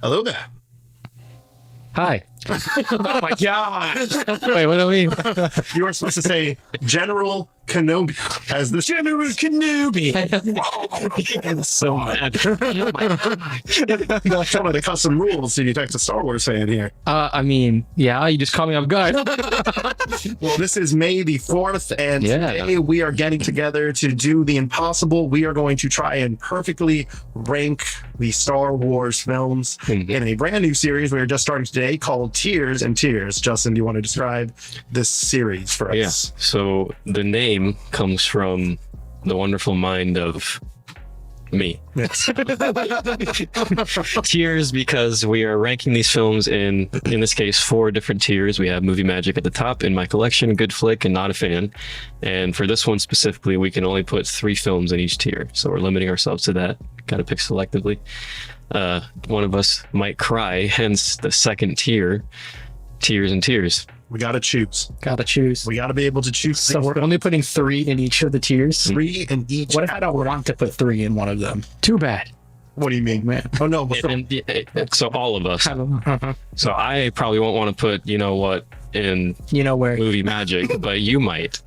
Hello there. Hi. Oh my god! Wait, what do I mean? You were supposed to say General Kenobi as the General Kenobi. I'm so mad. some of the custom rules to detect a Star Wars fan here. I mean, yeah, you just caught me off guard. Well, this is May the 4th, and today we are getting together to do the impossible. We are going to try and perfectly rank the Star Wars films in a brand new series we are just starting today called Tiers and Tiers. Justin, do you want to describe this series for us? Yeah. So the name comes from the wonderful mind of me. Yes. Tiers, because we are ranking these films in this case, 4 different tiers. We have Movie Magic at the top, In My Collection, Good Flick, and Not a Fan. And for this one specifically, we can only put 3 films in each tier. So we're limiting ourselves to that. Got to pick selectively. One of us might cry, hence the second tier, Tiers and Tiers. We got to choose. Gotta choose. We got to be able to choose. So we're only putting 3 in each of the tiers. 3 in each. What if I don't want to put 3 in one of them? Too bad. What do you mean, man? Oh, no. So all of us. I don't know. So I probably won't want to put, you know what, in You know where? Movie Magic, but you might.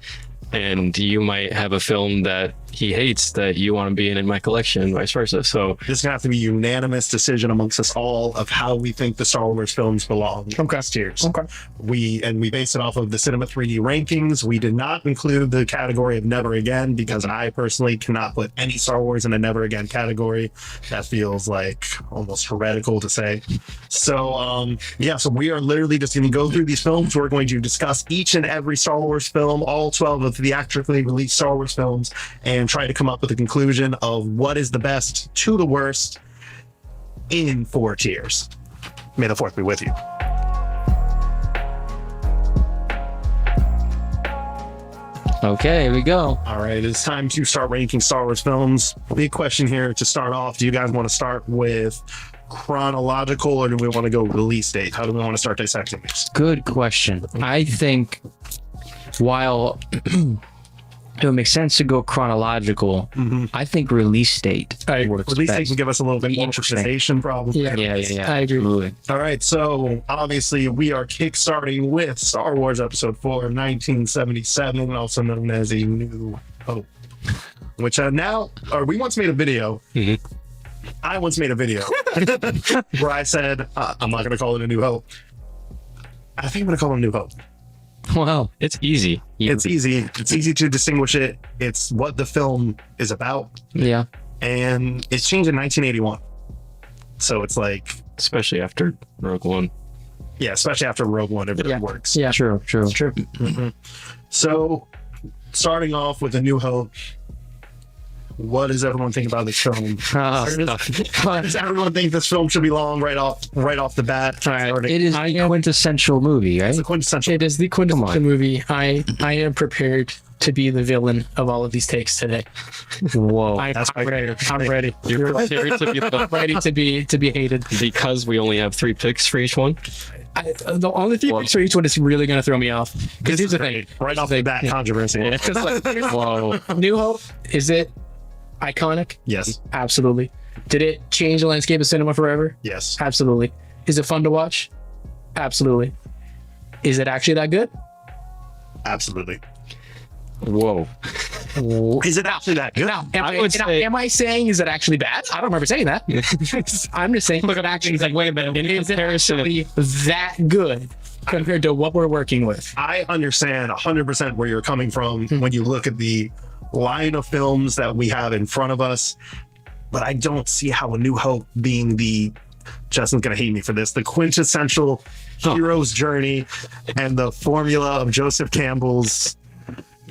And you might have a film that he hates that you want to be in My Collection, and vice versa. So This is going to have to be a unanimous decision amongst us all of how we think the Star Wars films belong in these tiers. Okay. We base it off of the Cinema3D rankings. We did not include the category of Never Again because I personally cannot put any Star Wars in a Never Again category. That feels like almost heretical to say. So so we are literally just going to go through these films. We're going to discuss each and every Star Wars film, all 12 of the theatrically released Star Wars films, and try to come up with a conclusion of what is the best to the worst in 4 tiers. May the 4th be with you. Okay, here we go. All right, it's time to start ranking Star Wars films. Big question here to start off. Do you guys want to start with chronological or do we want to go release date? How do we want to start dissecting this? Good question. I think while it would make sense to go chronological, I think release date works Release date best. can give us a little bit more Interesting. organization probably. Yeah. I agree. Absolutely. All right, so obviously we are kickstarting with Star Wars Episode 4, 1977, also known as A New Hope, which we once made a video. I once made a video where I said, I'm not going to call it A New Hope. I think I'm going to call it A New Hope. Wow. it's easy. It's easy. It's easy to distinguish it. It's what the film is about. Yeah. And it's changed in 1981. So it's like, Especially after Rogue One. yeah, especially after Rogue One, it really works. Yeah. True. So starting off with A New Hope, what does everyone think about this film? Does everyone think this film should be long right off the bat? It is a quintessential movie, right? It's a quintessential. It is the quintessential movie. I am prepared to be the villain of all of these takes today. Whoa. I'm That's ready. I'm ready. You're prepared to be I'm ready to be hated. because we only have 3 picks for each one. The only 3 picks for each one is really going to throw me off. Because here's the thing. Right off the bat, controversy. Yeah, 'cause, like, Whoa. New Hope, is it iconic? Yes. Absolutely. Did it change the landscape of cinema forever? Yes. Absolutely. Is it fun to watch? Absolutely. Is it actually that good? Absolutely. Whoa. Is it actually that good? Now, am I saying is it actually bad? I don't remember saying that. I'm just saying, look at actually, it's like, wait a minute, is it actually that good compared to what we're working with? I understand 100% where you're coming from when you look at the line of films that we have in front of us, but I don't see how A New Hope being Justin's gonna hate me for this, the quintessential hero's journey and the formula of Joseph Campbell's,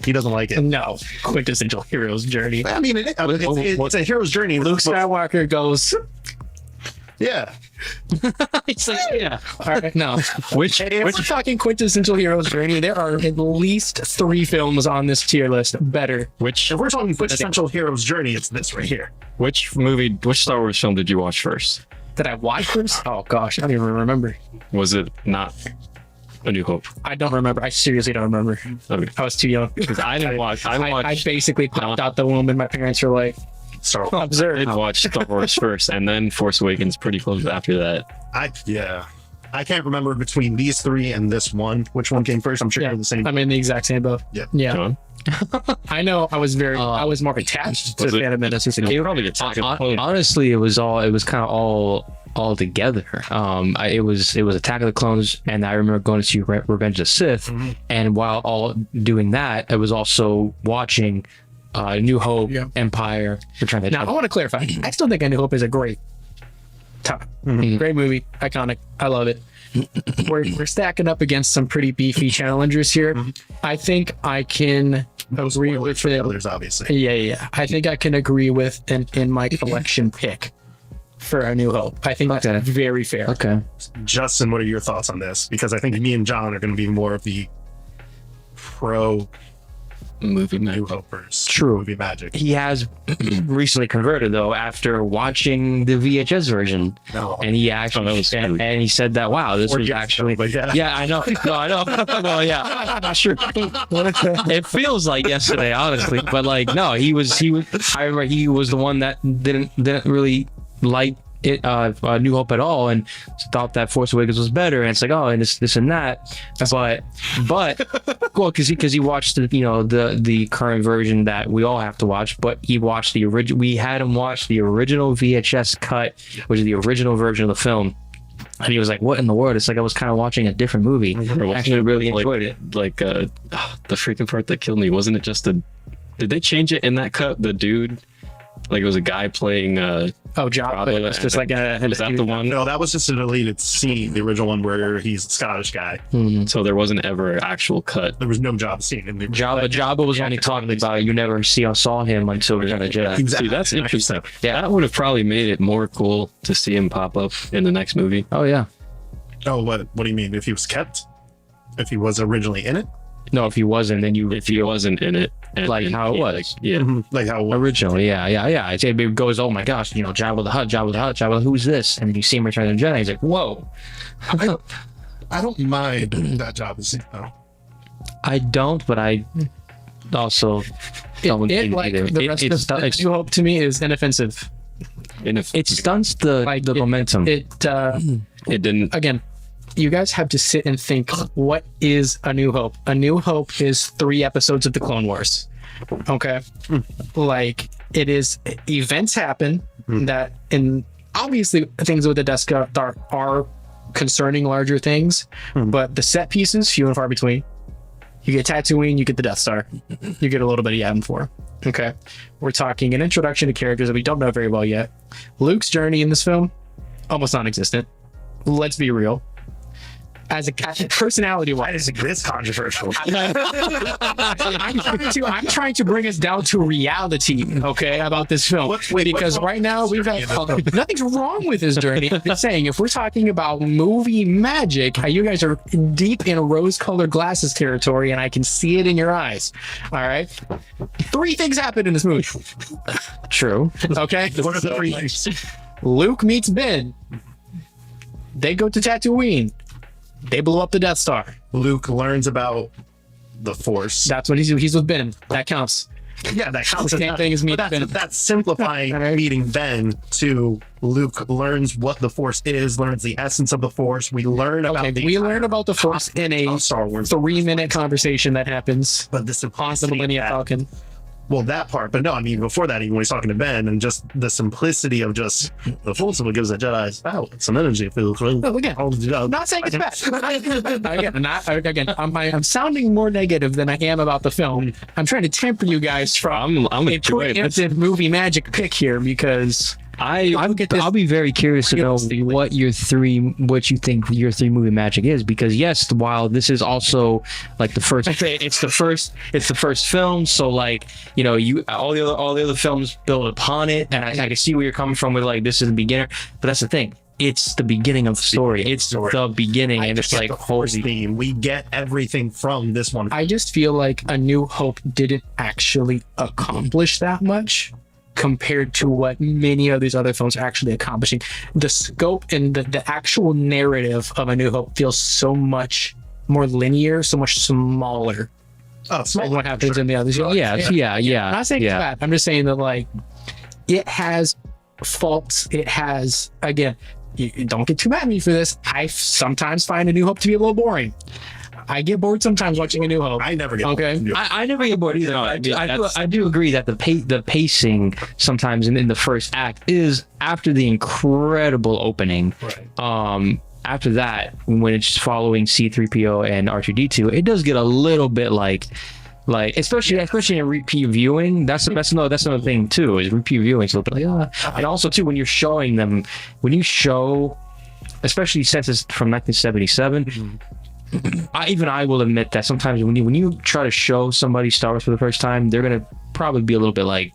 he doesn't like it. No, quintessential hero's journey. I mean, it's a hero's journey. Luke Skywalker goes, Yeah. it's like, yeah. All right, no. Which If we're talking quintessential hero's journey, there are at least 3 films on this tier list better. which If we're talking quintessential hero's journey, it's this right here. which Star Wars film did you watch first? Did I watch this? Oh gosh, I don't even remember. Was it not A New Hope? I don't remember. I seriously don't remember. Okay. I was too young. Because I didn't watch. I basically popped out the womb and my parents were like, Star Wars. I Observe. did watch Star Wars first, and then Force Awakens pretty close after that. I can't remember between these three and this one which one came first. I'm sure Yeah, they're the same. I'm in the exact same boat. Yeah. John? I know. I was more attached to Was it- Phantom Menace. You probably Attack of the Clones. Honestly, it was kind of all together. It was Attack of the Clones, and I remember going to see Revenge of the Sith, and while all doing that, I was also watching New Hope, Yeah. Empire. Return of the Now, I Jedi. want to clarify. I still think A New Hope is a great top. Great movie. Iconic. I love it. We're stacking up against some pretty beefy challengers here. I think I can agree with for the it. others, obviously. Yeah. I think I can agree with an in my collection pick for A New Hope. I think Okay. that's very fair. Okay. Justin, what are your thoughts on this? Because I think me and John are going to be more of the pro Movie New New Hopers. True. Movie magic. He has recently converted though after watching the VHS version, No. and he actually that was and, scary. and he said that wow, this Or was yes, actually but yeah. yeah, I know. No, I know. Well, yeah, I'm not sure. It feels like yesterday, honestly, but like no, he was. I remember he was the one that didn't really like it, New Hope at all, and thought that Force Awakens was better. And it's like, oh, and this and that. But well, because he watched the current version that we all have to watch, but he watched the original. We had him watch the original VHS cut, which is the original version of the film. And he was like, "What in the world?" It's like I was kind of watching a different movie. I actually really enjoyed it. Like the freaking part that killed me, wasn't it just did they change it in that cut? The dude, like it was a guy playing Oh, Jabba. It's just like is that the one? No, that was just a deleted scene, the original one where he's a Scottish guy. So there wasn't ever an actual cut. There was no job scene in the Jabba was only talking about it. You never saw him until Return of the Jedi. He was See, that's acting. interesting. Yeah. That would have probably made it more cool to see him pop up in the next movie. Oh yeah. Oh, what do you mean? If he was kept? If he was originally in it? No, if he wasn't, then you If he wasn't in it, Like how it was. Like how originally. Yeah. It goes, oh my gosh, Jabba the Hutt, who's this? And you see him Return of the Jedi. He's like, whoa. I don't mind that job scene though. I don't, but I also don't It, like either. the rest of It New Hope to me is inoffensive. it stunts the momentum. It didn't. again, you guys have to sit and think, what is A New Hope? A New Hope is 3 episodes of the Clone Wars. Okay. Like it is, events happen that, and obviously things with the Death Star are concerning larger things, but the set pieces, few and far between. You get Tatooine, you get the Death Star, you get a little bit of Yavin 4. Okay. We're talking an introduction to characters that we don't know very well yet. Luke's journey in this film, almost non-existent. Let's be real. As a personality Why wise, is it this controversial? I'm trying to bring us down to reality, okay, about this film. Because right now we've got nothing's wrong with his journey. I'm just saying, if we're talking about movie magic, you guys are deep in rose-colored glasses territory, and I can see it in your eyes. All right, 3 things happen in this movie. True. Okay, What are the 3 things? Luke meets Ben. They go to Tatooine. They blow up the Death Star. Luke learns about the Force. That's what he's with Ben. That counts. Yeah, that counts. The same thing as meeting Ben. That's simplifying meeting Ben to Luke learns what the Force is, learns the essence of the Force. We learn about We learn about the Force in a Star Wars 3-minute conversation that happens but the on the simplicity of Millennium that- Falcon. Well, that part, but no, I mean before that, even when he's talking to Ben, and just the simplicity of just the Force is what gives the Jedi power, some energy. It feels really. Well, again, I'm not saying it's bad. I'm sounding more negative than I am about the film. I'm trying to temper you guys from I'm a enjoying it. preemptive movie magic pick here because I'll be very curious to know what you think your 3 movie magic is, because yes, while this is also like the first, it's the first film, so like all the other films build upon it, and I can see where you're coming from with like this is the beginner, but that's the thing. It's the beginning of the story. It's the beginning, and it's like Force holy. theme. We get everything from this one. I just feel like A New Hope didn't actually accomplish that much compared to what many of these other films are actually accomplishing. The scope and the actual narrative of A New Hope feels so much more linear, so much smaller Oh, it's than what happens in the others. Yeah. I'm not saying it's bad. I'm just saying that like it has faults. It has, again, you don't get too mad at me for this. I sometimes find A New Hope to be a little boring. I get bored sometimes watching A New Hope. I never get Okay. bored. I never get bored either. No, I do agree that the pacing sometimes in the first act is after the incredible opening. Right. After that, when it's following C-3PO and R2-D2, it does get a little bit like especially in repeat viewing. That's another thing too. Is repeat viewing. It's a little bit like and also too when you're showing them, when you show, especially since it's from 1977. I will admit that sometimes when you try to show somebody Star Wars for the first time, they're gonna probably be a little bit like,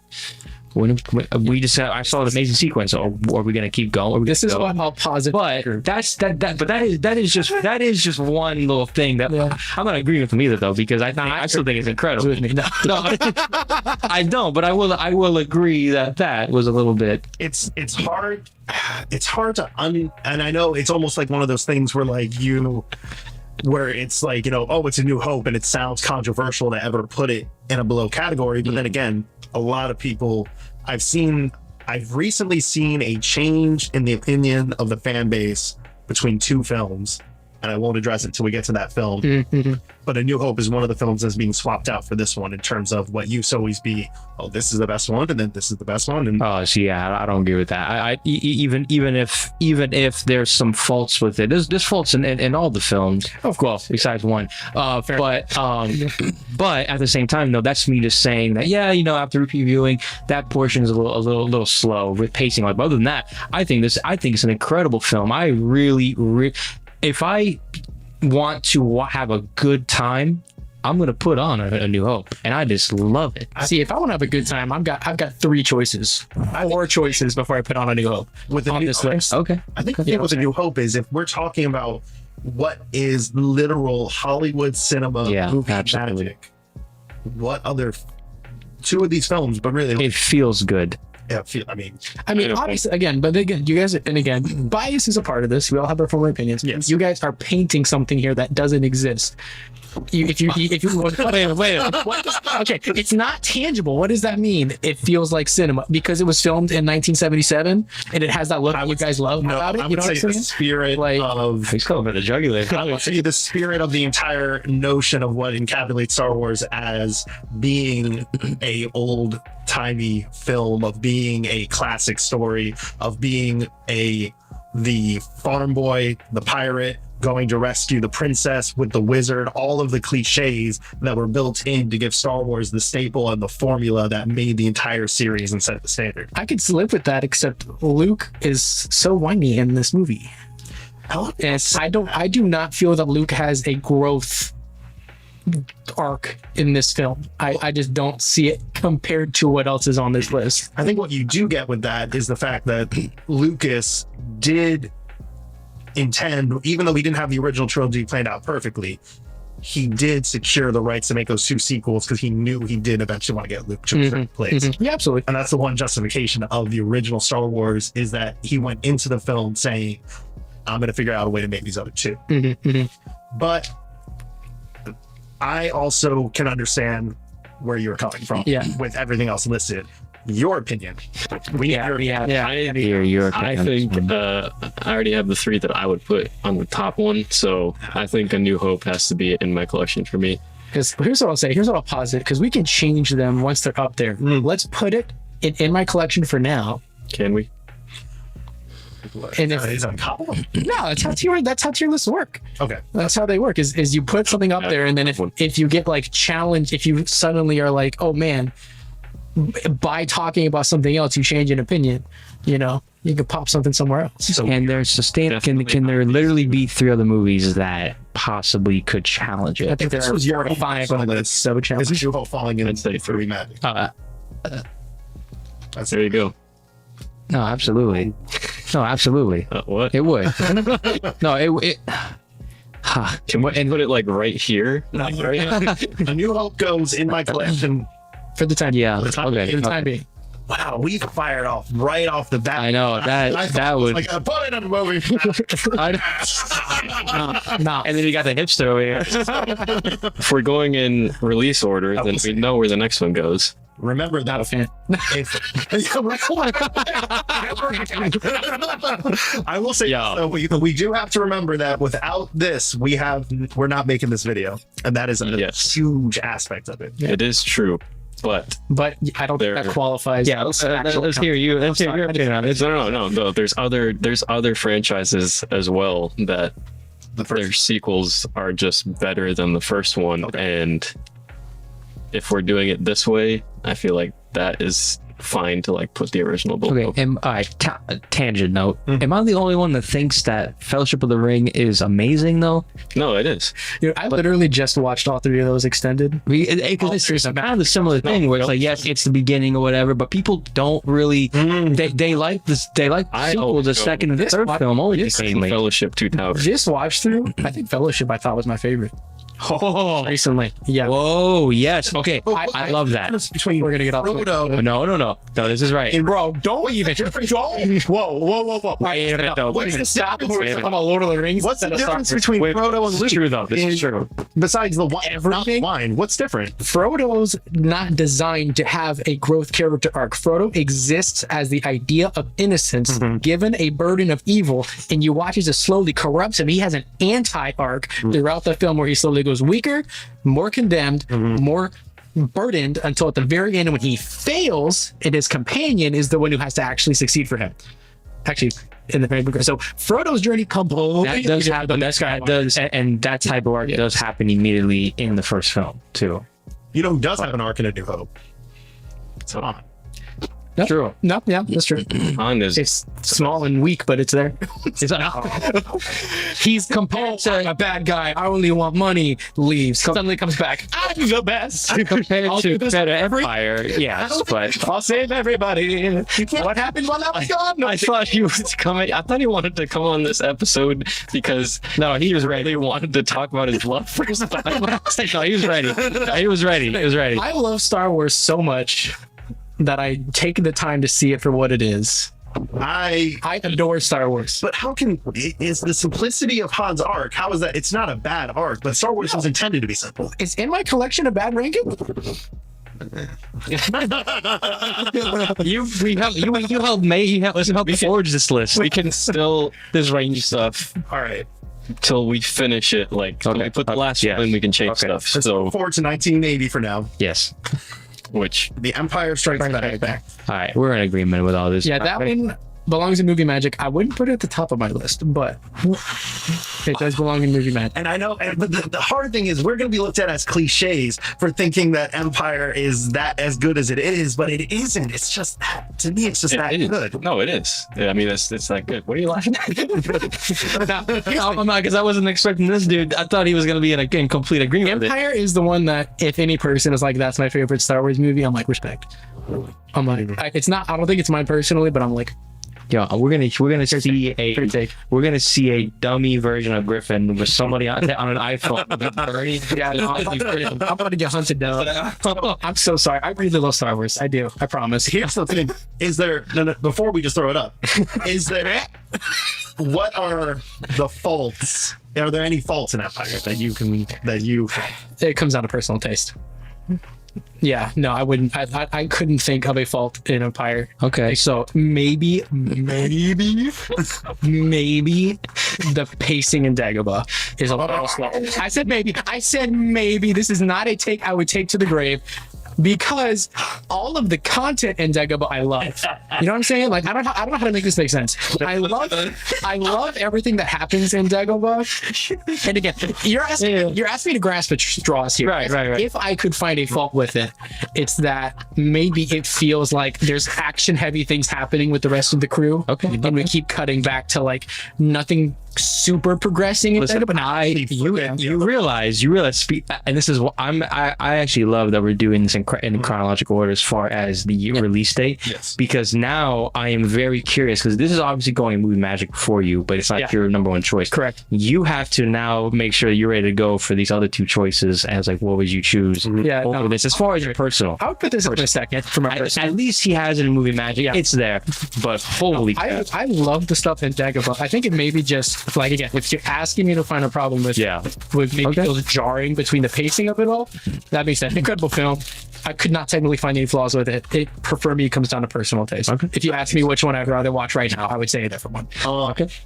when I saw an amazing sequence, or are we gonna keep going? This is what I'll pause it. But that is just one little thing that I'm not agreeing with them either though, because I still think it's incredible. With me. No. I don't, but I will agree that was a little bit. It's hard. It's hard to and I know it's almost like one of those things where it's like, oh, it's A New Hope, and it sounds controversial to ever put it in a below category. But then again, a lot of people I've recently seen a change in the opinion of the fan base between two films, and I won't address it until we get to that film. Mm-hmm. But A New Hope is one of the films that's being swapped out for this one in terms of what used to always be, oh, this is the best one, and then this is the best one. And Oh, so yeah, I don't agree with that. Even if there's some faults with it, there's faults in all the films. Of course. Well, besides one. But at the same time, though, that's me just saying that after repeat viewing, that portion is a little slow with pacing. Like, but other than that, I think it's an incredible film. I really, if I want to have a good time, I'm gonna put on A New Hope, and I just love it. See, if I want to have a good time, I've got 3 choices, 4 choices before I put on A New Hope on this list. Okay. I think the thing with A New Hope is, if we're talking about what is literal Hollywood cinema movie absolutely. magic, what other 2 of these films, but really, It feels good. I mean, obviously, but again, you guys, and again, bias is a part of this. We all have our former opinions. Yes. You guys are painting something here that doesn't exist. If you wait, okay, it's not tangible. What does that mean? It feels like cinema because it was filmed in 1977 and it has that look you guys love about it. I You would know say what I'm the saying? spirit of He's coming for the jugular. I would say the spirit of the entire notion of what encapsulates Star Wars as being a old timey film, of being a classic story, of being the farm boy, the pirate going to rescue the princess with the wizard, all of the cliches that were built in to give Star Wars the staple and the formula that made the entire series and set the standard. I could live with that, except Luke is so whiny in this movie. And I do not feel that Luke has a growth arc in this film. I just don't see it compared to what else is on this list. I think what you do get with that is the fact that Lucas did intend, even though he didn't have the original trilogy planned out perfectly, he did secure the rights to make those 2 sequels because he knew he did eventually want to get Luke to a certain place. Yeah, absolutely. And that's the one justification of the original Star Wars, is that he went into the film saying, I'm going to figure out a way to make these other 2. But I also can understand where you're coming from with everything else listed. Your opinion. I think I already have the 3 that I would put on the top one, so I think A New Hope has to be in my collection for me. Because here's what I'll say. Here's what I'll posit. Because we can change them once they're up there. Let's put it in my collection for now. Can we? And if Is it uncomfortable? no, that's how tier lists work. Okay. That's how they work. Is you put something up there, and then if you get like challenged, if you suddenly are like, oh man, by talking about something else, you change an opinion. You can pop something somewhere else. So And there's can there literally be 3 other movies that possibly could challenge I it? think This there was your are 5 on this. So Is challenge. New Hope falling in I'd say 3 magic? There you go. No, absolutely. What? It would. No, it Can we put it like right here? Like, A New Hope goes in my collection. For the time. yeah. the time- Okay. For the time being. Wow, we fired off right off the bat. I know that would. Like, put it in a movie. No. And then you got the hipster over here. If we're going in release order, then we know where the next one goes. remember Not a that fan. I will say, Yeah. so we do have to remember that without this, we're not making this video, and that is a Yes. huge aspect of it. It is true, but But I don't think that qualifies. Yeah, as let's actual hear you. Let's hear your opinion on it. no. There's other franchises as well that their sequels are just better than the first one, and if we're doing it this way, I feel like that is fine to like put the original book. Okay, all right, tangent note. Am I the only one that thinks that Fellowship of the Ring is amazing though? No, it is. I literally just watched all three of those extended. Because it's kind of the similar thing where it's like, yes, it's the beginning or whatever, but people don't really, they like this, they like the sequel, the second and the third film only mainly. Fellowship 2000. Just watched through. I think Fellowship I thought was my favorite. Oh, Recently. Yeah. whoa, yes. Okay, I love that. Between We're gonna get off. Frodo No, this is right. and bro, don't even. Whoa. What's the Stop. difference- We're talking about Lord of the Rings. What's the instead of difference Star Wars. between Wait, Frodo and This Luke? is true though. This is true. Besides the wine, not Everything? wine, what's different? Frodo's not designed to have a growth character arc. Frodo exists as the idea of innocence given a burden of evil, and you watch as it slowly corrupts him. He has an anti-arc throughout the film where he slowly goes weaker, more condemned, more burdened, until at the very end when he fails and his companion is the one who has to actually succeed for him. Actually, in the very beginning. So Frodo's journey completely That does happen. That does, and that type of arc does happen immediately in the first film too. You know who does have an arc in A New Hope? It's Han. No, True. No, yeah, that's true. Han is It's small and weak, but it's there. He's compared to a bad guy. I only want money. Leaves. Suddenly comes back. I'm the best. Compared I'll do to this Better every- Empire, yes, but I'll save everybody. What happened while I was gone? I thought he was coming. I thought he wanted to come on this episode because he was ready. He wanted to talk about his love for Star Wars. no, he was ready. He was ready. I love Star Wars so much that I take the time to see it for what it is. I adore Star Wars. But how can is the simplicity of Han's arc? How is that? It's not a bad arc, but Star Wars was intended to be simple. It's in my collection of bad ranking. You helped forge this list. We can still This range stuff All right, till we finish it. Like when we put the last yeah. one in, we can change Okay. stuff. let's So go forward to 1980 for now. Yes. which The Empire Strikes Back. All right, we're in agreement with all this. Yeah, that one belongs in Movie Magic. I wouldn't put it at the top of my list, but it does belong in Movie Magic. And I know, but the hard thing is we're going to be looked at as cliches for thinking that Empire is that as good as it is, but it isn't. It's just that, to me, it's just that it is. good. No, it is. Yeah, I mean, it's that good. What are you laughing at? I'm not, because I wasn't expecting this dude. I thought he was going to be in complete agreement with it. Empire is the one that if any person is like, that's my favorite Star Wars movie, I'm like, respect. I'm like, it's not, I don't think it's mine personally, but I'm like, Yo, we're gonna see a dummy version of Griffin with somebody on an iPhone. I'm gonna get hunted down. I'm so sorry. I really love Star Wars. I do. I promise. Here's the thing: is there? No, before we just throw it up, is there? What are the faults? Are there any faults in Empire that you? It comes down to personal taste. Yeah, no, I wouldn't. I couldn't think of a fault in Empire. Okay, So maybe the pacing in Dagobah is a little slow. I said maybe. This is not a take I would take to the grave. Because all of the content in Dagobah I love. You know what I'm saying? Like I don't know how to make this make sense. I love everything that happens in Dagobah. And again, you're asking me to grasp at straws here. Right. If I could find a fault with it, it's that maybe it feels like there's action heavy things happening with the rest of the crew. Okay. And we keep cutting back to like nothing super progressing in Listen, Dagobah. you realize, and this is what I actually love that we're doing this in chronological order as far as the release date. Yes. Because now I am very curious, because this is obviously going in Movie Magic for you, but it's not your number one choice. Correct. You have to now make sure you're ready to go for these other two choices. As like, what would you choose over this? As far as your personal, I would put this in a second for my personal. at least he has it in Movie Magic. Yeah. it's there, but holy crap. I love the stuff in Dagobah. I think it maybe just Like again, if you're asking me to find a problem with maybe Okay. feels jarring between the pacing of it all, that being said, incredible film. I could not technically find any flaws with it. It for me comes down to personal taste. Okay. If you ask me which one I'd rather watch right now, I would say a different one.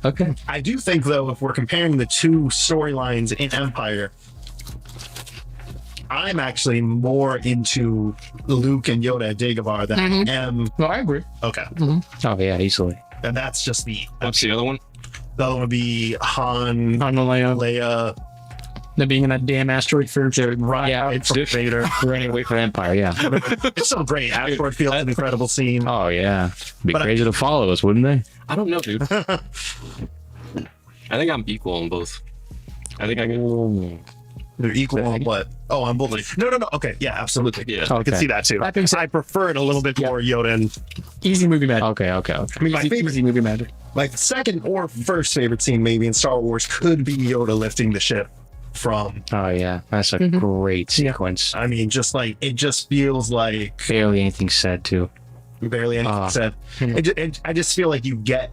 Okay. I do think, though, if we're comparing the two storylines in Empire, I'm actually more into Luke and Yoda at Dagobah than I am. No, I agree. Okay. Oh yeah, easily. And that's just What's the other one? the other one would be Han, On the layout, Leia. them being in that damn asteroid for Yeah, It's Vader. running away from Empire. Yeah. It's so great. Asteroid Field's an incredible scene. Oh yeah. Be But crazy to follow us, wouldn't they? I don't know, dude. I think I'm equal on both. I think I can. They're equal on what? Oh, on both. No. Okay. Yeah, absolutely. Yeah. I can see that too. That being said- I prefer it a little bit more Yoda and easy movie magic. Okay. I mean, my favorite, Easy movie magic. my second or first favorite scene maybe in Star Wars could be Yoda lifting the ship from. Oh yeah, that's a great sequence. I mean, just like it just feels like Barely anything said too. barely anything said. I just feel like you get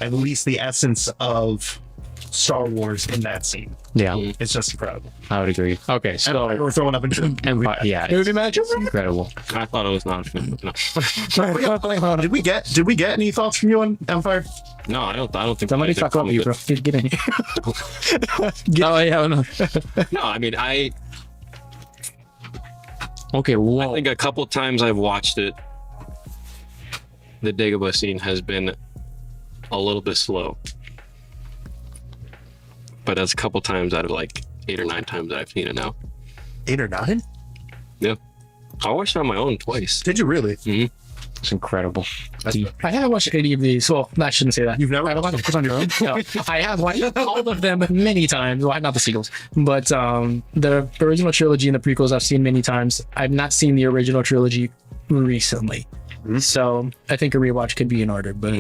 at least the essence of Star Wars in that scene. Yeah, It's just incredible. I would agree. Okay, so We're throwing up into Empire. Yeah, it's Movie magic. incredible. I thought it was not. No, Did we get any thoughts from you on Empire? no, I don't think. Somebody either talk about you, bro. Get in here. Oh yeah, no. No, I mean, I Okay, whoa. think a couple times I've watched it, the Dagobah scene has been a little bit slow. But that's a couple times out of like 8 or 9 times that I've seen it now. 8 or 9? Yeah. I watched it on my own twice. Did you really? It's incredible. I haven't watched any of these. Well, I shouldn't say that. You've never I haven't watched it on your own. No, I have watched all of them many times. Well, not the sequels, but the original trilogy and the prequels I've seen many times. I've not seen the original trilogy recently, so I think a rewatch could be in order. But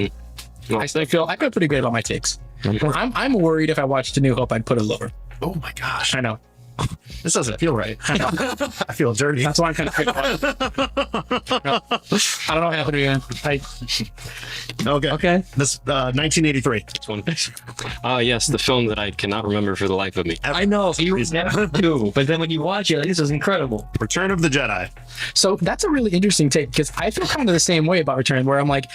I feel pretty good about my takes. I'm worried if I watched A New Hope, I'd put it lower. Oh my gosh. I know. This doesn't feel right. I feel dirty. That's why I'm kind of critical. I don't know what happened again. Okay. This 1983. This one. Yes, the film that I cannot remember for the life of me. I know you never do, but then when you watch it, this is incredible. Return of the Jedi. So that's a really interesting take because I feel kind of the same way about Return, where I'm like,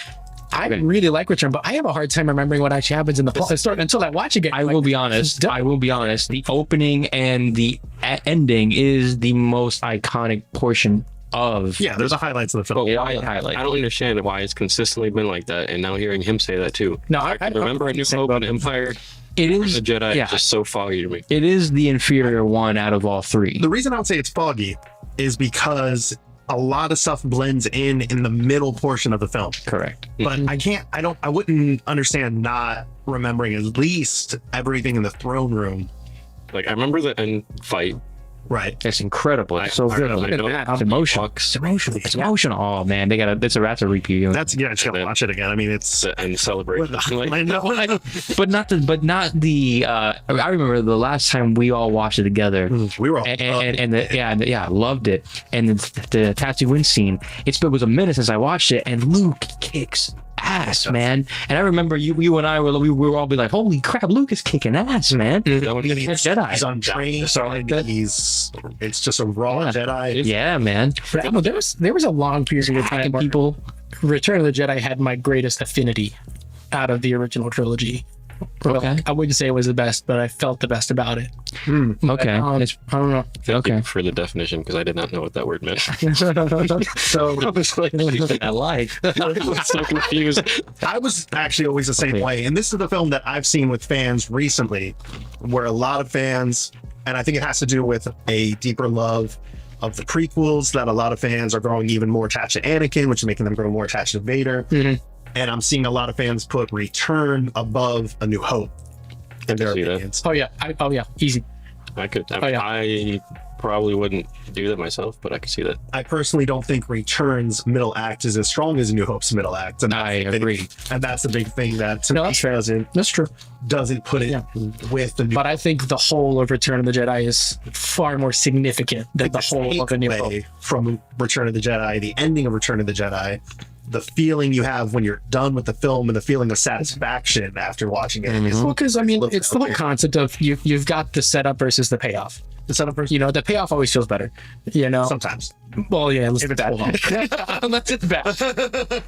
I really like Return, but I have a hard time remembering what actually happens in the plot until I watch again. I will be honest. The opening and the ending is the most iconic portion of. Yeah, there's the highlights of the film. I highlight. I don't understand why it's consistently been like that, and now hearing him say that too. No, I remember A New Hope and Empire. It is The Jedi yeah. is just so foggy to me. It is the inferior one out of all three. The reason I would say it's foggy is because a lot of stuff blends in the middle portion of the film. Correct. But I wouldn't understand not remembering at least everything in the throne room. Like I remember the end fight. Right. It's incredible. It's so good. I know It's emotional. Bucks, It's emotional. Oh man, that's a repeat. That's just gotta watch it again. I mean, it's. the end celebration. Like, I know. but not the. I remember the last time we all watched it together. We were all. I loved it. And the Tatooine scene. It was a minute since I watched it, and Luke kicks ass, man. And I remember you and I were all be like, "Holy crap, Luke is kicking ass, man!" that one, He's a Jedi. He's untrained. So it's just a raw Jedi. Yeah, man. But I don't know, there was a long period of time where People. Return of the Jedi had my greatest affinity out of the original trilogy. Okay. I wouldn't say it was the best, but I felt the best about it. Okay. I don't know. thank Okay. you for the definition because I did not know what that word meant. So I was like, I lied. I was so confused. I was actually always the same way. And this is the film that I've seen with fans recently, where a lot of fans, and I think it has to do with a deeper love of the prequels, that a lot of fans are growing even more attached to Anakin, which is making them grow more attached to Vader. And I'm seeing a lot of fans put Return above A New Hope in their see that. opinions. oh yeah, easy. I could. Oh, yeah. I probably wouldn't do that myself, but I could see that. I personally don't think Return's middle act is as strong as A New Hope's middle act. And I that's the big- agree. And that's the big thing that to No, me that's fair. doesn't That's true. put it with the new But I think the whole of Return of the Jedi is far more significant than the whole of A New Hope. takeaway from Return of the Jedi, the ending of Return of the Jedi the feeling you have when you're done with the film and the feeling of satisfaction after watching it. Well, because I mean, Look it's the whole concept of you've got the setup versus the payoff. The setup first, You know, the payoff always feels better. You know, sometimes. well, yeah, unless If it's it's bad. Unless it's bad.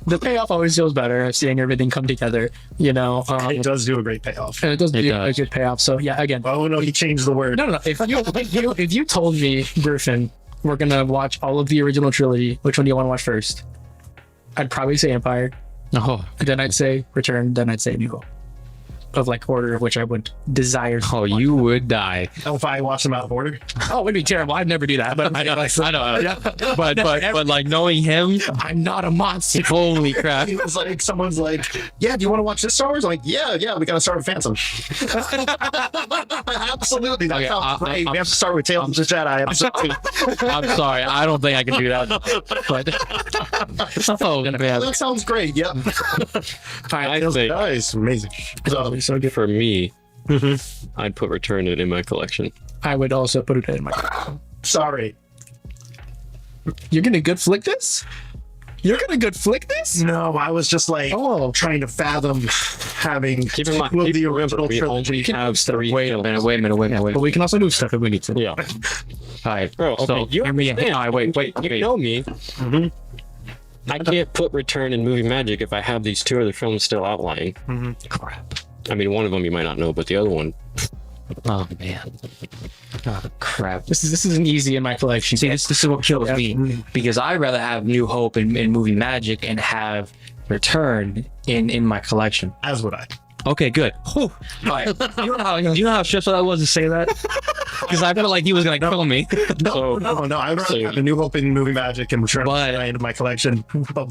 The payoff always feels better. Seeing everything come together. You know, It does do a great payoff. and it does do a does. good payoff. So yeah, again, Oh no, he changed the word. no. If you told me, Griffin, we're gonna watch all of the original trilogy, which one do you want to watch first? I'd probably say Empire. Oh, Then I'd say Return. Then I'd say New Hope. Of like order of which I would desire. oh, you would die. If I watch them out of order, Oh, it would be terrible. I'd never do that. But I know. But like knowing him, I'm not a monster. holy crap. it was like someone's like, "Yeah, do you want to watch this Star Wars?" I'm like, "Yeah, we gotta start with Phantom." Absolutely, that Okay, sounds great. We have to start with Tales of the Jedi. Episode I'm sorry. I don't think I can do that. But oh man. that sounds great. Yep, I think nice, amazing. So good. for me, I'd put Return in my collection. I would also put it in my. Sorry, You're gonna good flick this? You're gonna good flick this? no, I was just like Oh, trying to fathom having Keep in mind, two of the remember, original we trilogy. only have three. Wait a minute. but we can also do stuff if we need to. Yeah. All right. Bro, okay, So you hear me. All understand. right, wait. You know me. Mhm. I can't put Return in Movie Magic if I have these two other films still outlying. Crap. I mean, one of them you might not know, but the other one, Oh man. Oh crap. This isn't easy in my collection. See, this is what kills me because I'd rather have New Hope in movie magic and have Return in my collection. As would I. Okay, good. Whew. All right. You know how stressful that was to say that? Because I felt like he was gonna kill me. so No, I would rather have a New Hope in Movie Magic and Return of the But- Jedi into my collection. But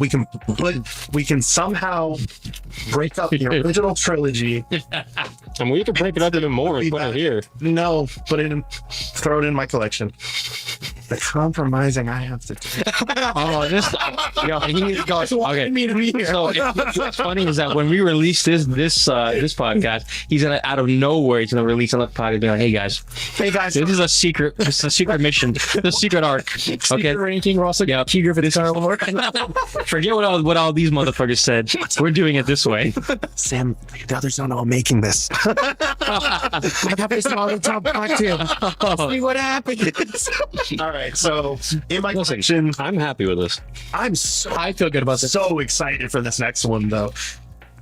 we can somehow break up the original trilogy. I mean, we could break it up even more and put it here. No, throw it in my collection. The compromising I have to do. Oh, this. Yo, he needs to go. Okay. Me to be here. So what's funny is that when we release this podcast, he's gonna out of nowhere he's gonna release another podcast, be like, "Hey guys, this is a secret. This is a secret mission. The secret arc. Okay, Secret ranking. We're also got Key Griffin Star Wars. forget what all these motherfuckers said. We're doing it this way. Sam, the others don't know I'm making this. I have this on the top cocktail. See what happens. All right, so in my Listen, collection, I'm happy with this. I'm so I feel good about this. excited for this next one, though.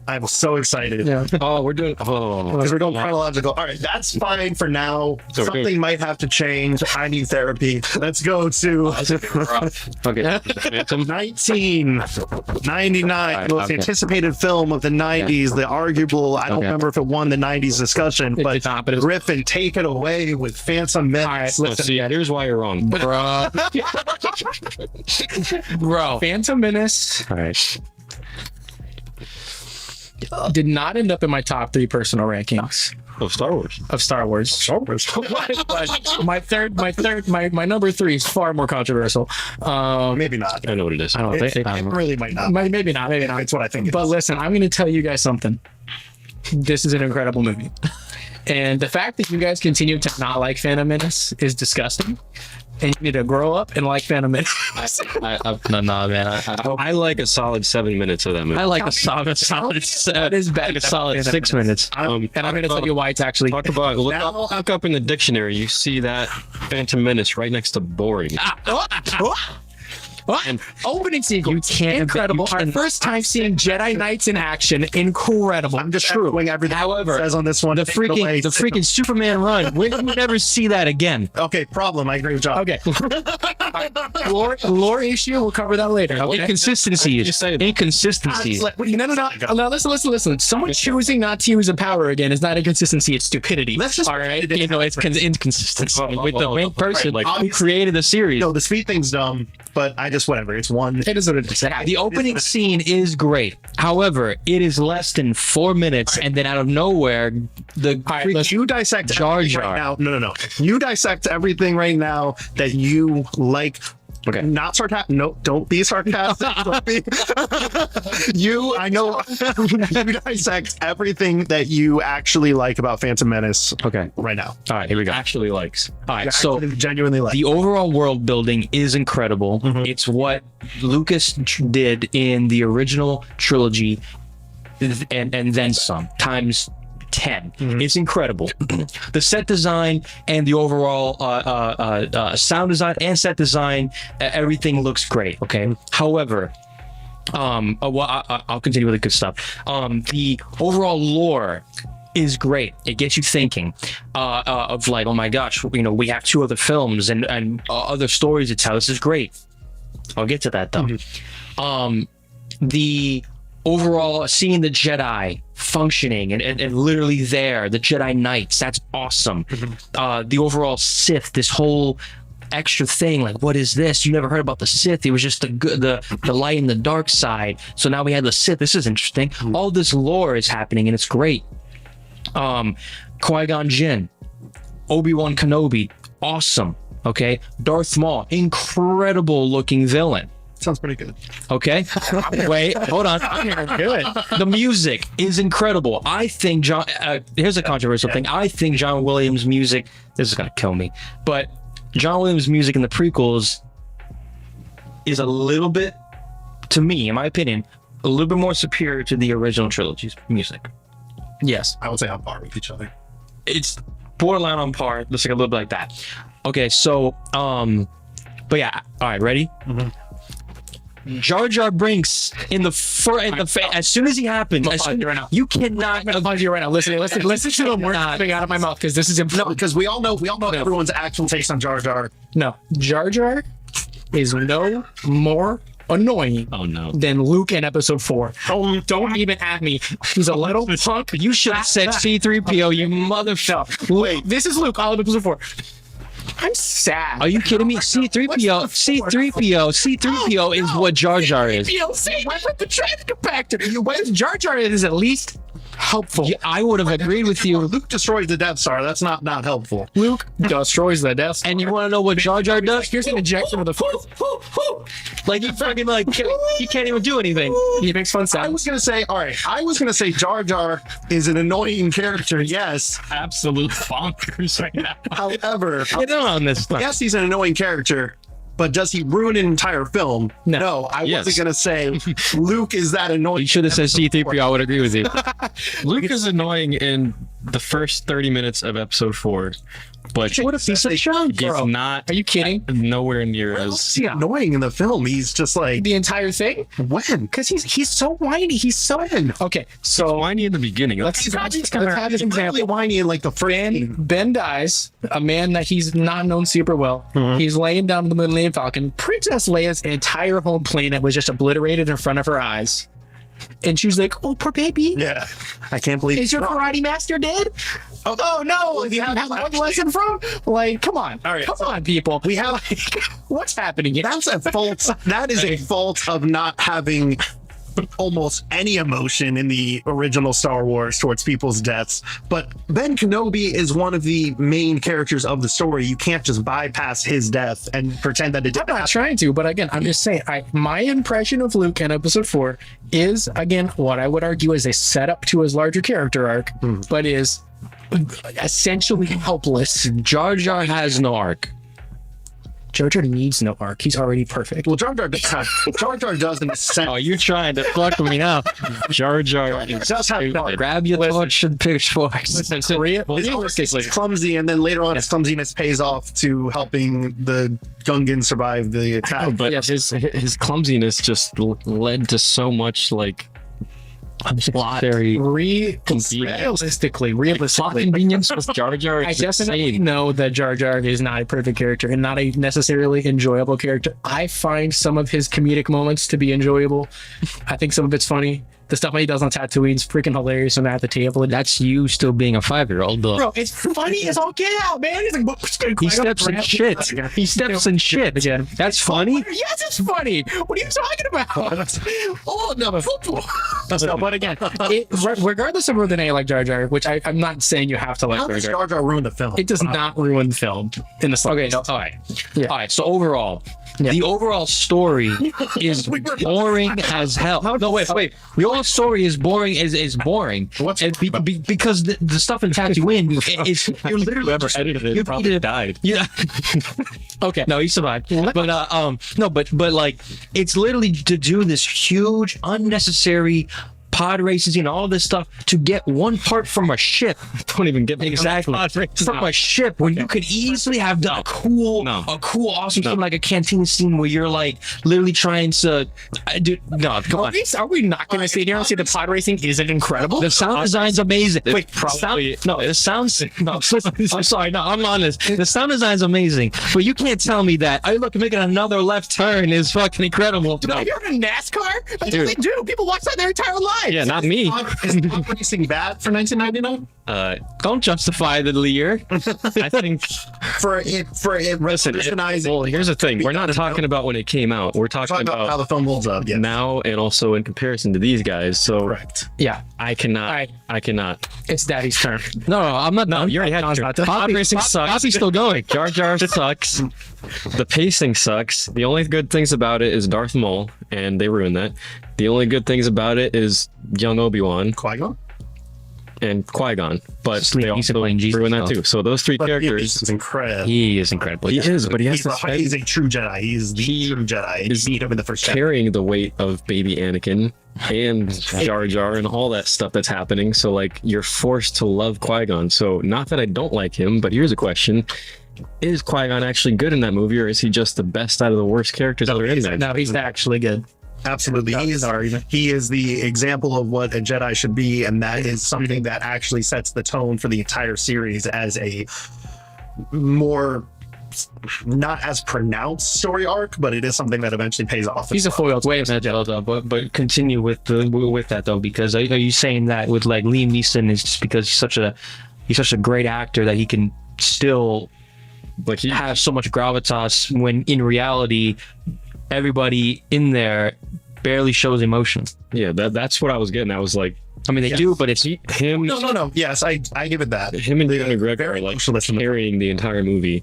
I'm so excited. Yeah. Oh, we're doing. Oh, Because we're going chronological. All right, that's fine for now. So we're Something doing- might have to change. I need therapy. Let's go to okay. Phantom. 1999, most okay. anticipated film of the 90s. The arguable, I don't Okay. remember if it won the 90s discussion, It but did not, but it was- Griffin, take it away with Phantom Menace. All right, So listen. see, here's why you're wrong. Bro. Bro. Phantom Menace All right. did not end up in my top 3 personal rankings Oh, Star Wars. of Star Wars. But my number 3 is far more controversial. Maybe not. I know what it is. I don't It, think. it really might not. Maybe not. It's what I think. But listen, I'm going to tell you guys something. This is an incredible movie. And the fact that you guys continue to not like Phantom Menace is disgusting. And you need to grow up and like Phantom Menace. No, man. I like a solid 7 minutes of that movie. I like a solid That is bad. a solid 6 minutes. And I'm going to tell you why it's actually. Talk about Now- look up in the dictionary. You see that Phantom Menace right next to boring. And opening sequence, You can't- incredible. you Our can- first time seeing Jedi Knights in action, incredible. I'm just echoing everything However, it says on this one. The Take it away. freaking Superman run. We'll never see that again. Okay, problem. I agree with John. Okay. lore issue. We'll cover that later. Okay. Inconsistencies. Just say it. Inconsistencies. No, listen. Someone choosing not to use a power again is not inconsistency. It's stupidity. Let's just all right. You know, it's inconsistency with the main person like- who created the series. No, the speed thing's dumb, but I just whatever. It's one. It is what it is. The opening scene is great. However, it is less than 4 minutes, and then out of nowhere, the right, freaking- let's- You dissect Jar everything Jar. right now. No. You dissect everything right now that you like Okay. Not sarcastic. No, don't be sarcastic. Don't be- I know you dissect everything that you actually like about Phantom Menace Okay. right now. All right, here we go. Actually likes. All right, so Actually, genuinely like. the overall world building is incredible. It's what Lucas did in the original trilogy, and then some times 10. It's incredible. The set design and the overall sound design and set design, everything looks great. Okay. However, I'll continue with the good stuff. The overall lore is great. It gets you thinking of like, oh my gosh, we have 2 other films and other stories to tell. This is great. I'll get to that though. The overall seeing the Jedi functioning and literally there, the Jedi Knights, that's awesome. The overall Sith, this whole extra thing, like what is this? You never heard about the Sith. It was just the light and the dark side. So now we had the Sith. This is interesting. All this lore is happening and it's great. Qui-Gon Jinn, Obi-Wan Kenobi, awesome. Okay. Darth Maul, incredible looking villain. Sounds pretty good. Okay. Wait, hold on. Good. The music is incredible. I think here's a controversial thing. I think John Williams' music, this is going to kill me, but John Williams' music in the prequels is a little bit, to me, in my opinion, a little bit more superior to the original trilogy's music. Yes. I would say on par with each other. It's borderline on par. Looks like a little bit like that. Okay, so, but yeah, all right, ready? Jar Jar Binks in the as soon as he happens, you cannot. I'm gonna pause you right now. Listen to the words coming out of my mouth because this is No, important. because we all know everyone's actual takes on Jar Jar. No, Jar Jar is no more annoying Oh no. than Luke in episode 4. Don't even at me. He's a little punk. You should have said C-3PO, you motherfucker. Wait, this is Luke all of episode 4. I'm sad. Are you kidding me? C-3PO is what Jar Jar is. C-3PO, with the trash compactor. Jar Jar is at least helpful. Yeah, I would have agreed with you. Luke destroys the Death Star. That's not helpful. Luke destroys the Death Star. And you want to know what Jar Jar does? Here's an ejection of the Force. Like he fucking he can't even do anything. He makes fun I sounds. was gonna say Jar Jar is an annoying character. Yes, Absolute bonkers right now. however, Get on this stuff. yes, he's an annoying character. But does he ruin an entire film? No. I Yes. wasn't gonna say Luke is that annoying. You should have said C-3PO. I would agree with you. Luke is annoying in the first 30 minutes of episode 4, but What a piece of shit, he's bro. not Are you kidding? nowhere near Well, as. is he annoying in the film? He's just like The entire thing? when? Because he's so whiny. He's so okay. So Whiny in the beginning. let's have this Really example. whiny in like the first. Ben dies, a man that he's not known super well. He's laying down the Millennium Falcon. Princess Leia's entire home planet was just obliterated in front of her eyes. And she was like, "Oh, poor baby. Yeah, I can't believe. Is your karate master dead? Oh no, you have one lesson from? Like, come on. All right, Come on, people. we have. What's happening here? That's a fault. That is a fault of not having almost any emotion in the original Star Wars towards people's deaths. But Ben Kenobi is one of the main characters of the story. You can't just bypass his death and pretend that it I'm didn't not happen. trying to, but again, I'm just saying, my impression of Luke in episode 4 is, again, what I would argue is a setup to his larger character arc, but is essentially helpless. Jar Jar has no arc. Jar Jar needs no arc. He's already perfect. Well, Jar Jar does in a sense. Oh, you're trying to fuck with me now. Jar Jar. Does have no arc. Grab your torch and pitchforks. Listen, It's clumsy, and then later on, his clumsiness pays off to helping the Gungans survive the attack. But Yes. his clumsiness just led to so much like plot. Very realistically, Plot convenience with Jar Jar. I is definitely insane. know that Jar Jar is not a perfect character and not a necessarily enjoyable character. I find some of his comedic moments to be enjoyable. I think some of it's funny. The stuff he does on Tatooine is freaking hilarious when they're at the table. And That's you still being a 5-year-old, though. bro, it's funny as all get out, man. He's like, He steps in shit. He steps in shit. Again. That's funny. Yes, it's funny. What are you talking about? Oh, no, football. No, but again, regardless of whether they like Jar Jar, which I'm not saying you have to like How Jar does Jar. Jar Jar ruin the film? It does not ruin the film in the Okay, slightest. all right. Yeah. All right, so overall, The overall story is boring as hell. No, wait. The overall story is boring. Is boring. Because the stuff in Tatooine is you're literally Whoever edited it probably died. Yeah. Okay. No, he survived. But no, but like it's literally to do this huge unnecessary pod races and all this stuff to get one part from a ship. Don't even get me Exactly. From a ship when you could easily have done a cool, awesome thing like a canteen scene where you're like literally trying to, dude. No, come on. Are we not going to sit here and say the pod racing isn't incredible? The sound design's amazing. Wait, probably- the sounds. No, I'm sorry. No, I'm honest. The sound design's amazing, but you can't tell me that. I look, making another left turn is fucking incredible. Dude, you're in NASCAR? That's what they do. People watch that their entire life. Yeah, not me. Is pod racing bad for 1999? Don't justify the year. I think For it revolutionizing. well, here's the thing. We're not talking about when it came out. We're talking Talking about how about the film holds up. Yeah, now and also in comparison to these guys. So correct. Yeah, I cannot. Alright. I cannot. it's Daddy's turn. No, I'm not. No, you already had your Pod racing sucks. Bobby's still going. Jar Jar sucks. The pacing sucks. The only good things about it is Darth Maul, and they ruined that. The only good things about it is young Obi-Wan Qui-Gon? and Qui-Gon, but Just they he's also playing Jesus ruined that now. too. So those three But characters. is incredible. He is incredible. He is, but he has He's to a true Jedi. He's the true Jedi. is You beat him in the first chapter. carrying the weight of baby Anakin and Jar Jar and all that stuff that's happening. So like you're forced to love Qui-Gon. So not that I don't like him, but here's a question. Is Qui-Gon actually good in that movie, or is he just the best out of the worst characters that are in there? No, he's actually good. Absolutely. He is the example of what a Jedi should be, and that is something that actually sets the tone for the entire series as a more not as pronounced story arc, but it is something that eventually pays off. He's a foil. Wait a minute, though, but continue with that though, because are you saying that with like Liam Neeson is just because he's such a great actor that he can still Like he have so much gravitas when in reality everybody in there barely shows emotion. yeah, that's what I was getting. I was like I mean, they do, but it's him No. Yes, I give it that. him and Ewan McGregor very are like emotionless in the- carrying the entire movie.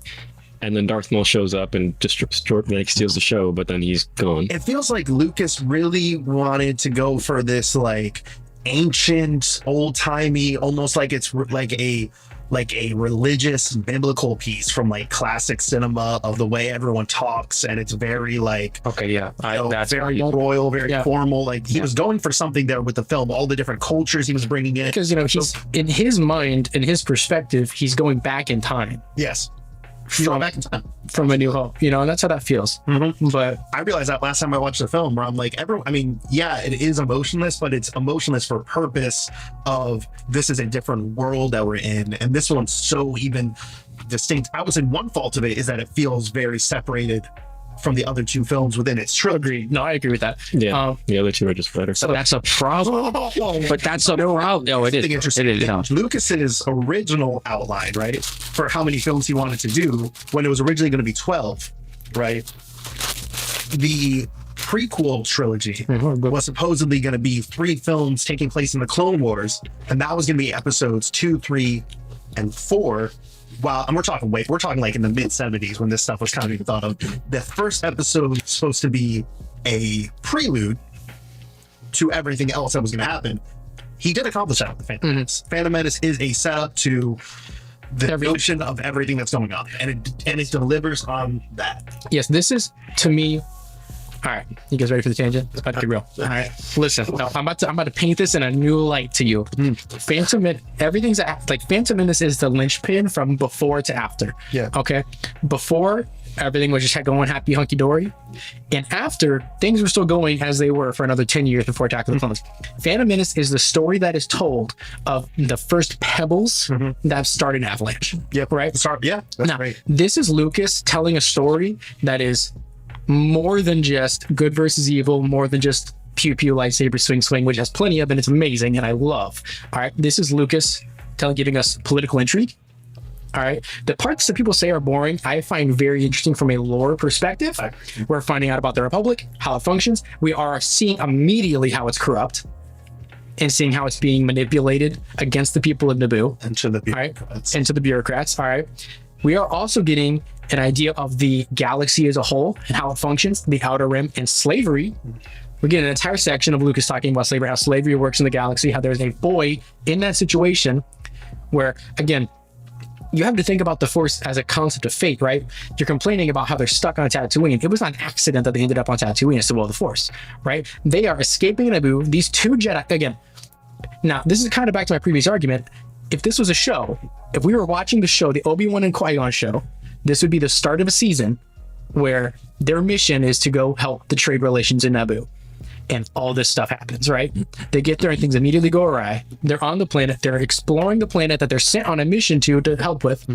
And then Darth Maul shows up and just like steals the show, but then he's gone. It feels like Lucas really wanted to go for this like ancient, old-timey, almost like it's like a religious biblical piece from like classic cinema of the way everyone talks, and it's very like okay, yeah. that's very royal, very formal. Like he was going for something there with the film, all the different cultures he was bringing in. Because he's in his mind, in his perspective, he's going back in time Yes. Going back in time. from A New Hope. And that's how that feels. But I realized that last time I watched the film, where I'm like, it is emotionless, but it's emotionless for purpose of this is a different world that we're in, and this one's so even distinct. I would say one fault of it is that it feels very separated from the other two films within its trilogy. no, I agree with that. Yeah, the other two are just better. So that's a problem. But that's a problem. No, it is. Interesting. It is. No. Lucas's original outline, right, for how many films he wanted to do when it was originally going to be 12, right? The prequel trilogy was supposedly going to be 3 films taking place in the Clone Wars, and that was going to be episodes 2, 3, and 4. Wow, and we're talking like in the mid 70s when this stuff was kind of being thought of. The first episode was supposed to be a prelude to everything else that was going to happen. He did accomplish that with the Phantom Menace. Phantom Menace is a setup to the notion of everything that's going on, and it delivers on that. Yes, this is to me. All right, you guys ready for the tangent? It's about to get real. All right, listen. No, I'm about to paint this in a new light to you. Phantom Menace is the linchpin from before to after. Yeah. Okay. Before, everything was just going happy hunky dory, and after, things were still going as they were for another 10 years before Attack of the Clones. Phantom Menace is the story that is told of the first pebbles that started Avalanche. Yep. Right. That's Now, great. this is Lucas telling a story that is more than just good versus evil, more than just pew pew lightsaber swing, which has plenty of, and it's amazing and I love. All right, this is Lucas giving us political intrigue. All right, the parts that people say are boring, I find very interesting from a lore perspective. We're finding out about the Republic, how it functions. We are seeing immediately how it's corrupt, and seeing how it's being manipulated against the people of Naboo. And to the All right, and to the bureaucrats. All right, we are also getting an idea of the galaxy as a whole and how it functions, the Outer Rim, and slavery. We get an entire section of Lucas talking about slavery, how slavery works in the galaxy, how there's a boy in that situation where, again, you have to think about the Force as a concept of fate, right? You're complaining about how they're stuck on Tatooine. It was not an accident that they ended up on Tatooine. It's the will of the Force, right? They are escaping Naboo. These two Jedi, again, now this is kind of back to my previous argument. If this was a show, if we were watching the show, the Obi-Wan and Qui-Gon show, this would be the start of a season where their mission is to go help the trade relations in Naboo. And all this stuff happens, right? They get there and things immediately go awry. They're on the planet. They're exploring the planet that they're sent on a mission to help with.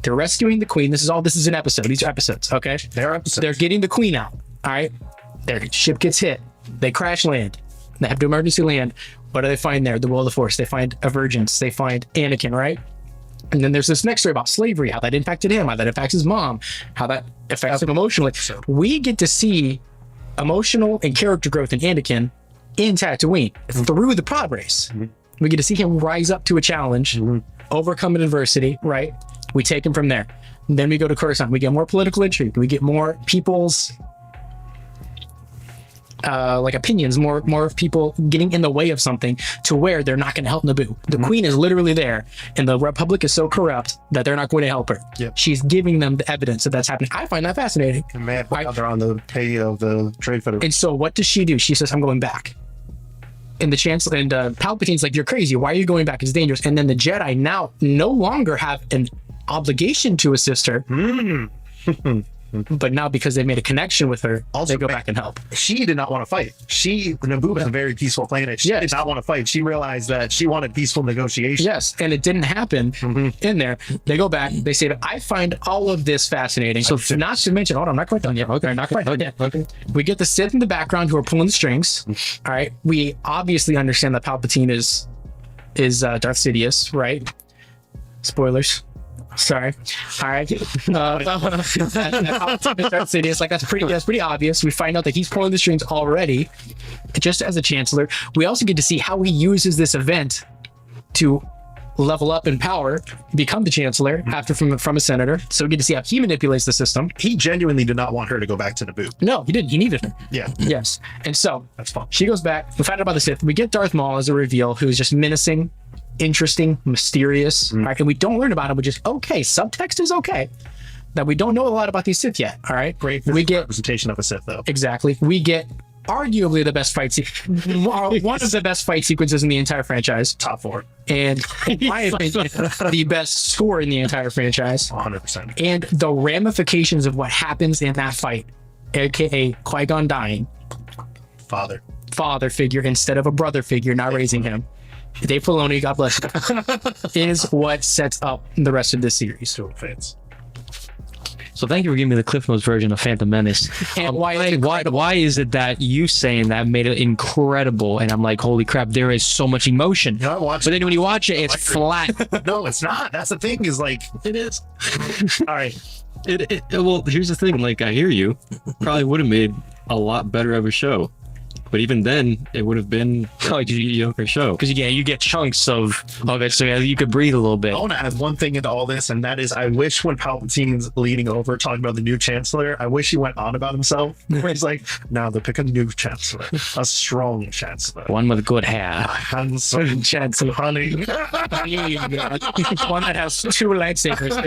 They're rescuing the queen. This is an episode. These are episodes, okay? They're episodes. They're getting the queen out, all right? Their ship gets hit. They crash land. They have to emergency land. What do they find there? The will of the Force. They find a Virgins. They find Anakin, right? And then there's this next story about slavery, how that impacted him, how that affects his mom, how that affects him emotionally. We get to see emotional and character growth in Anakin in Tatooine through the pod race. We get to see him rise up to a challenge, overcome an adversity, right? We take him from there. Then we go to Coruscant. We get more political intrigue. We get more people's opinions, more of people getting in the way of something to where they're not going to help Naboo. The queen is literally there, and the Republic is so corrupt that they're not going to help her. Yep. She's giving them the evidence that that's happening. I find that fascinating. And man, they're on the pay of the Trade Federation. And so what does she do? She says, I'm going back. And the Chancellor and Palpatine's like, you're crazy. Why are you going back? It's dangerous. And then the Jedi now no longer have an obligation to assist her. But now because they made a connection with her, also, they go back and help. She did not want to fight. Naboo was a very peaceful planet. She did not want to fight. She realized that she wanted peaceful negotiation. Yes, and it didn't happen in there. They go back. They say, I find all of this fascinating. So not to mention, hold on, I'm not quite done yet. Okay, not quite done yet. Okay. We get the Sith in the background who are pulling the strings. All right. We obviously understand that Palpatine is Darth Sidious, right? Spoilers. Sorry. All right. It's like that's pretty obvious. We find out that he's pulling the strings already, just as a chancellor. We also get to see how he uses this event to level up in power, become the chancellor after from a senator. So we get to see how he manipulates the system. He genuinely did not want her to go back to Naboo. No, he didn't. He needed her. Yeah. Yes. And so that's fun. She goes back. We find out about the Sith. We get Darth Maul as a reveal, who's just menacing, interesting, mysterious, right? And we don't learn about him, which is okay. Subtext is okay. That we don't know a lot about these Sith yet. All right. Great. We get representation of a Sith, though. Exactly. We get arguably the best fight one of the best fight sequences in the entire franchise. Top 4. And in my opinion, the best score in the entire franchise. 100%. And the ramifications of what happens in that fight, aka Qui-Gon dying. Father figure instead of a brother figure, not raising him. Dave Filoni, God bless you, is what sets up the rest of this series. So it fits. So thank you for giving me the Cliff Notes version of Phantom Menace. And why is it that you saying that made it incredible? And I'm like, holy crap, there is so much emotion. You know, but then when you watch it, it's flat. No, it's not. That's the thing. Is like it is. All right. Well, here's the thing. Like, I hear you. Probably would have made a lot better of a show. But even then, it would have been a mediocre show. Because you get chunks of it, so you could breathe a little bit. I want to add one thing into all this, and that is, I wish when Palpatine's leading over, talking about the new chancellor, I wish he went on about himself. Where he's like, now they'll pick a new chancellor, a strong chancellor, one with good hair, handsome chancellor, honey. One that has 2 lightsabers.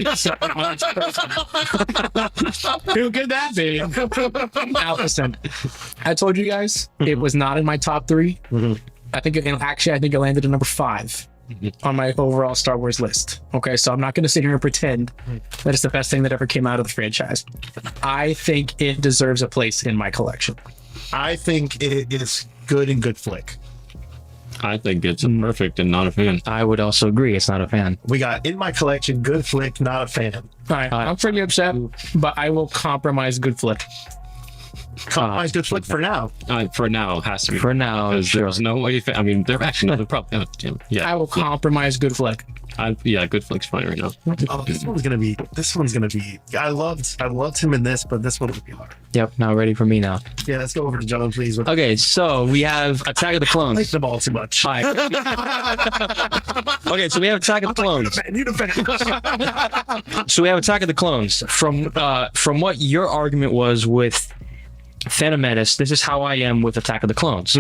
Who could that be? Now listen, I told you guys. It was not in my top 3. I think it landed at number 5 on my overall Star Wars list. Okay, so I'm not going to sit here and pretend that it's the best thing that ever came out of the franchise. I think it deserves a place in my collection. I think it is good and good flick. I think it's perfect and not a fan. I would also agree. It's not a fan. We got in my collection, good flick, not a fan. All right, I'm pretty upset, but I will compromise good flick. Compromise good flick for now. For now, it has to be. For now, Because sure. there's no way. I mean, they're actually they're probably. Yeah, I will compromise good flick. good flick's fine right now. Oh, this one's gonna be. I loved him in this, but this one would be hard. Yep, now ready for me now. Yeah, let's go over to John, please. With Okay, so we have Attack of the I like Clones. the ball too much. All right. Okay, so we have Attack of the Clones. You defend. So we have Attack of the Clones. From what your argument was with Phantom Menace, this is how I am with Attack of the Clones.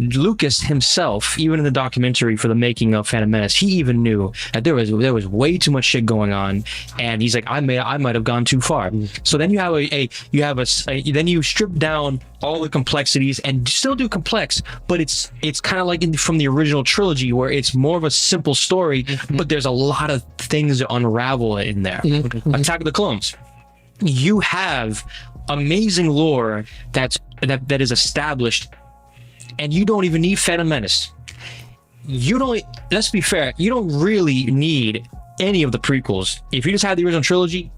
Lucas himself, even in the documentary for the making of Phantom Menace, he even knew that there was way too much shit going on, and he's like, I might have gone too far. So then you have then you strip down all the complexities and still do complex, but it's kind of like from the original trilogy where it's more of a simple story, but there's a lot of things to unravel in there. Attack of the Clones, you have amazing lore that is established, and you don't even need Phantom Menace. Let's be fair, you don't really need any of the prequels. If you just have the original trilogy,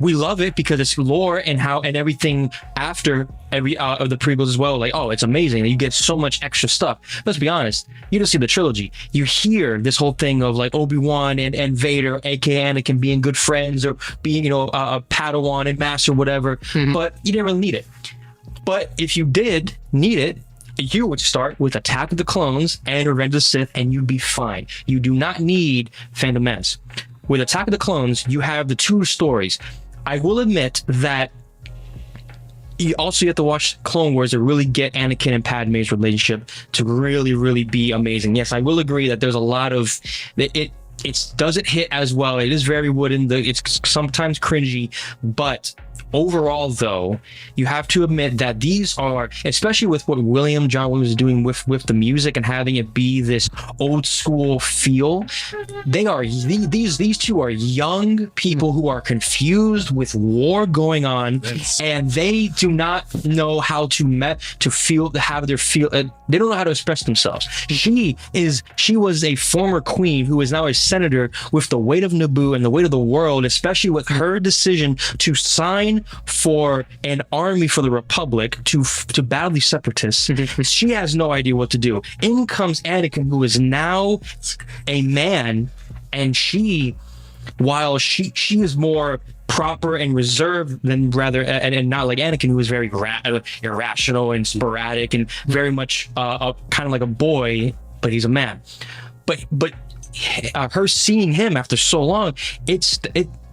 we love it because it's lore and everything after every of the prequels as well. Like, oh, it's amazing. You get so much extra stuff. Let's be honest, you don't see the trilogy. You hear this whole thing of like Obi-Wan and Vader, aka Anakin, being good friends or being, a Padawan and Master, whatever. But you didn't really need it. But if you did need it, you would start with Attack of the Clones and Revenge of the Sith, and you'd be fine. You do not need Phantom Menace. With Attack of the Clones, you have the two stories. I will admit that you have to watch Clone Wars to really get Anakin and Padme's relationship to really, really be amazing. Yes, I will agree that there's a lot of it doesn't hit as well. It is very wooden. It's sometimes cringy, but overall, though, you have to admit that these are, especially with what John Williams is doing with the music and having it be this old school feel. These two are young people who are confused with war going on, and they do not know how to feel. They don't know how to express themselves. She was a former queen who is now a senator with the weight of Naboo and the weight of the world, especially with her decision to sign for an army for the Republic to battle these separatists. She has no idea what to do. In comes Anakin, who is now a man, and while she is more proper and reserved than and not like Anakin, who is very irrational and sporadic and very much kind of like a boy, but he's a man. But her seeing him after so long,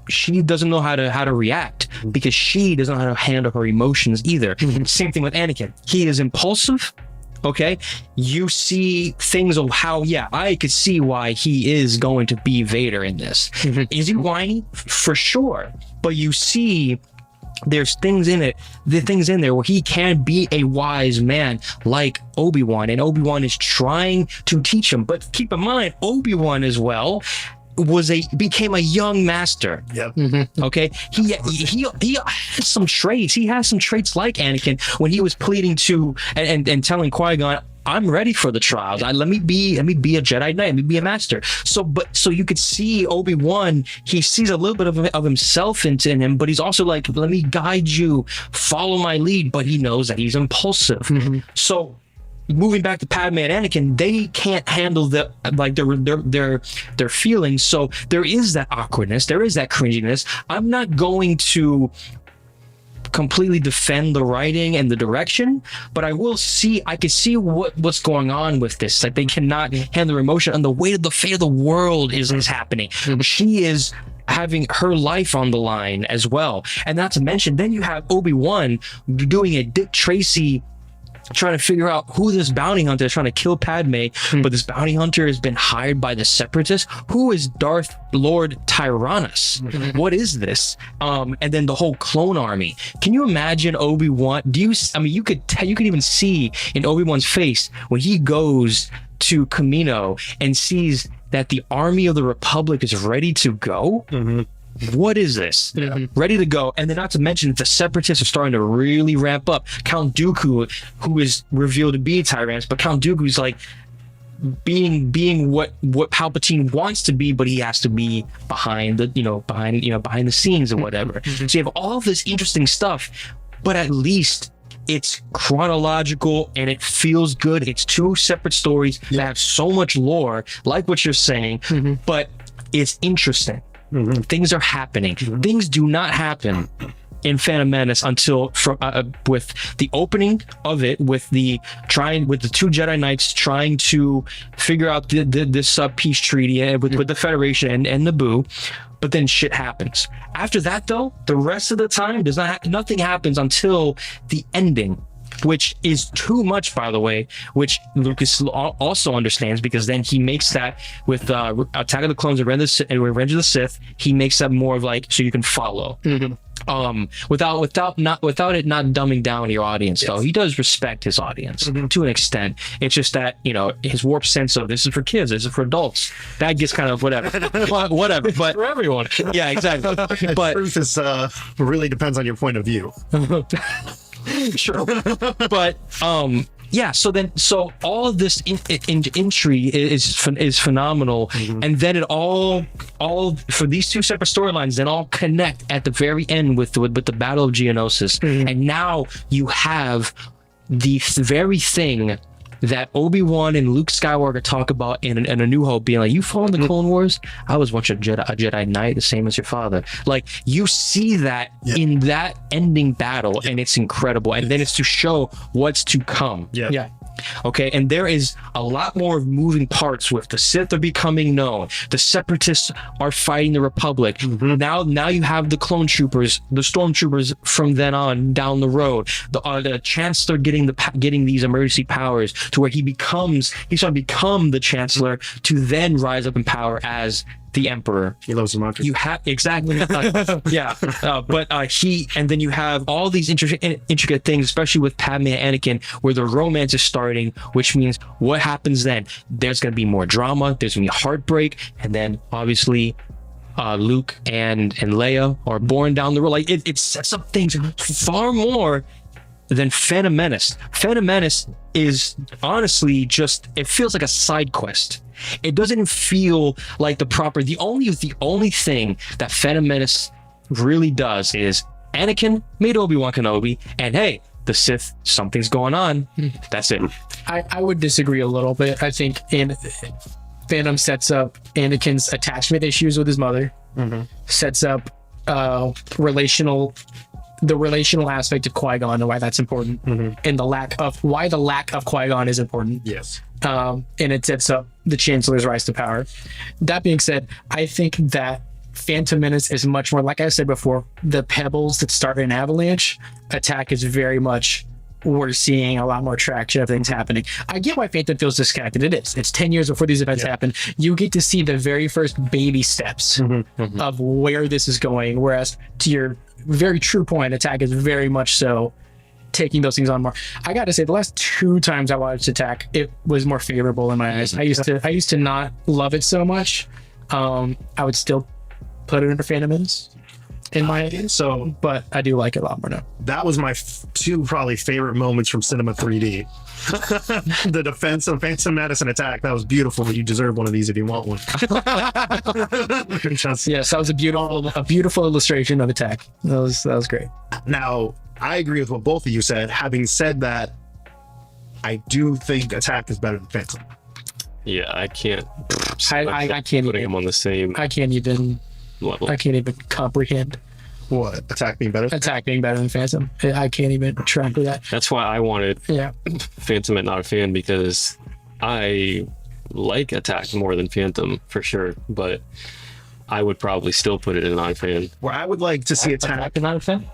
she doesn't know how to react because she doesn't know how to handle her emotions either. Same thing with Anakin. He is impulsive. Okay, you see things of how, I could see why he is going to be Vader in this. Is he whiny? For sure. But you see there's things in there where he can be a wise man like Obi-Wan, and Obi-Wan is trying to teach him. But keep in mind, Obi-Wan as well became a young master. Yep. Okay, he has some traits. He has some traits like Anakin when he was pleading to and telling Qui-Gon, I'm ready for the trials. Let me be a Jedi Knight. Let me be a master. So you could see Obi-Wan. He sees a little bit of himself in him, but he's also like, let me guide you, follow my lead. But he knows that he's impulsive. So moving back to Padme and Anakin, they can't handle their feelings. So there is that awkwardness. There is that cringiness. I'm not going to completely defend the writing and the direction, but I could see what's going on with this. Like, they cannot handle their emotion, and the weight of the fate of the world is happening. She is having her life on the line as well. And not to mention, then you have Obi-Wan doing a Dick Tracy, trying to figure out who this bounty hunter is trying to kill Padme, but this bounty hunter has been hired by the Separatists. Who is Darth Lord Tyrannus? What is this? And then the whole clone army. Can you imagine Obi-Wan? You could even see in Obi-Wan's face when he goes to Kamino and sees that the army of the Republic is ready to go. What is this? Ready to go. And then not to mention, the Separatists are starting to really ramp up. Count Dooku, who is revealed to be Tyrannus, but Count Dooku is like being what Palpatine wants to be, but he has to be behind the scenes or whatever. So you have all this interesting stuff. but at least it's chronological and it feels good. It's two separate stories that have so much lore, like what you're saying, but it's interesting. Things are happening. Things do not happen in Phantom Menace until with the opening of it, with the two Jedi Knights trying to figure out this peace treaty with the Federation and Naboo. But then shit happens. After that, though, the rest of the time nothing happens until the ending, which is too much, by the way, which Lucas also understands, because then he makes that with Attack of the Clones and Revenge of the Sith. He makes that more of like, so you can follow. Without it not dumbing down your audience, though. He does respect his audience to an extent. It's just that, his warped sense of this is for kids, this is for adults, that gets kind of whatever. But for everyone. Yeah, exactly. But truth is really depends on your point of view. Sure. But so all of this intrigue is phenomenal, and then it all for these two separate storylines then all connect at the very end with the Battle of Geonosis, and now you have the very thing that Obi-Wan and Luke Skywalker talk about in A New Hope, being like, you followed the Clone Wars? I was once a Jedi Knight, the same as your father. Like, you see that in that ending battle, and it's incredible. And then it's to show what's to come. Yeah. Okay, and there is a lot more moving parts with the Sith are becoming known. The Separatists are fighting the Republic. Now you have the clone troopers, the stormtroopers from then on down the road. The Chancellor getting these emergency powers to where he's going to become the Chancellor to then rise up in power as the Emperor. He loves democracy. You have exactly, and then you have all these intricate things, especially with Padme and Anakin, where the romance is starting, which means what happens then? There's going to be more drama. There's going to be heartbreak, and then obviously Luke and Leia are born down the road. Like it sets up things far more than Phantom Menace. Phantom Menace is honestly it feels like a side quest. It doesn't feel like the only thing that Phantom Menace really does is Anakin made Obi-Wan Kenobi, and hey, the Sith, something's going on. That's it. I would disagree a little bit. I think Phantom sets up Anakin's attachment issues with his mother, sets up relational aspect of Qui-Gon and why that's important, and why the lack of Qui-Gon is important. Yes. And it sets up the Chancellor's rise to power. That being said, I think that Phantom Menace is much more, like I said before, the pebbles that start an avalanche. Attack is very much, we're seeing a lot more traction of things happening. I get why Phantom feels disconnected. It is. It's 10 years before these events happen. You get to see the very first baby steps of where this is going, whereas to your very true point, Attack is very much so taking those things on more. I gotta say, the last 2 times I watched Attack, it was more favorable in my eyes. I used to not love it so much. I would still put it under Phantom Menace in my opinion. So, but I do like it a lot more now. That was my 2 probably favorite moments from Cinema 3D. The defense of Phantom Menace and Attack. That was beautiful. You deserve one of these if you want one. Yes, that was a beautiful illustration of Attack. That was great. Now, I agree with what both of you said. Having said that, I do think Attack is better than Phantom. Yeah, I can't. I can't putting them on the same. I can't even level. I can't even comprehend what Attack being better. Attack being better than Phantom. I can't even track with that. That's why I wanted Phantom and not a fan, because I like Attack more than Phantom for sure, but I would probably still put it in not a fan. Where I would like to see Attack and not a fan.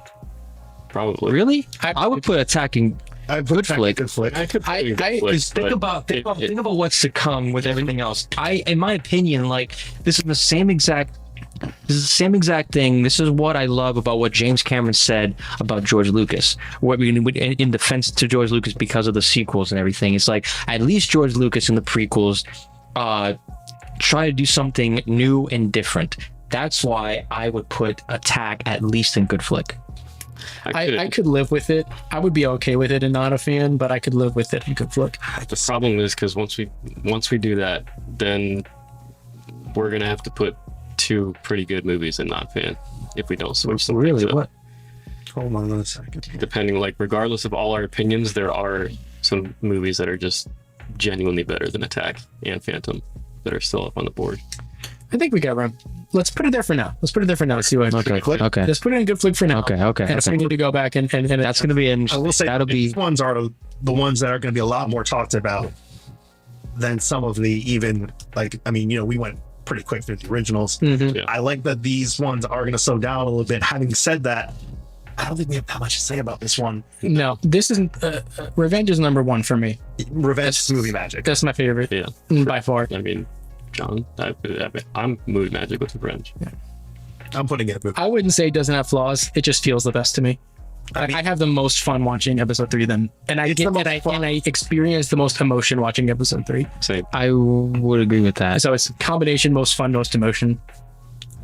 Probably. Really? I would put Attack in good flick. Good flick. Think about what's to come with everything else. In my opinion, like this is the same exact thing. This is what I love about what James Cameron said about George Lucas. In defense to George Lucas because of the sequels and everything, it's like at least George Lucas in the prequels try to do something new and different. That's why I would put Attack at least in good flick. I could live with it. I would be okay with it and not a fan, but I could live with it in good flick. The problem is because once we do that, then we're gonna have to put 2 pretty good movies in not fan if we don't switch them. Really? What? Hold on a second. Depending, like, regardless of all our opinions, there are some movies that are just genuinely better than Attack and Phantom that are still up on the board. I think we got room. Let's put it there for now. Let's see what. Okay. Let's put it in good flick for now. Okay. And so we need to go back and That's going to be in. I will say That'll be. these ones are the ones that are going to be a lot more talked about than some of the even, like, I mean, we went pretty quick through the originals. Yeah. I like that these ones are going to slow down a little bit. Having said that, I don't think we have that much to say about this one. No, this isn't. Revenge is number one for me. Revenge is movie magic. That's my favorite. Yeah. By far. I mean, John, I'm movie magic with Revenge. I'm putting it. I wouldn't say it doesn't have flaws. It just feels the best to me. I have the most fun watching episode 3 then, and I experience the most emotion watching episode 3. Same. I would agree with that. So it's a combination, most fun, most emotion.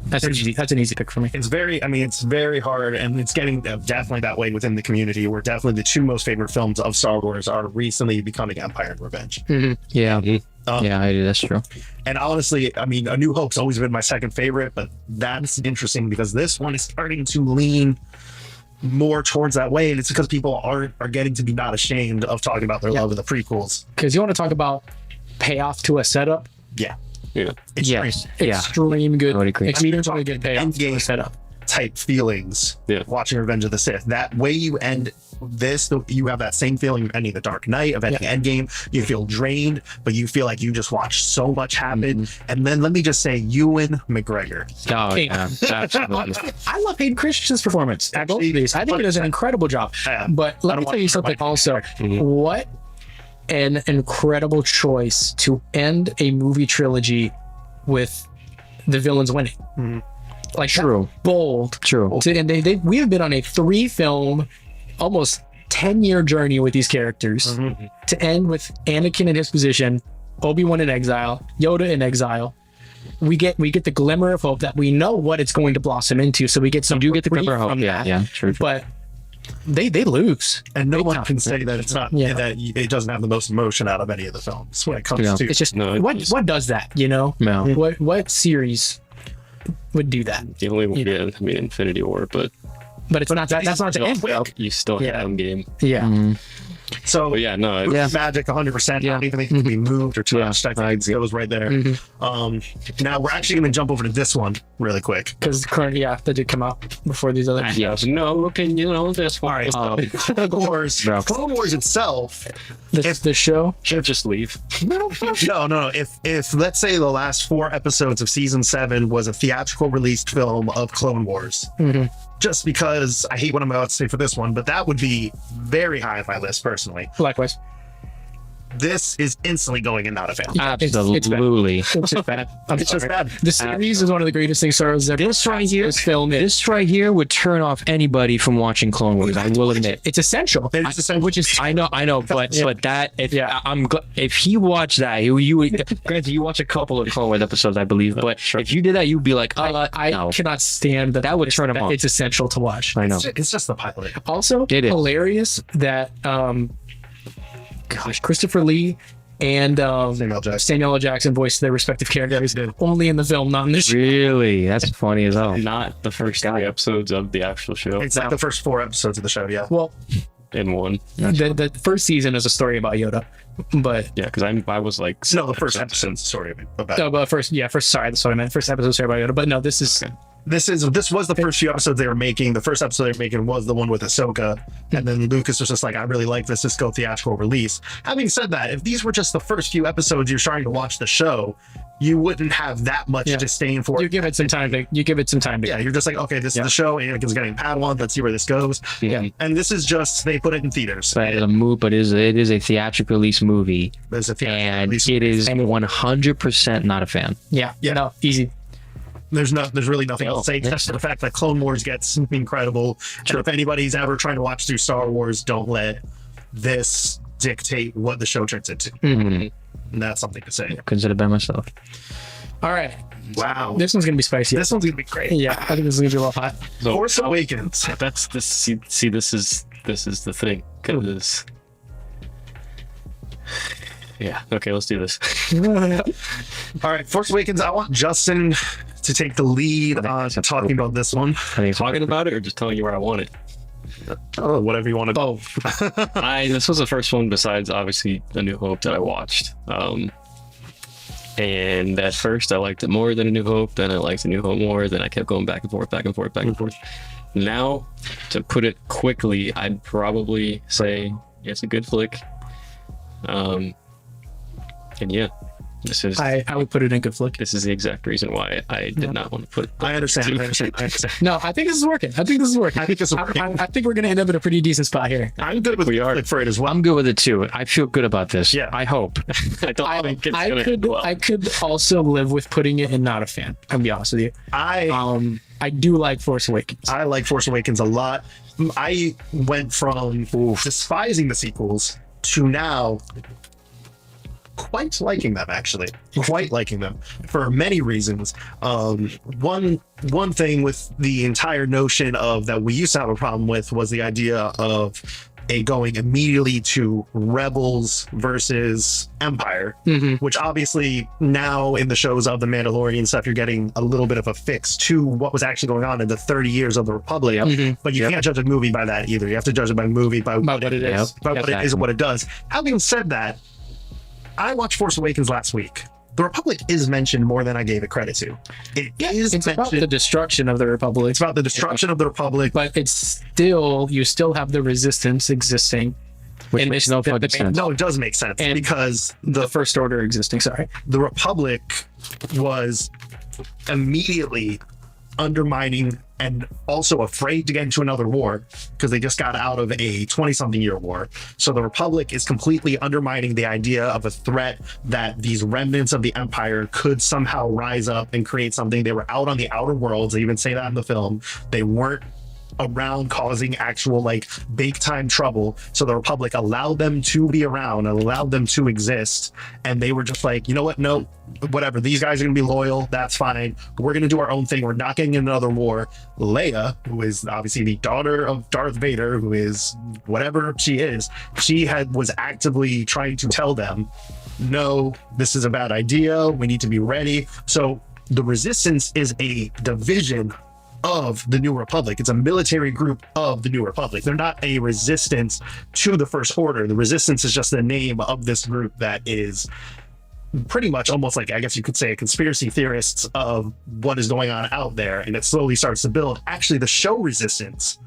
That's an easy pick for me. It's very hard, and it's getting definitely that way within the community, where definitely the two most favorite films of Star Wars are recently becoming Empire and Revenge. Yeah. That's true. And honestly, I mean, A New Hope's always been my second favorite, but that's interesting because this one is starting to lean more towards that way, and it's because people are getting to be not ashamed of talking about their love of the prequels. Because you want to talk about payoff to a setup? Yeah. Yes. Extreme good. I would agree. Extremely good payoff to a setup. Type feelings. Yeah. Watching Revenge of the Sith. That way you end this, you have that same feeling of ending The Dark Knight, of ending Endgame. You feel drained, but you feel like you just watched so much happen. And then let me just say, Ewan McGregor. Oh, yeah. Absolutely. I love Hayden Christensen's performance at both of these. I think he does an incredible job. Yeah. But let me tell you something also. What an incredible choice to end a movie trilogy with the villains winning. Like, True. Bold. True. And we have been on a 3-film, almost 10-year journey with these characters to end with Anakin in his position, Obi-Wan in exile, Yoda in exile. We get the glimmer of hope that we know what it's going to blossom into. So we get some. You do get the glimmer of hope. from that. Yeah. True. But they lose. And no one can say that it's not that it doesn't have the most emotion out of any of the films when it comes to. It's just it's what does that? No. What series would do that? The only one, I mean, Infinity War, but it's not that. That's not the end. you still have Endgame. Yeah. So But yeah, no, magic 100%. I don't even think it can be moved or changed. I think it goes right there. Now we're actually going to jump over to this one really quick. Because currently, that did come out before these other. Yes, no opinion on this one. Clone Wars itself. The show. Should just leave. No. If let's say the last 4 episodes of season 7 was a theatrical released film of Clone Wars, just because I hate what I'm about to say for this one, but that would be very high on my list personally. Likewise. This is instantly going in not a fan. Absolutely. It's just bad. It's just bad. The series is one of the greatest things Star Wars has ever. This right here, this right here would turn off anybody from watching Clone Wars. I will admit. it's essential. It's essential. Which is I know, but that if he watched that, you would. Granted, you watch a couple of Clone Wars episodes, I believe, but if you did that, you'd be like, I cannot stand that. That would turn him off. It's essential to watch. I know. It's just the pilot. Also, It is. hilarious that Christopher Lee and Samuel L. Jackson voiced their respective characters only in the film, not in the show. Really, that's funny as hell. Not the first 3 episodes of the actual show. It's like the first 4 episodes of the show. Yeah. Well, In one. the first season is a story about Yoda, but Yeah, because I was like... No, the first episode's story about. sorry, that's what I meant. First episode story about Yoda, but no, this is. Okay. This was the first few episodes they were making. The first episode they were making was the one with Ahsoka, and then Lucas was just like, "I really like this. Let's go theatrical release." Having said that, if these were just the first few episodes you're starting to watch the show, you wouldn't have that much disdain for it. You give it some time to. Yeah, you're just like, okay, this is the show. Anakin's getting Padawan. Let's see where this goes. Yeah. And this is just they put it in theaters. But it is a theatrical release movie, There's a theatrical and release. it is 100% not a fan. Yeah. No, easy. There's really nothing else to say except for the fact that Clone Wars gets incredible. And if anybody's ever trying to watch through Star Wars, don't let this dictate what the show turns into. And that's something to say. Consider by myself. All right. Wow. This one's gonna be spicy. This one's gonna be great. Yeah, I think this is gonna be a little hot. So, Force Awakens. that's this. See, this is the thing. Because... Yeah. Okay, let's do this. All right, Force Awakens. I want Justin to take the lead on talking about this one. Talking about it or just telling you where I want it? Oh, whatever you want to. Both. This was the first one besides obviously A New Hope that I watched. And at first I liked it more than A New Hope, then I liked A New Hope more, then I kept going back and forth, back and forth, back and forth. Now, to put it quickly, I'd probably say it's a good flick. And yeah, this is I would put it in good flick. this is the exact reason why I did not want to put. I understand. I understand. No, I think this is working. I think this is working. I think this is working. I think we're gonna end up in a pretty decent spot here. I'm good with flick for it as well. I'm good with it too. I feel good about this. Yeah. I hope. I don't think it's I gonna could end well. I could also live with putting it in not a fan. I'll be honest with you. I do like Force Awakens. I like Force Awakens a lot. I went from despising the sequels to now quite liking them, actually. Quite liking them for many reasons. One thing with the entire notion of that we used to have a problem with was the idea of going immediately to Rebels versus Empire, which obviously now in the shows of the Mandalorian stuff, you're getting a little bit of a fix to what was actually going on in the 30 years of the Republic. But you can't judge a movie by that either. You have to judge it by movie, by what it is, by what it is and what it does. Having said that, I watched Force Awakens last week. The Republic is mentioned more than I gave it credit to. It's about the destruction of the Republic. It's about the destruction of the Republic. But you still have the Resistance existing. Which makes no fucking sense. No, it does make sense And because the First Order existing, sorry. the Republic was immediately undermining and also afraid to get into another war because they just got out of a 20-something year war. So the Republic is completely undermining the idea of a threat that these remnants of the Empire could somehow rise up and create something. They were out on the outer worlds. They even say that in the film. They weren't around causing actual like big time trouble, so the Republic allowed them to be around, allowed them to exist, and they were just like, you know what, no, whatever, these guys are gonna be loyal, that's fine, we're gonna do our own thing, we're not getting in another war. Leia, who is obviously the daughter of Darth Vader, who is whatever she is, was actively trying to tell them, no, this is a bad idea, we need to be ready. So the Resistance is a division of the New Republic. It's a military group of the New Republic. They're not a resistance to the First Order. The Resistance is just the name of this group that is pretty much almost like, I guess you could say, conspiracy theorists of what is going on out there, and it slowly starts to build. Actually, the show Resistance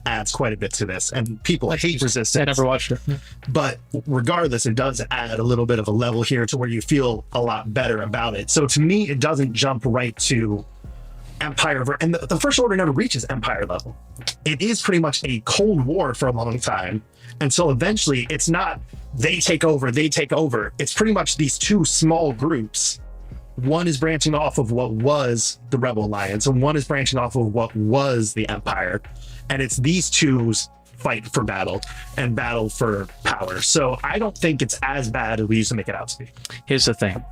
adds quite a bit to this, and people hate Resistance. I never watched it. But regardless, it does add a little bit of a level here to where you feel a lot better about it. So to me, it doesn't jump right to Empire, and the First Order never reaches Empire level. It is pretty much a Cold War for a long time, and so eventually it's not they take over. It's pretty much these two small groups. One is branching off of what was the Rebel Alliance, and one is branching off of what was the Empire, and it's these two's fight for battle and battle for power. So I don't think it's as bad as we used to make it out to be. Here's the thing.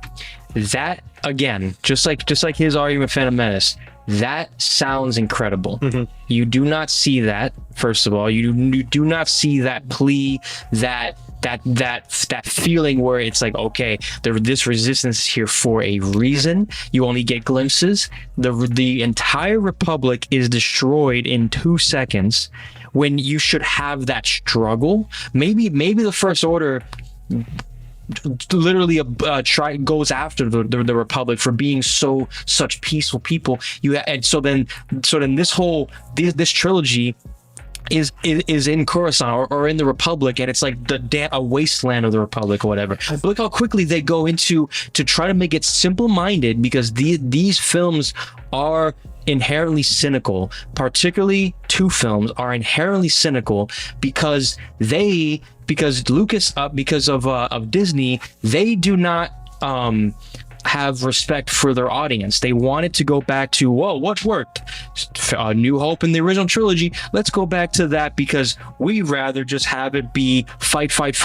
That again, just like his argument, Phantom Menace, that sounds incredible. You do not see that. First of all, you do not see that plea, that feeling where it's like, okay, this resistance is here for a reason. You only get glimpses. The entire Republic is destroyed in 2 seconds, when you should have that struggle. Maybe the First Order literally goes after the Republic for being such peaceful people. And so then this trilogy is in Coruscant or in the Republic, and it's like a wasteland of the Republic or whatever. But look how quickly they go into to try to make it simple-minded, because these films are inherently cynical. Particularly two films are inherently cynical because Lucas, because of Disney, they do not have respect for their audience. They wanted to go back to, whoa, what worked? New Hope in the original trilogy. Let's go back to that because we'd rather just have it be fight, and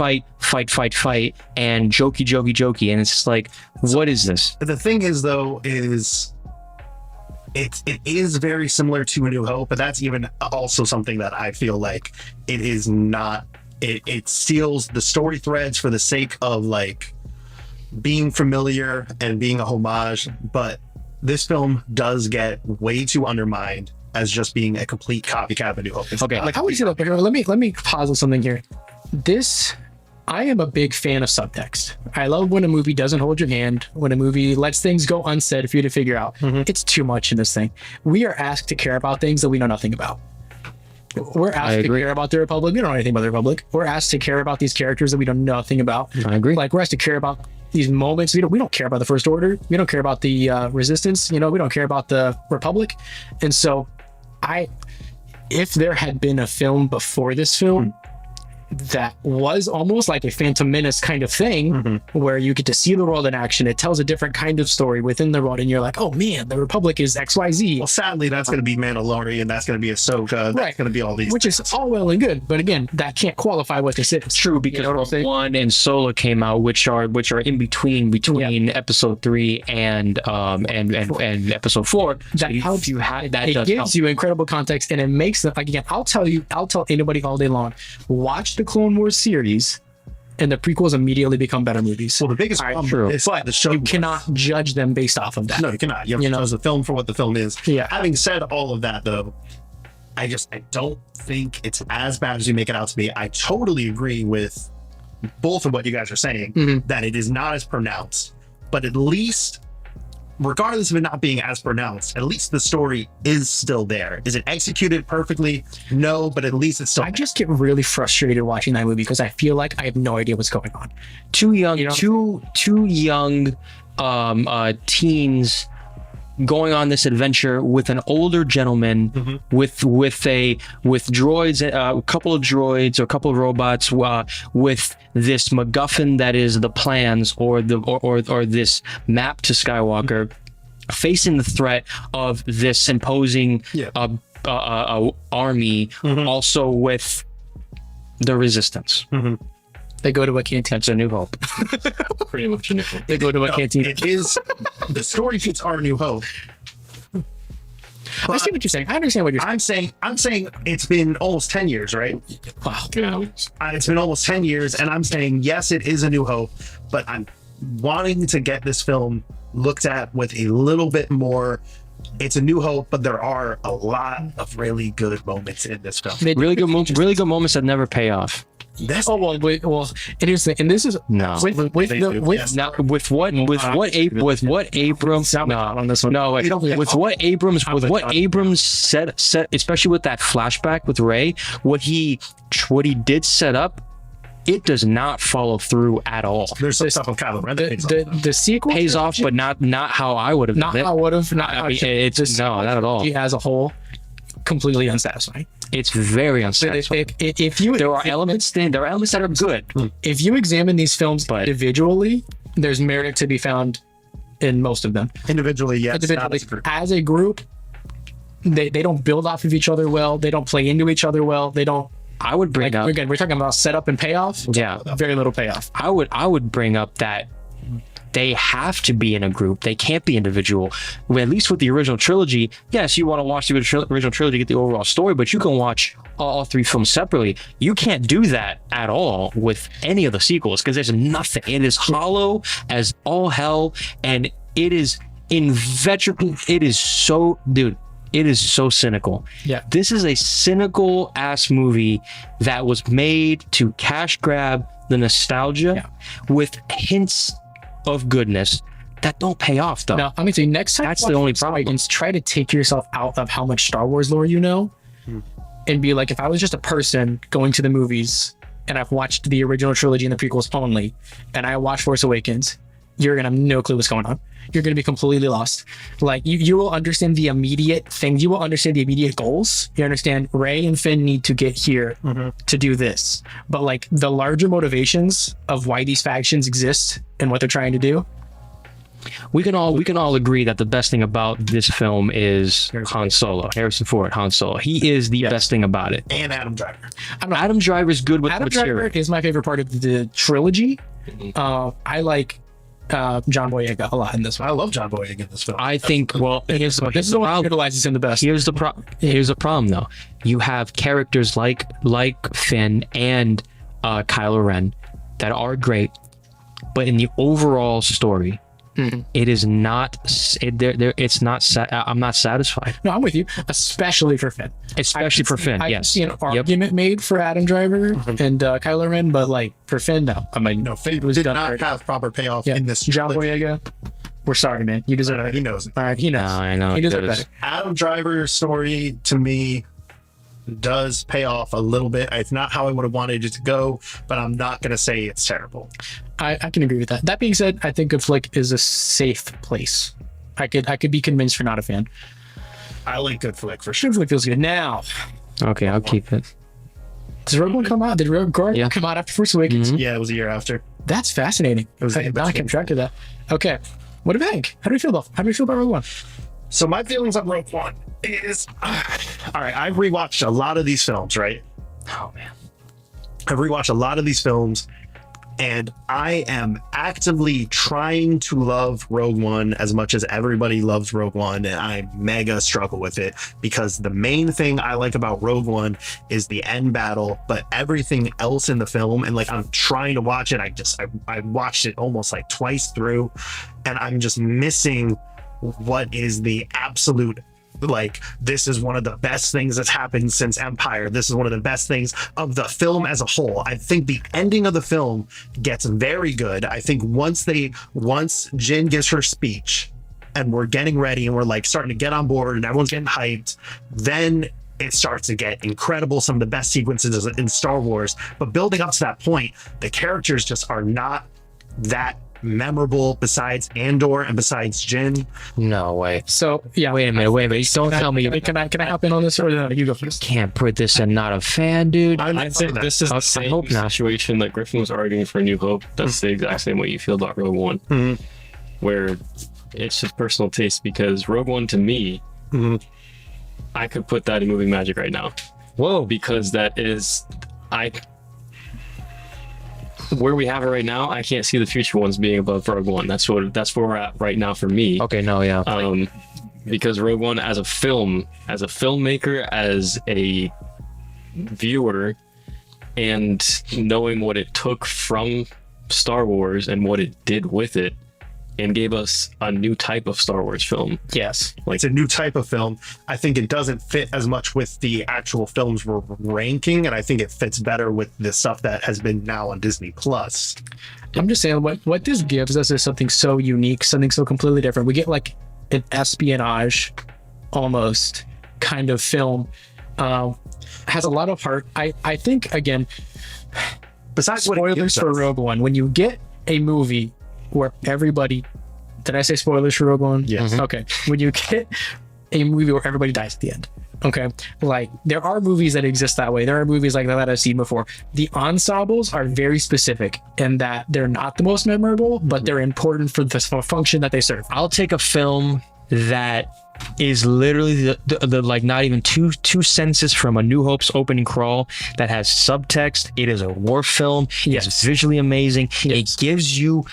jokey. And it's just like, what is this? The thing is, though, is it is very similar to A New Hope, but that's even also something that I feel like it is not. It steals the story threads for the sake of like being familiar and being a homage, but this film does get way too undermined as just being a complete copycat of A New Hope. It's Okay. not. Like, how would you say that? Here, let me pause on something here. I am a big fan of subtext. I love when a movie doesn't hold your hand, when a movie lets things go unsaid for you to figure out. It's too much in this thing. We are asked to care about things that we know nothing about. We're asked to care about the Republic. We don't know anything about the Republic. We're asked to care about these characters that we don't know nothing about. I agree. Like, we're asked to care about these moments. We don't care about the First Order. We don't care about the Resistance. We don't care about the Republic. And so, if there had been a film before this film that was almost like a Phantom Menace kind of thing, where you get to see the world in action, it tells a different kind of story within the world, and you're like, oh man, the Republic is XYZ. Well, sadly, that's going to be Mandalorian. That's going to be Ahsoka. That's going to be all these. Which is all well and good, but again, that can't qualify what this is. True, because Rogue One and Solo came out, which are in between Episode 3 and Episode 4. That helps you have that. It gives you incredible context, and it makes them, like, again, I'll tell anybody all day long, watch the Clone Wars series, and the prequels immediately become better movies. Well, the biggest problem is but the show. You cannot judge them based off of that. No, you cannot. You have to judge the film for what the film is. Yeah. Having said all of that, though, I don't think it's as bad as you make it out to be. I totally agree with both of what you guys are saying, that it is not as pronounced, but at least, regardless of it not being as pronounced, at least the story is still there. Is it executed perfectly? No, but at least it's still I just get really frustrated watching that movie because I feel like I have no idea what's going on. Two young teens going on this adventure with an older gentleman with droids, a couple of droids or a couple of robots, with this MacGuffin that is the plans or this map to Skywalker, facing the threat of this imposing army, also with the Resistance. They go to a canteen. That's A New Hope. Pretty much a new one. They go to a canteen. It is the story fits our New Hope. I see what you're saying. I understand what you're saying. I'm saying it's been almost 10 years, right? Wow. It's been almost 10 years, and I'm saying, yes, it is A New Hope, but I'm wanting to get this film looked at with a little bit more. It's A New Hope, but there are a lot of really good moments in this film. Really good moments that never pay off. Well, and here's the thing, and this is No. with Yes. Now, with what Abrams set, especially with that flashback with Rey, what he did set up, it does not follow through at all. There's some stuff with Kylo Ren that pays off. the sequel Pays off, but not how I would have not done it. how I would have not I mean, it's no, not at all. as a whole completely unsatisfying. It's very unsatisfying. If you There are elements that are good. if you examine these films But- individually, there's merit to be found in most of them. Individually, yes. not as a group. As a group, they don't build off of each other well. They don't play into each other well. They don't. I would bring up, Again, we're talking about setup and payoff. yeah, Very little payoff. I would bring up that they have to be in a group. They can't be individual. Well, at least with the original trilogy, yes, you want to watch the original trilogy to get the overall story, but you can watch all three films separately. You can't do that at all with any of the sequels because there's nothing. It is hollow as all hell, and it is inveterate. It is so, dude. It is so cynical. Yeah. This is a cynical ass movie that was made to cash grab the nostalgia with hints of goodness that don't pay off though. Now, I'm gonna say next time That's you the watch only Force problem. Awakens, try to take yourself out of how much Star Wars lore you know, and be like, if I was just a person going to the movies and I've watched the original trilogy and the prequels only, and I watched Force Awakens, you're gonna have no clue what's going on. You're gonna be completely lost. Like you will understand the immediate things. You will understand the immediate goals. You understand Rey and Finn need to get here to do this. But like the larger motivations of why these factions exist and what they're trying to do. We can all agree that the best thing about this film is Han Solo. Harrison Ford, Han Solo. He is the best thing about it. And Adam Driver. Adam Driver's good with Adam material. Driver is my favorite part of the trilogy. I like John Boyega a lot in this one. I love John Boyega in this film. I think. Well, This is the one that utilizes him the best. Here's the problem though. You have characters like Finn and Kylo Ren that are great, but in the overall story, it is not. It's not. I'm not satisfied. No, I'm with you, especially for Finn. Especially for Finn. I can Yes. see an argument made for Adam Driver and Kylo Ren, but like for Finn, no. I mean, No, Finn was did done not already. have proper payoff Yeah. in this. John trilogy. Boyega, we're sorry, man. You deserve it. He knows it. All right, he knows. No, I know He it deserves does. better. Adam Driver's story to me does pay off a little bit. It's not how I would have wanted it to go, but I'm not going to say it's terrible. I can agree with that. That being said, I think Good Flick is a safe place. I could be convinced you're not a fan. I like Good Flick for sure. Good Flick feels good. Now, Okay, I'll keep it. does Rogue One come out? Did Rogue One Yeah. come out after Force Awakens? Mhm. Yeah, it was a year after. That's fascinating. was I the did not in-between. keep track of that. Okay. What do you think? How do you feel about Rogue One? So my feelings on Rogue One is, all right, I've rewatched a lot of these films, right? Oh man. I've rewatched a lot of these films, and I am actively trying to love Rogue One as much as everybody loves Rogue One, and I mega struggle with it because the main thing I like about Rogue One is the end battle, but everything else in the film, and like I'm trying to watch it, I watched it almost like twice through, and I'm just missing what is the absolute, like, this is one of the best things that's happened since Empire. This is one of the best things of the film as a whole. I think the ending of the film gets very good. I think once Jin gives her speech and we're getting ready and we're like starting to get on board and everyone's getting hyped, then it starts to get incredible. Some of the best sequences in Star Wars, but building up to that point, the characters just are not that memorable besides Andor and besides Jin. No way. So yeah. Wait a minute. Don't tell me you Can I hop in on this or no, you go first? can't put this in not a fan, dude. I'm I not think saying this is I the same hope not. situation that Griffin was arguing for New Hope. That's the exact same way you feel about Rogue One, Mhm. where it's just personal taste. Because Rogue One, to me, Mhm. I could put that in moving magic right now, Whoa. because that is where we have it right now. I can't see the future ones being above Rogue One. That's where we're at right now for me. Okay. No. Yeah. Because Rogue One, as a film, as a filmmaker, as a viewer, and knowing what it took from Star Wars and what it did with it, and gave us a new type of Star Wars film. Yes. It's a new type of film. I think it doesn't fit as much with the actual films we're ranking, and I think it fits better with the stuff that has been now on Disney Plus. I'm just saying what this gives us is something so unique, something so completely different. We get like an espionage almost kind of film. Has a lot of heart. I think, again, Besides what it spoilers gives for us. Rogue One. When you get a movie where everybody, did I say spoilers for Rogue One? Yes. Mhm. Okay. When you get a movie where everybody dies at the end. Okay. Like there are movies that exist that way. There are movies like that I've seen before. The ensembles are very specific in that they're not the most memorable, but they're important for the function that they serve. I'll take a film that is literally the like not even two sentences from A New Hope's opening crawl that has subtext. It is a war film. Yes. It's visually amazing. Yes. It gives you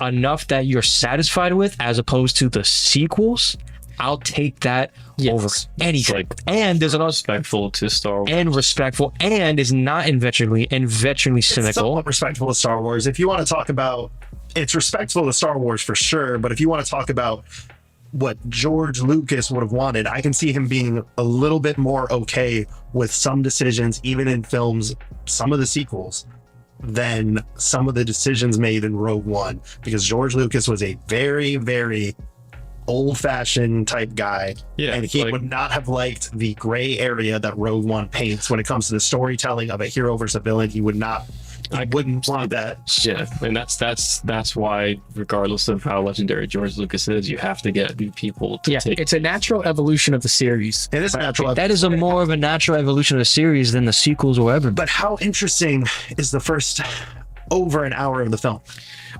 enough that you're satisfied with, as opposed to the sequels. I'll take that Yes. over anything. Like, and there's another respectful to Star Wars. and respectful, and is not veteringly It's cynical. somewhat respectful to Star Wars. If you want to talk about, it's respectful to Star Wars for sure, but if you want to talk about what George Lucas would have wanted, I can see him being a little bit more okay with some decisions, even in films, some of the sequels, than some of the decisions made in Rogue One, because George Lucas was a very, very old-fashioned type guy, Yeah, and he like- would not have liked the gray area that Rogue One paints when it comes to the storytelling of a hero versus a villain. He wouldn't want that. Yeah, and that's why, regardless of how legendary George Lucas is, you have to get new people to Yeah. take. It's a natural evolution of the series. It is natural. That is a more of a natural evolution of the series than the sequels will ever be. But how interesting is the first over an hour of the film?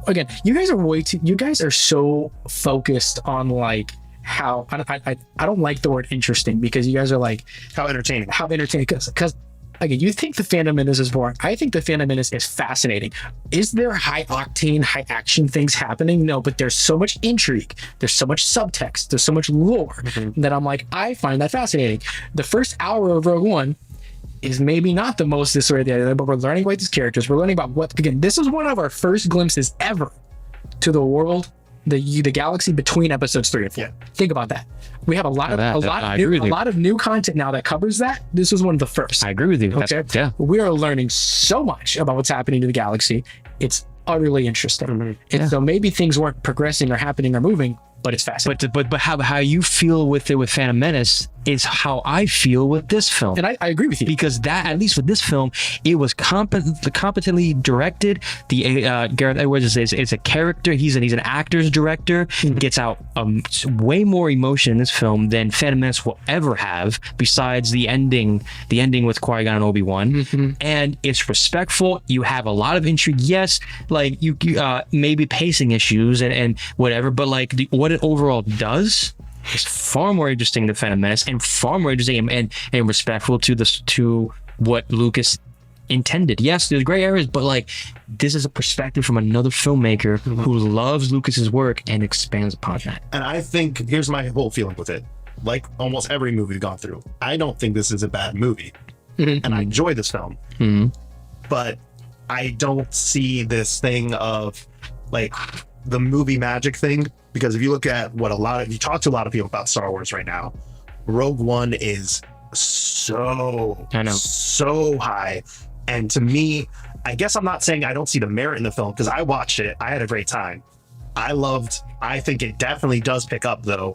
Again, you guys are so focused on like how I don't like the word interesting, because you guys are like How entertaining. how entertaining, because again, you think the Phantom Menace is boring. I think the Phantom Menace is fascinating. Is there high octane, high action things happening? No, but there's so much intrigue. There's so much subtext. There's so much lore that I'm like, I find that fascinating. The first hour of Rogue One is maybe not the most this or the other, but we're learning about these characters. We're learning about what, again, this is one of our first glimpses ever to the world the galaxy between episodes 3 and 4. Yeah. Think about that. We have a lot I agree with you. of new content now that covers that. This was one of the first. I agree with you. Okay. Yeah. We are learning so much about what's happening to the galaxy. It's utterly interesting. And Yeah. so maybe things weren't progressing or happening or moving, but it's fascinating. But how you feel with it with Phantom Menace is how I feel with this film. And I agree with you. Because that, at least with this film, it was competently directed. The Gareth Edwards is a character. He's an actor's director. Gets out way more emotion in this film than Phantom Menace will ever have. Besides the ending with Qui-Gon and Obi-Wan, and it's respectful. You have a lot of intrigue. Yes, like you maybe pacing issues and whatever, but like what it overall does is far more interesting than Phantom Menace, and far more interesting and respectful to what Lucas intended. Yes, there's gray areas, but like this is a perspective from another filmmaker who loves Lucas's work and expands upon that. And I think here's my whole feeling with it. Like almost every movie we've gone through, I don't think this is a bad movie, and I enjoy this film. But I don't see this thing of like the movie magic thing, because if you look at what you talk to a lot of people about Star Wars right now, Rogue One is so high. And to me, I guess I'm not saying I don't see the merit in the film, because I watched it, I had a great time. I think it definitely does pick up though.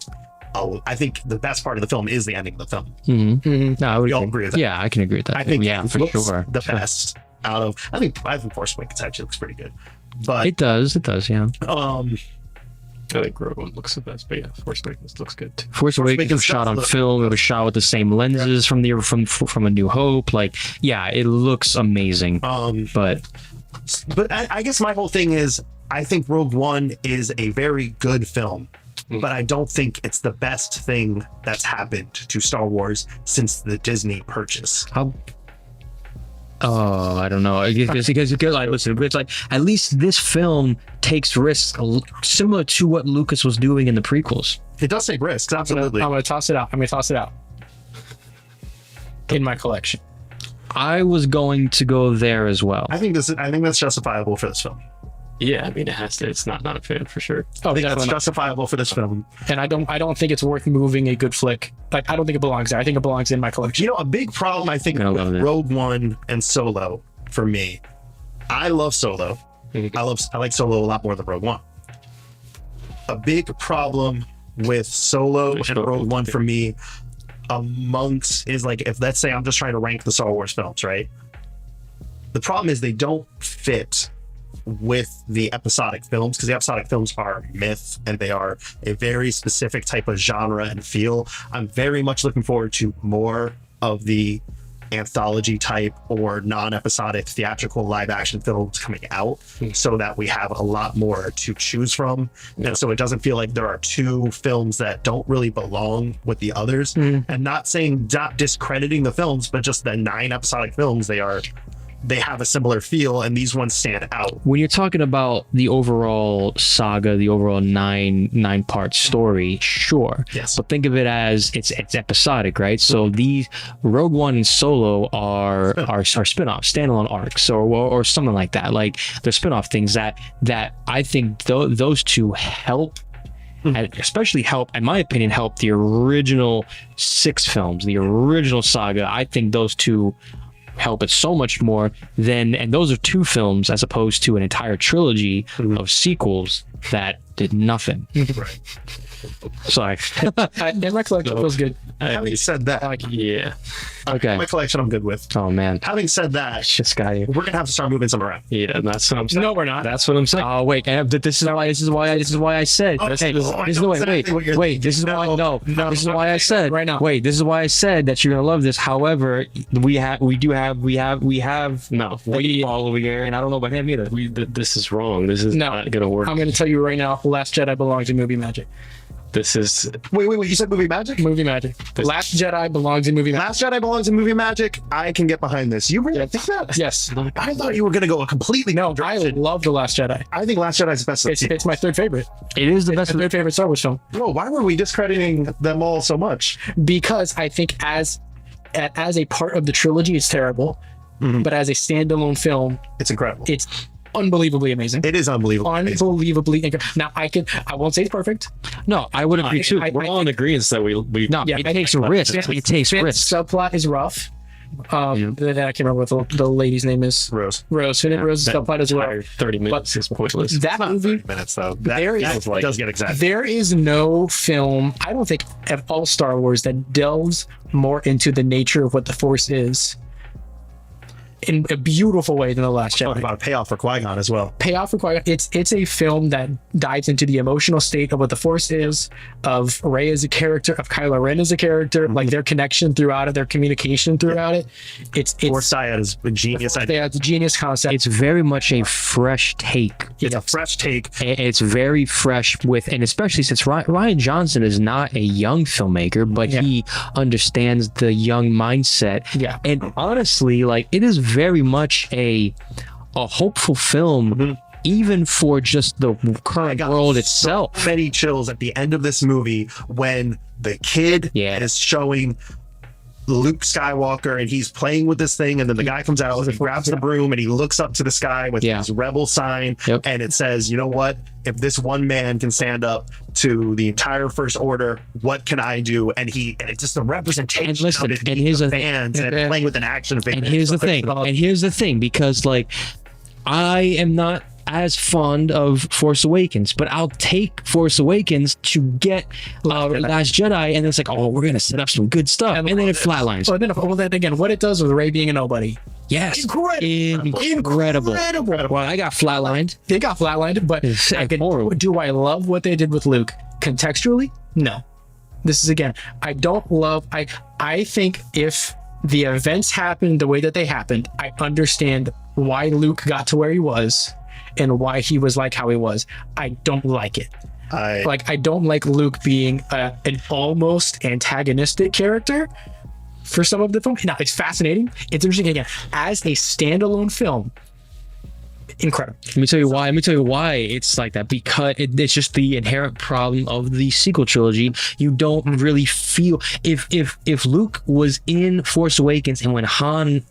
I think the best part of the film is the ending of the film. No, I would We all agree with that. Yeah, I can agree with that. I think yeah, it for looks sure. the best out of. I think Force Awakens actually looks pretty good, but It does. Yeah. I think Rogue One looks the best, but yeah, Force Awakens looks good too. Force Awakens was shot on film. It was shot with the same lenses from A New Hope. Like, yeah, it looks amazing. But I guess my whole thing is I think Rogue One is a very good film, but I don't think it's the best thing that's happened to Star Wars since the Disney purchase. I don't know. Because like, listen, it's like at least this film takes risks similar to what Lucas was doing in the prequels. It does take risks, absolutely. I'm gonna toss it out. In my collection. I was going to go there as well. I think that's justifiable for this film. Yeah, I mean, it has to. It's not a fan for sure. Oh, I think that's definitely not. justifiable for this film. And I don't think it's worth moving a good flick. Like, I don't think it belongs there. I think it belongs in my collection. You know, a big problem I think with Rogue One and Solo for me, I love Solo. I like Solo a lot more than Rogue One. A big problem with Solo and Rogue One for me is like, if let's say I'm just trying to rank the Star Wars films, right? The problem is they don't fit with the episodic films, because the episodic films are myth and they are a very specific type of genre and feel. I'm very much looking forward to more of the anthology type or non-episodic theatrical live action films coming out, so that we have a lot more to choose from, and so it doesn't feel like there are two films that don't really belong with the others. And not discrediting the films, but just the 9 episodic films, they have a similar feel, and these ones stand out. When you're talking about the overall saga, the overall nine part story, sure. Yes. But think of it as it's episodic, right? So these Rogue One and Solo are spin-offs, standalone arcs, or something like that. Like they're spin-off things that I think those two help. And especially help, in my opinion, help the original 6 films, the original saga. I think those two help it so much more and those are 2 films as opposed to an entire trilogy of sequels that did nothing. Right. Sorry. In my collection, feels good. Having said that, Yeah. Okay. my collection I'm good with. Oh man. Having said that, This guy. we're gonna have to start moving some around. Yeah, and that's what I'm saying. No, we're not. That's what I'm saying. Oh wait, and this is why I said. Okay. Hey, Oh, I this is know the way. exactly what you're Wait. This is why. No, This is why I said right now. Wait. This is why I said that you're gonna love this. However, we have No, all over here, and I don't know about him either. this is wrong. This is No. not gonna work. I'm going to tell you right now, Last Jedi belongs in Movie Magic. This is Wait, you said movie magic? Movie Magic. Last Jedi belongs in Movie Magic. Last Jedi belongs in movie magic. I can get behind this. You really think that? Yes. I thought you were gonna go a completely No, different I direction. love The Last Jedi. I think Last Jedi is the best. It's my third favorite. It is the best. My third favorite Star Wars film. Bro, why were we discrediting them all so much? Because I think as a part of the trilogy, it's terrible. But as a standalone film, It's incredible. it's unbelievably amazing. It is unbelievable. Unbelievably. Now I won't say it's perfect. No, I would agree too. We're all in agreement that we No, Yeah, it takes risk. It takes Finn's risk. subplot is rough. I can't remember what the lady's name is. Rose. Finn and Rose's subplot as well. 30 minutes is pointless. That movie, Minutes though. There is- That does get exaggerated. there is no film, I don't think, of all Star Wars that delves more into the nature of what the Force is in a beautiful way than The Last Talk Jedi. about a payoff for Qui-Gon as well. Payoff for Qui-Gon. It's a film that dives into the emotional state of what the Force is, of Rey as a character, of Kylo Ren as a character, like their connection throughout it, their communication throughout it. It's Force Dyad is a genius idea. it's a genius concept. It's very much a fresh take. It's a fresh take. It's very fresh and especially since Ryan Johnson is not a young filmmaker, but he understands the young mindset. Yeah. And honestly, like, it is very much a hopeful film, even for just the current world itself. So many chills at the end of this movie when the kid is showing Luke Skywalker and he's playing with this thing, and then the guy comes out and grabs the broom and he looks up to the sky with his rebel sign, and it says, you know what, if this one man can stand up to the entire First Order, what can I do? And it's just a representation And listen, of it, and here's the a fans and playing with an action figure. And here's the thing, because like, I am not as fond of Force Awakens, but I'll take Force Awakens to get Last Jedi, and it's like, oh, we're gonna set up some good stuff, and then it flatlines. Well, then again, what it does with Rey being a nobody. Yes, incredible. Well, I got flatlined. They got flatlined, but do I love what they did with Luke contextually? No. This is again, I think if the events happened the way that they happened, I understand why Luke got to where he was and why he was like how he was. I don't like it. I don't like Luke being an almost antagonistic character for some of the film. Now, it's fascinating. It's interesting. Again, as a standalone film, incredible. Let me tell you why it's like that, because it's just the inherent problem of the sequel trilogy. You don't really feel if Luke was in Force Awakens and when Han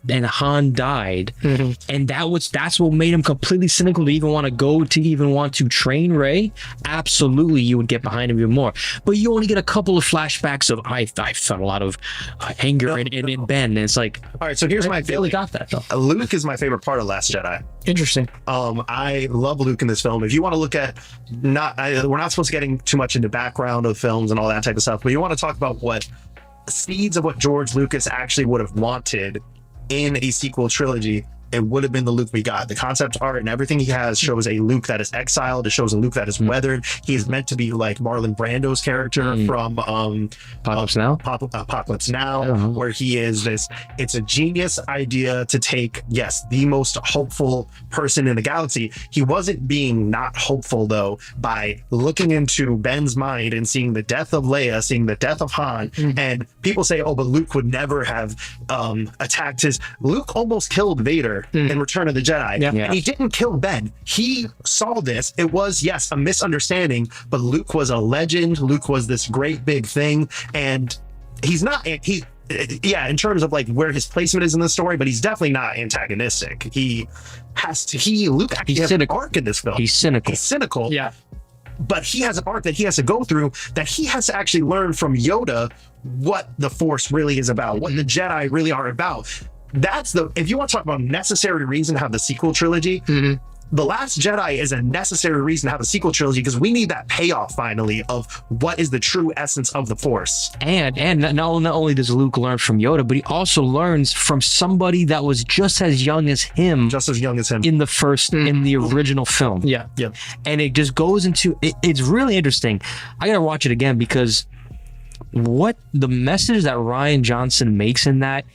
died, and that's what made him completely cynical to even want to train Rey. Absolutely, you would get behind him even more. But you only get a couple of flashbacks of I felt a lot of anger in Ben, and it's like, all right. So here's my really feeling. got that though. Luke is my favorite part of Last Jedi. Interesting. I love Luke in this film. If you want to look at we're not supposed to get too much into background of films and all that type of stuff, but you want to talk about what seeds of what George Lucas actually would have wanted in a sequel trilogy, it would have been the Luke we got. The concept art and everything he has shows a Luke that is exiled. It shows a Luke that is weathered. He is meant to be like Marlon Brando's character from Apocalypse Now, where he is this. It's a genius idea to take, the most hopeful person in the galaxy. He wasn't being not hopeful though by looking into Ben's mind and seeing the death of Leia, seeing the death of Han, and people say, oh, but Luke would never have attacked his. Luke almost killed Vader in Return of the Jedi. And he didn't kill Ben. He saw this. It was, yes, a misunderstanding, but Luke was a legend. Luke was this great big thing. And he's not, in terms of like where his placement is in the story, but he's definitely not antagonistic. Luke actually has an arc in this film. He's cynical. Yeah. But he has an arc that he has to go through, that he has to actually learn from Yoda what the Force really is about, what the Jedi really are about. If you want to talk about necessary reason to have the sequel trilogy, The Last Jedi is a necessary reason to have a sequel trilogy, because we need that payoff finally of what is the true essence of the Force. And not only does Luke learn from Yoda, but he also learns from somebody that was just as young as him in the original film. Yeah. And it just goes into it's really interesting. I gotta watch it again, because what the message that Ryan Johnson makes in that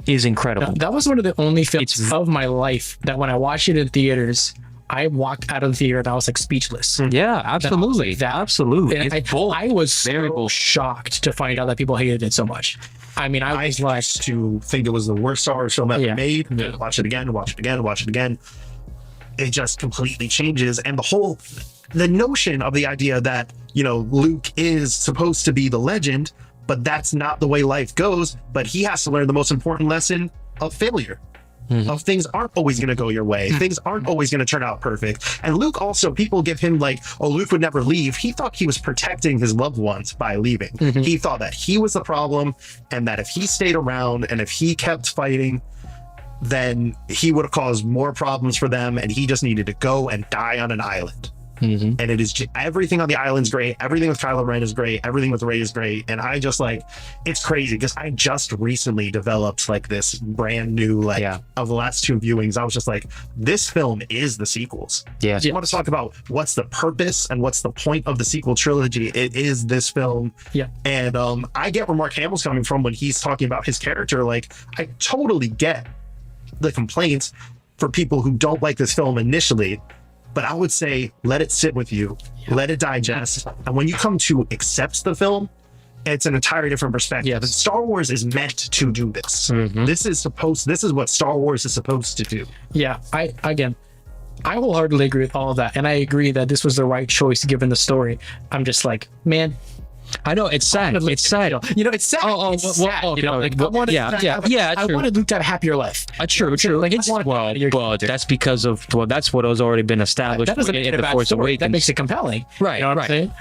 is incredible. That was one of the only films of my life that when I watched it in theaters, I walked out of the theater and I was like speechless. Yeah, absolutely. Absolutely. I was so shocked to find out that people hated it so much. I mean, I used to think it was the worst Star Wars film ever made. Watch it again. It just completely changes. And the notion of the idea that, Luke is supposed to be the legend, but that's not the way life goes. But he has to learn the most important lesson of failure. of things aren't always going to go your way. Things aren't always going to turn out perfect. And Luke also, people give him like, oh, Luke would never leave. He thought he was protecting his loved ones by leaving. He thought that he was the problem, and that if he stayed around and if he kept fighting, then he would have caused more problems for them, and he just needed to go and die on an island. And it is just, everything on the island's great, everything with Kylo Ren is great, everything with Rey is great, and I just like, it's crazy because I just recently developed like this brand new like of the last 2 viewings, I was just like, this film is the sequels. You want to talk about what's the purpose and what's the point of the sequel trilogy, it is this film. And I get where Mark Hamill's coming from when he's talking about his character. Like, I totally get the complaints for people who don't like this film initially, but I would say let it sit with you, let it digest, and when you come to accept the film, it's an entirely different perspective. Star Wars is meant to do this. This is what Star Wars is supposed to do. I wholeheartedly agree with all of that, and I agree that this was the right choice given the story. I'm just like, man, I know it's sad. It's sad. You know, it's sad. It's sad. Okay. You know, like, I wanted Luke to have a happier life. True. Like, it's that's because of that's what has already been established in the Force Awakens. That makes it compelling, right? You know what I'm saying?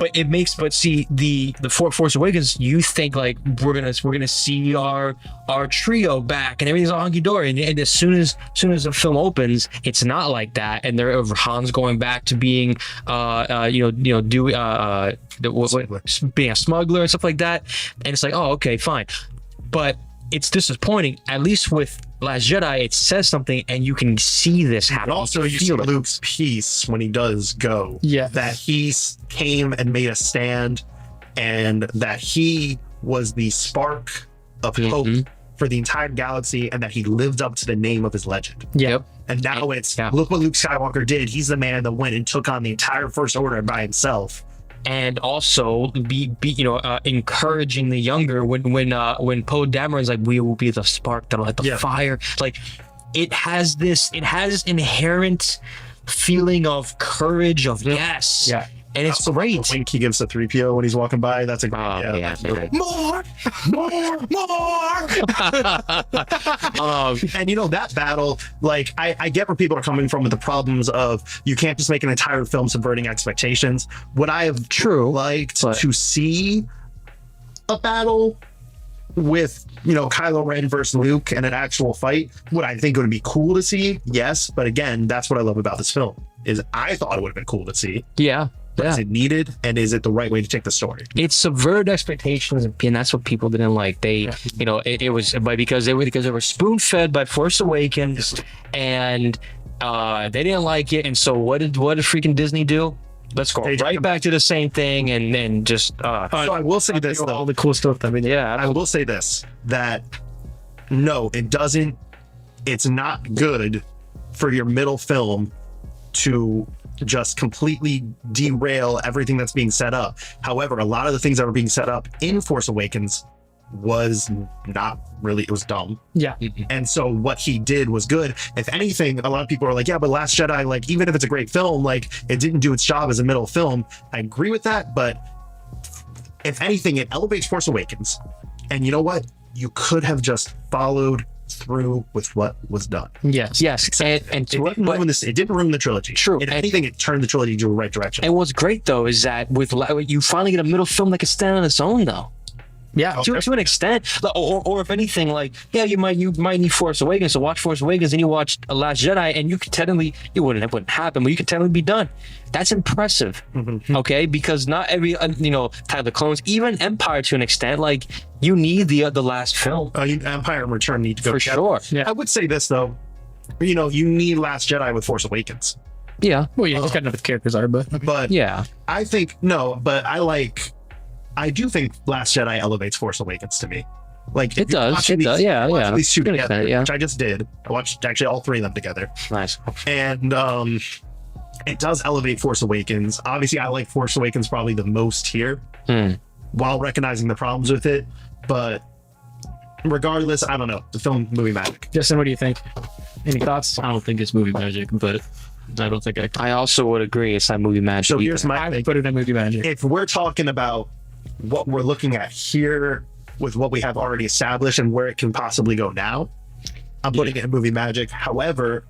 But see, the Force Awakens, you think like we're gonna see our trio back and everything's all hunky dory, and as soon as the film opens, it's not like that, and Han's going back to being being a smuggler and stuff like that, and it's like, oh, okay, fine. But it's disappointing. At least with Last Jedi, it says something, and you can see this happen. But also, you see Luke's peace when he does go. That he came and made a stand, and that he was the spark of hope for the entire galaxy, and that he lived up to the name of his legend. And now look what Luke Skywalker did. He's the man that went and took on the entire First Order by himself. And also encouraging the younger when Poe Dameron's like, we will be the spark that'll light the fire. Like, it has inherent feeling of courage, of yes. And it's great. The wink he gives to 3PO when he's walking by, that's a great more. And you know, that battle, like, I get where people are coming from with the problems of you can't just make an entire film subverting expectations. Would I have liked to see a battle with, Kylo Ren versus Luke and an actual fight? Would I think it would be cool to see? Yes, but again, that's what I love about this film, is I thought it would have been cool to see. But is it needed, and is it the right way to take the story? It subverted expectations, and that's what people didn't like. They, it was because they were spoon fed by Force Awakens, and they didn't like it. And so what did freaking Disney do? Let's go right back to the same thing, and then just. So I will say this, though. All the cool stuff. I mean, I will say this, that no, it doesn't. It's not good for your middle film to just completely derail everything that's being set up. However, a lot of the things that were being set up in Force Awakens was not really, it was dumb. And so what he did was good. If anything, a lot of people are like, but Last Jedi, like, even if it's a great film, like, it didn't do its job as a middle film. I agree with that, but if anything, it elevates Force Awakens. And you know what? You could have just followed through with what was done. Yes. And it didn't ruin the trilogy. True. If anything, it turned the trilogy to the right direction. And what's great though is that you finally get a middle film that can stand on its own though. To an extent, or if anything, like, you might need Force Awakens, so watch Force Awakens, and you watch Last Jedi, and you could technically, it wouldn't happen, but you could technically be done. That's impressive, okay? Because not every, Attack of the Clones, even Empire to an extent, like, you need the last film. Empire and Return need to go for together. sure. I would say this though, you need Last Jedi with Force Awakens. Well, just got to know what the characters are, but I think I do think Last Jedi elevates Force Awakens to me. Like, it does. These two together, which I just did. I watched actually all 3 of them together. Nice. And it does elevate Force Awakens. Obviously, I like Force Awakens probably the most here, while recognizing the problems with it. But regardless, I don't know. The film movie magic. Justin, what do you think? Any thoughts? I don't think it's movie magic, but I don't think I also would agree it's not movie magic. So here's my thing. Put it in movie magic. If we're talking about what we're looking at here with what we have already established and where it can possibly go now, I'm putting it in movie magic. However,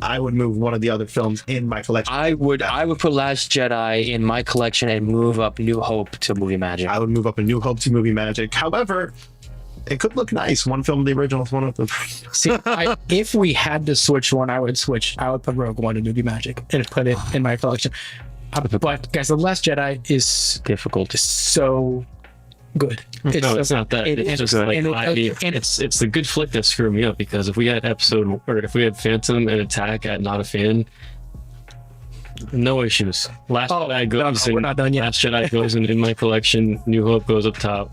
I would move one of the other films in my collection. I would put Last Jedi in my collection and move up New Hope to movie magic. I would move up A New Hope to movie magic. However, it could look nice. One film, the original, one of them. See, if we had to switch one, I would put Rogue One in movie magic and put it in my collection. But guys, The Last Jedi is Difficult. so good. It's not that. It's just like it's the good flick that screwed me up, because if we had Phantom and Attack at Not a Fan, no issues. Last Jedi goes we're not done yet. Last Jedi goes in my collection. New Hope goes up top.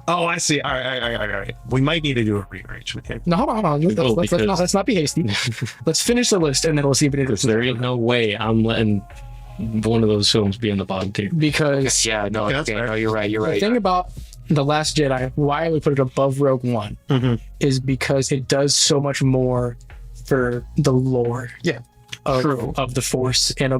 Oh, I see. All right. We might need to do a rearrangement here. No, hold on. Let's not be hasty. Let's finish the list and then we'll see if it is. There ain't no way I'm letting one of those films be in the bottom tier. Because Yeah, no, that's fair. no, you're right. the thing about The Last Jedi, why I would put it above Rogue One, is because it does so much more for the lore of the Force and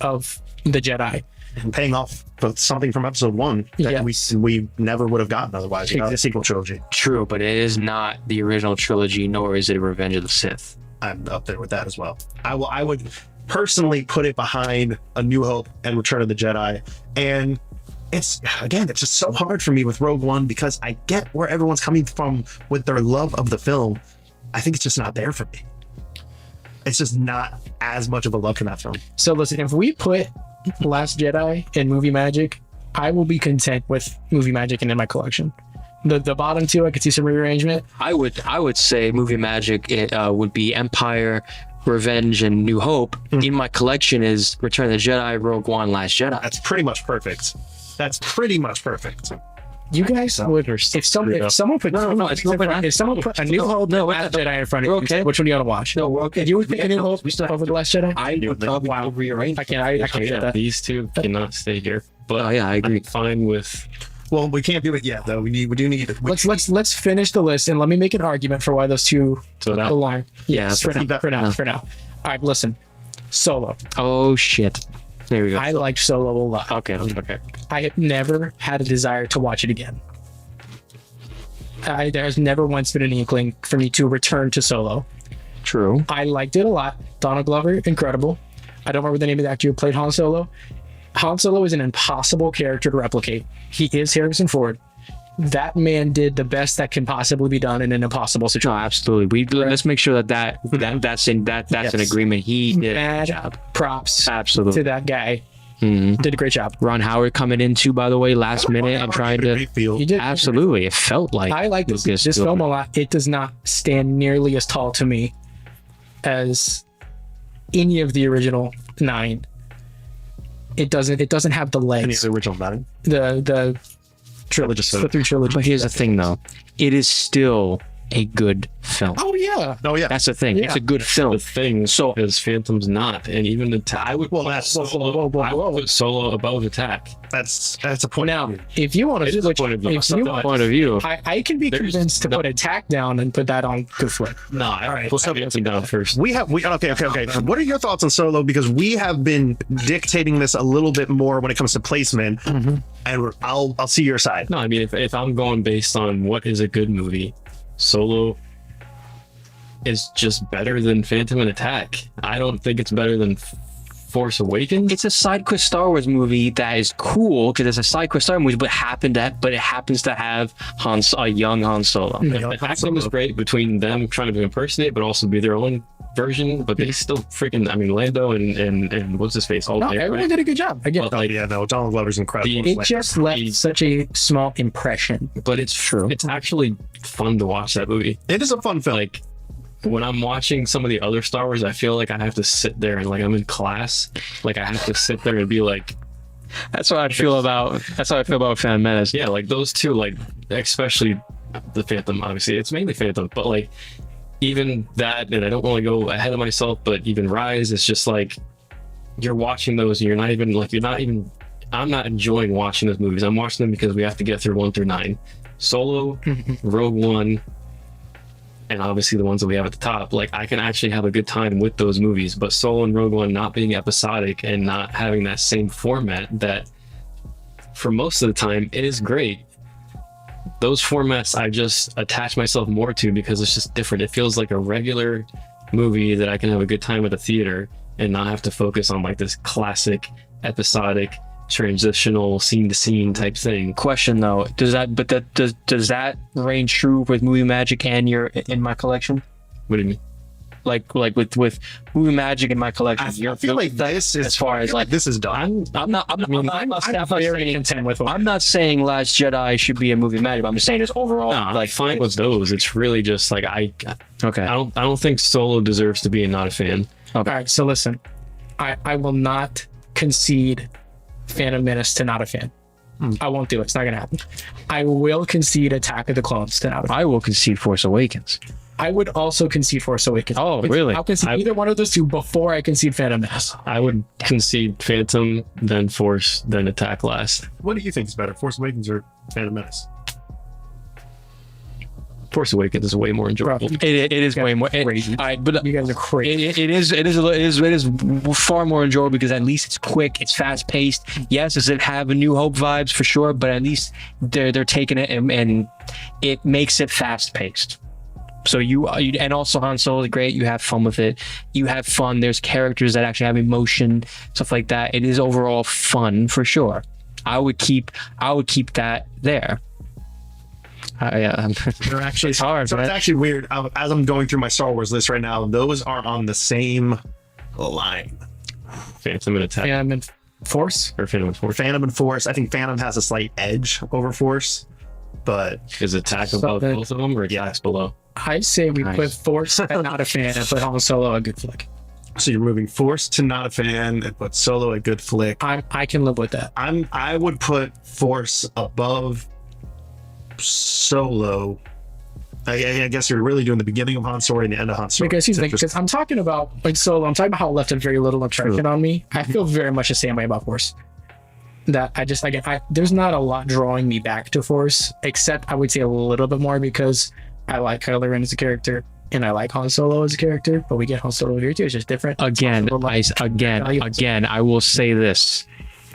of the Jedi. And paying off something from episode 1 that Yes. we never would have gotten otherwise without the sequel trilogy. True, but it is not the original trilogy, nor is it Revenge of the Sith. I'm up there with that as well. I would personally put it behind A New Hope and Return of the Jedi. And it's just so hard for me with Rogue One, because I get where everyone's coming from with their love of the film. I think it's just not there for me. It's just not as much of a love for that film. So listen, if we put Last Jedi in movie magic, I will be content with movie magic and in my collection. The bottom two, I could see some rearrangement. I would say movie magic would be Empire, Revenge, and New Hope. In my collection is Return of the Jedi, Rogue One, Last Jedi. That's pretty much perfect. You guys would, if someone put A New Hope and Last Jedi in front of you, okay. which one do you want to watch? No, we're okay. You would pick A New Hope over The Last Jedi? I would probably rearrange. I can't get that. These two cannot stay here. But Oh yeah, I agree. I'm fine with. Well, we can't do it yet, though. We do need it. Let's finish the list and let me make an argument for why those two So that belong. Yeah, Yes, for now. All right, listen. Solo. Oh shit. There we go. I liked Solo a lot. Okay. I have never had a desire to watch it again. There's never once been an inkling for me to return to Solo. True. I liked it a lot. Donald Glover, incredible. I don't remember the name of the actor who played Han Solo. Han Solo is an impossible character to replicate. He is Harrison Ford. That man did the best that can possibly be done in an impossible No, situation. absolutely. Let's make sure that's an agreement. He did a Mad good job. props Absolutely. to that guy. Mhm. Did a great job. Ron Howard coming in too, by the way, last minute and trying to. He did. Absolutely, it felt like. I like this film a lot. It does not stand nearly as tall to me as any of the original 9. It doesn't have the Any of legs. the original nine. The trilogy. The 3 trilogy. But here's the thing, though, it is still a good film. Oh yeah. Oh yeah. That's the thing. Yeah. It's a good film. The thing, So- because Phantom's not, and even I would put that's- Solo. I would put Solo above Attack. That's a point. Now, if you want It to is a switch, point of view. if you Sometimes. Point of view. I can be There's convinced to no- put Attack down and put that on Good Flip. No, all right. We'll have to down first. Okay. What are your thoughts on Solo? Because we have been dictating this a little bit more when it comes to placement, and I'll see your side. No, I mean, if I'm going based on what is a good movie, Solo is just better than Phantom and Attack. I don't think it's better than Force Awakens. It's a side quest Star Wars movie that is cool because it's a side quest Star Wars movie, but it happens to have a young Han Solo. The acting was great between them trying to impersonate, but also be their own version. But they still freaking, I mean, Lando and what's his face, all No, there, everyone right? did a good job. Again, Well, like, Yeah, no, Donald Glover's incredible. it just left such a small impression. but it's true. It's actually fun to watch that movie. It is a fun film. Like when I'm watching some of the other Star Wars, I feel like I have to sit there and like I'm in class. Like I have to sit there and be like, That's how I feel about Phantom Menace. yeah, like those two, like especially the Phantom. Obviously, it's mainly Phantom, but like even that, and I don't want to go ahead of myself, but even Rise, it's just like you're watching those and I'm not enjoying watching those movies. I'm watching them because we have to get through 1 through 9. Solo, Rogue One, and obviously the ones that we have at the top. Like I can actually have a good time with those movies, but Solo and Rogue One not being episodic and not having that same format that for most of the time is great. those formats I just attach myself more to because it's just different. It feels like a regular movie that I can have a good time at the theater and not have to focus on like this classic episodic transitional scene to scene type thing. Question though, does that range true with movie magic and your in my collection? What do you mean? Like with movie magic in my collection, I feel like this is as far as like this is done. I'm not very content with what I'm not saying Last Jedi should be a movie magic. I'm just saying it's overall No, like fine with those. It's really just like I don't think Solo deserves to be a not a fan. All right, so listen, I will not concede Phantom Menace to not a fan. I won't do it. It's not gonna happen. I will concede Attack of the Clones to not a fan. I will concede Force Awakens. I would also concede Force Awakens. Oh, really? I'll concede either one of those two before I concede Phantom Menace. I would concede Phantom, then Force, then Attack last. What do you think is better, Force Awakens or Phantom Menace? Force Awakens is way more enjoyable. It is way more. Crazy. But You guys are crazy. it is far more enjoyable because at least it's quick, it's fast paced. Yes, does it have a New Hope vibes for sure? But at least they're taking it and it makes it fast paced. So you and also Han Solo is great. You have fun with it. You have fun. There's characters that actually have emotion, stuff like that. It is overall fun for sure. I would keep that there. They're actually It's hard, So man. it's actually weird. As I'm going through my Star Wars list right now, those are on the same line. Phantom and Attack, Phantom and Force. or Phantom and Force. Phantom and Force. I think Phantom has a slight edge over Force, but Is Attack So above then- both of them, or Attack's below? I say we Nice. put Force at not a fan and put Han Solo a good flick. so you're moving Force to not a fan and put Solo a good flick. I can live with that. I would put Force above Solo. I guess you're really doing the beginning of Han Solo and the end of Han Solo. Because he's It's like, because I'm talking about like Solo. I'm talking about how it left a very little impression on me. I feel very much the same way about Force. That I just there's not a lot drawing me back to Force, except I would say a little bit more because I like Kylo Ren as a character and I like Han Solo as a character. But we get Han Solo here too. It's just different. Again, I will say this.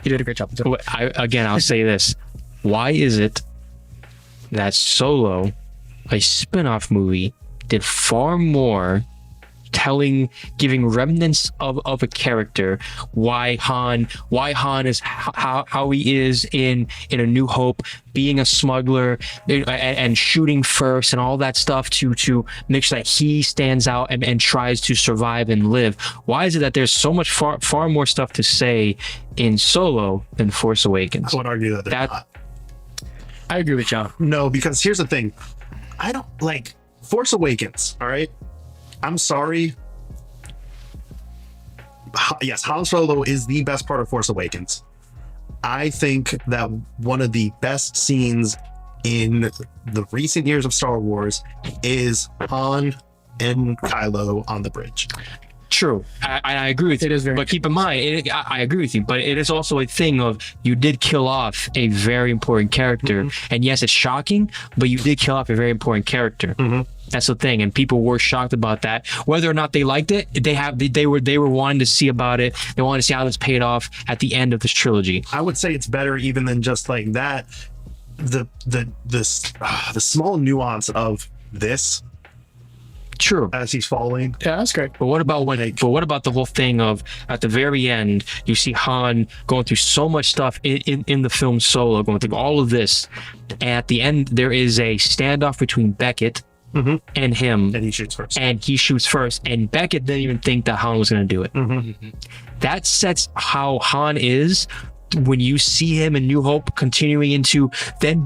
You did a great job. I'll say this. Why is it that Solo, a spin-off movie, did far more giving remnants of a character, why Han is how he is in A New Hope, being a smuggler and shooting first and all that stuff to make sure that he stands out and tries to survive and live. Why is it that there's so much far more stuff to say in Solo than Force Awakens? I would argue that they're That- not. I agree with John. No, because here's the thing. I don't like Force Awakens, all right? I'm sorry. Yes, Han Solo is the best part of Force Awakens. I think that one of the best scenes in the recent years of Star Wars is Han and Kylo on the bridge. True, I agree with you. It is very but keep in mind, I agree with you. But it is also a thing of you did kill off a very important character, and yes, it's shocking, but you did kill off a very important character. That's the thing, and people were shocked about that. Whether or not they liked it, they were wanting to see about it. They wanted to see how this paid off at the end of this trilogy. I would say it's better even than just like that. The small nuance of this True. as he's falling. Yeah, that's great. But what about the whole thing of at the very end, you see Han going through so much stuff in the film Solo, going through all of this. And at the end, there is a standoff between Beckett and him. And he shoots first. And he shoots first. And Beckett didn't even think that Han was going to do it. That sets how Han is when you see him in New Hope continuing into then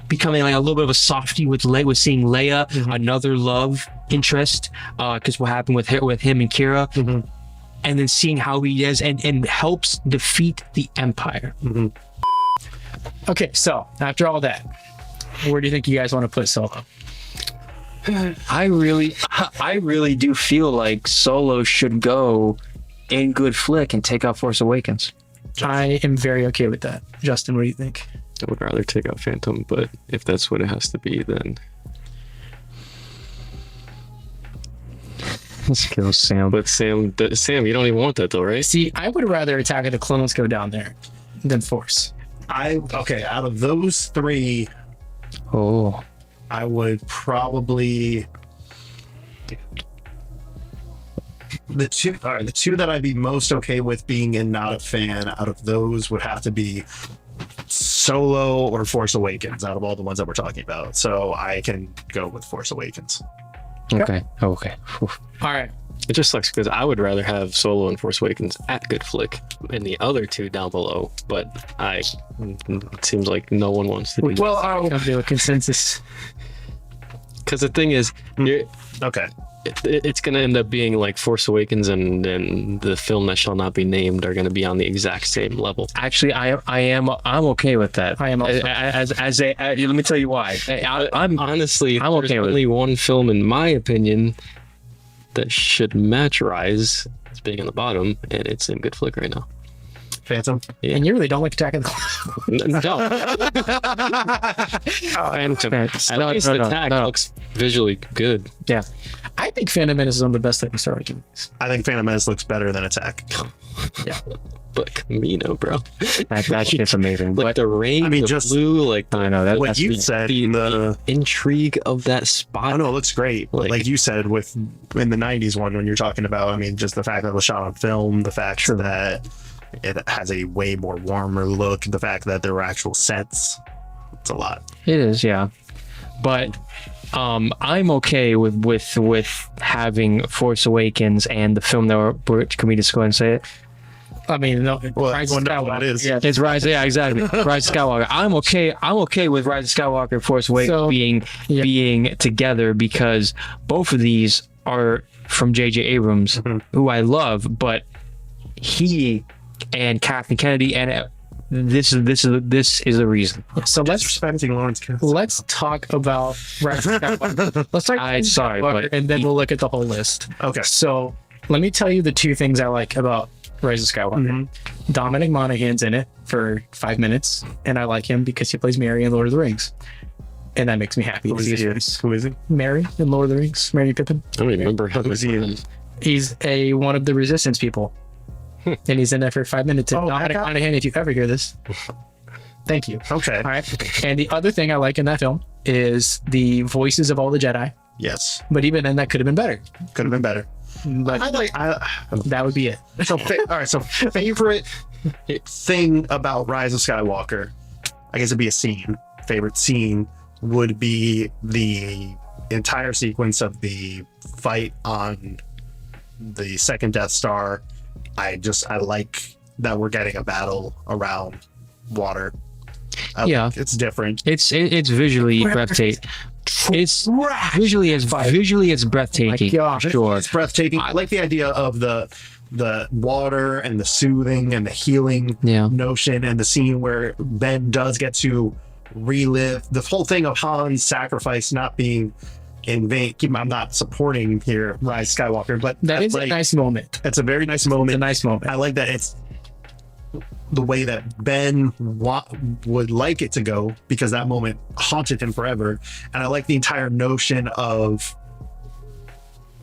becoming like a little bit of a softie with seeing Leia, another love interest, because what happened with him and Kira, and then seeing how he is and helps defeat the Empire. Okay, so after all that, where do you think you guys want to put Solo? I really do feel like Solo should go in good flick and take out Force Awakens. I am very okay with that. Justin, what do you think? I would rather take out Phantom, but if that's what it has to be, then. Let's kill Sam. But Sam, you don't even want that though, right? See, I would rather Attack of the Clones go down there than Force. Out of those three, Oh, I would probably the two that I'd be most okay with being in not a fan out of those would have to be Solo or Force Awakens out of all the ones that we're talking about. So I can go with Force Awakens. okay. Okay. Whew. All right. It just sucks because I would rather have Solo and Force Awakens at Good Flick and the other two down below, but it seems like no one wants to do Well, I'll come to a consensus. because the thing is, Okay. it's going to end up being like Force Awakens and the film that shall not be named are going to be on the exact same level. Actually, I'm okay with that. I am also. As a let me tell you why. I'm Honestly, I'm there's okay with only one film, in my opinion, that should match Rise as being on the bottom, and it's in Good Flick right now. Phantom. And you really don't like Attack of the Clones. No. And at least the tag looks visually good. yeah. I think Phantom Menace is one of the best things Star Wars movies. I think Phantom Menace looks better than Attack. But Camino, bro. That shit's amazing. Like But the rain, I mean, the just- blue, like I know that. What That's you said in the intrigue of that spot. I know it looks great. But Like- like you said with in the 90s one when you're talking about, I mean, just the fact that it was shot on film, the fact that it has a way more warmer look, the fact that there were actual sets. It's a lot. It is, yeah. But I'm okay with having Force Awakens and the film that we're can we just go ahead and say it? I mean, no, Well, Rise of everyone knows what Skywalker. it is. Yeah. It's Rise, yeah, exactly. Rise of Skywalker. I'm okay with Rise of Skywalker and Force Awakens So, being together because both of these are from J.J. Abrams, who I love, but he and Kathleen Kennedy, and this is the reason. So let's Disrespecting Lawrence Kasdan. let's talk about Rise of Skywalker. Let's talk about Sorry, Skywalker, but and then we'll look at the whole list. Okay. So let me tell you the two things I like about Rise of Skywalker. Dominic Monaghan's in it for 5 minutes, and I like him because he plays Merry in Lord of the Rings, and that makes me happy. Who is he? Who is he? Merry in Lord of the Rings, Merry Pippin. I don't remember how Who is he in? He's one of the Resistance people, and he's in there for 5 minutes. And Oh, Dominic that guy? Monaghan, if you ever hear this, thank you. Okay. All right. And the other thing I like in that film is the voices of all the Jedi. Yes. But even then, that could have been better. Could have been better. But that would be it. So all right. So favorite thing about Rise of Skywalker, I guess it'd be a scene. Favorite scene would be the entire sequence of the fight on the second Death Star. I like that we're getting a battle around water. Yeah. It's different. it's visually breathtaking. It's visually it's breathtaking. gosh. for sure. It's breathtaking. I like the idea of the water and the soothing and the healing Yeah. notion, and the scene where Ben does get to relive the whole thing of Han's sacrifice not being in vain. I'm not supporting here Rise of Skywalker, but That is like, a nice moment. it's a very nice It's a moment. nice moment. I like that it's the way that Ben would like it to go, because that moment haunted him forever. And I like the entire notion of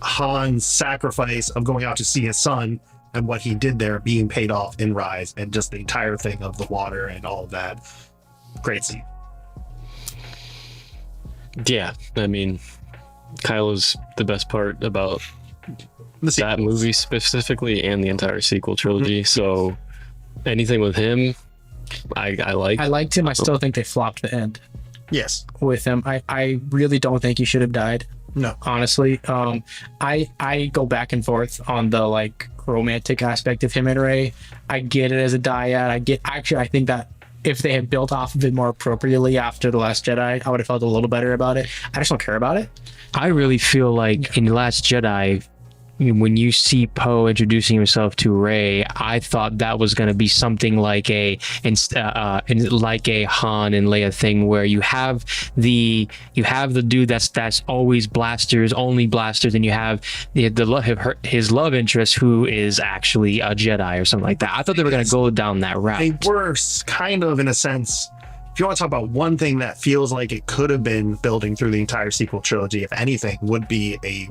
Han's sacrifice of going out to see his son and what he did there being paid off in Rise, and just the entire thing of the water and all of that. Great scene. Yeah, I mean, Kylo's the best part about The scene. that movie specifically and the entire sequel trilogy. So anything with him, I like. I liked him. I still think they flopped the end Yes. with him. I really don't think he should have died. No. Honestly, I go back and forth on the like romantic aspect of him and Rey. I get it as a dyad. I think that if they had built off of it more appropriately after The Last Jedi, I would have felt a little better about it. I just don't care about it. I really feel like in Last Jedi, when you see Poe introducing himself to Rey, I thought that was going to be something like like a Han and Leia thing, where you have the dude that's always blasters, only blasters, and you have his love interest who is actually a Jedi or something like that. I thought they were going to go down that route. They were kind of, in a sense, if you want to talk about one thing that feels like it could have been building through the entire sequel trilogy, if anything, would be a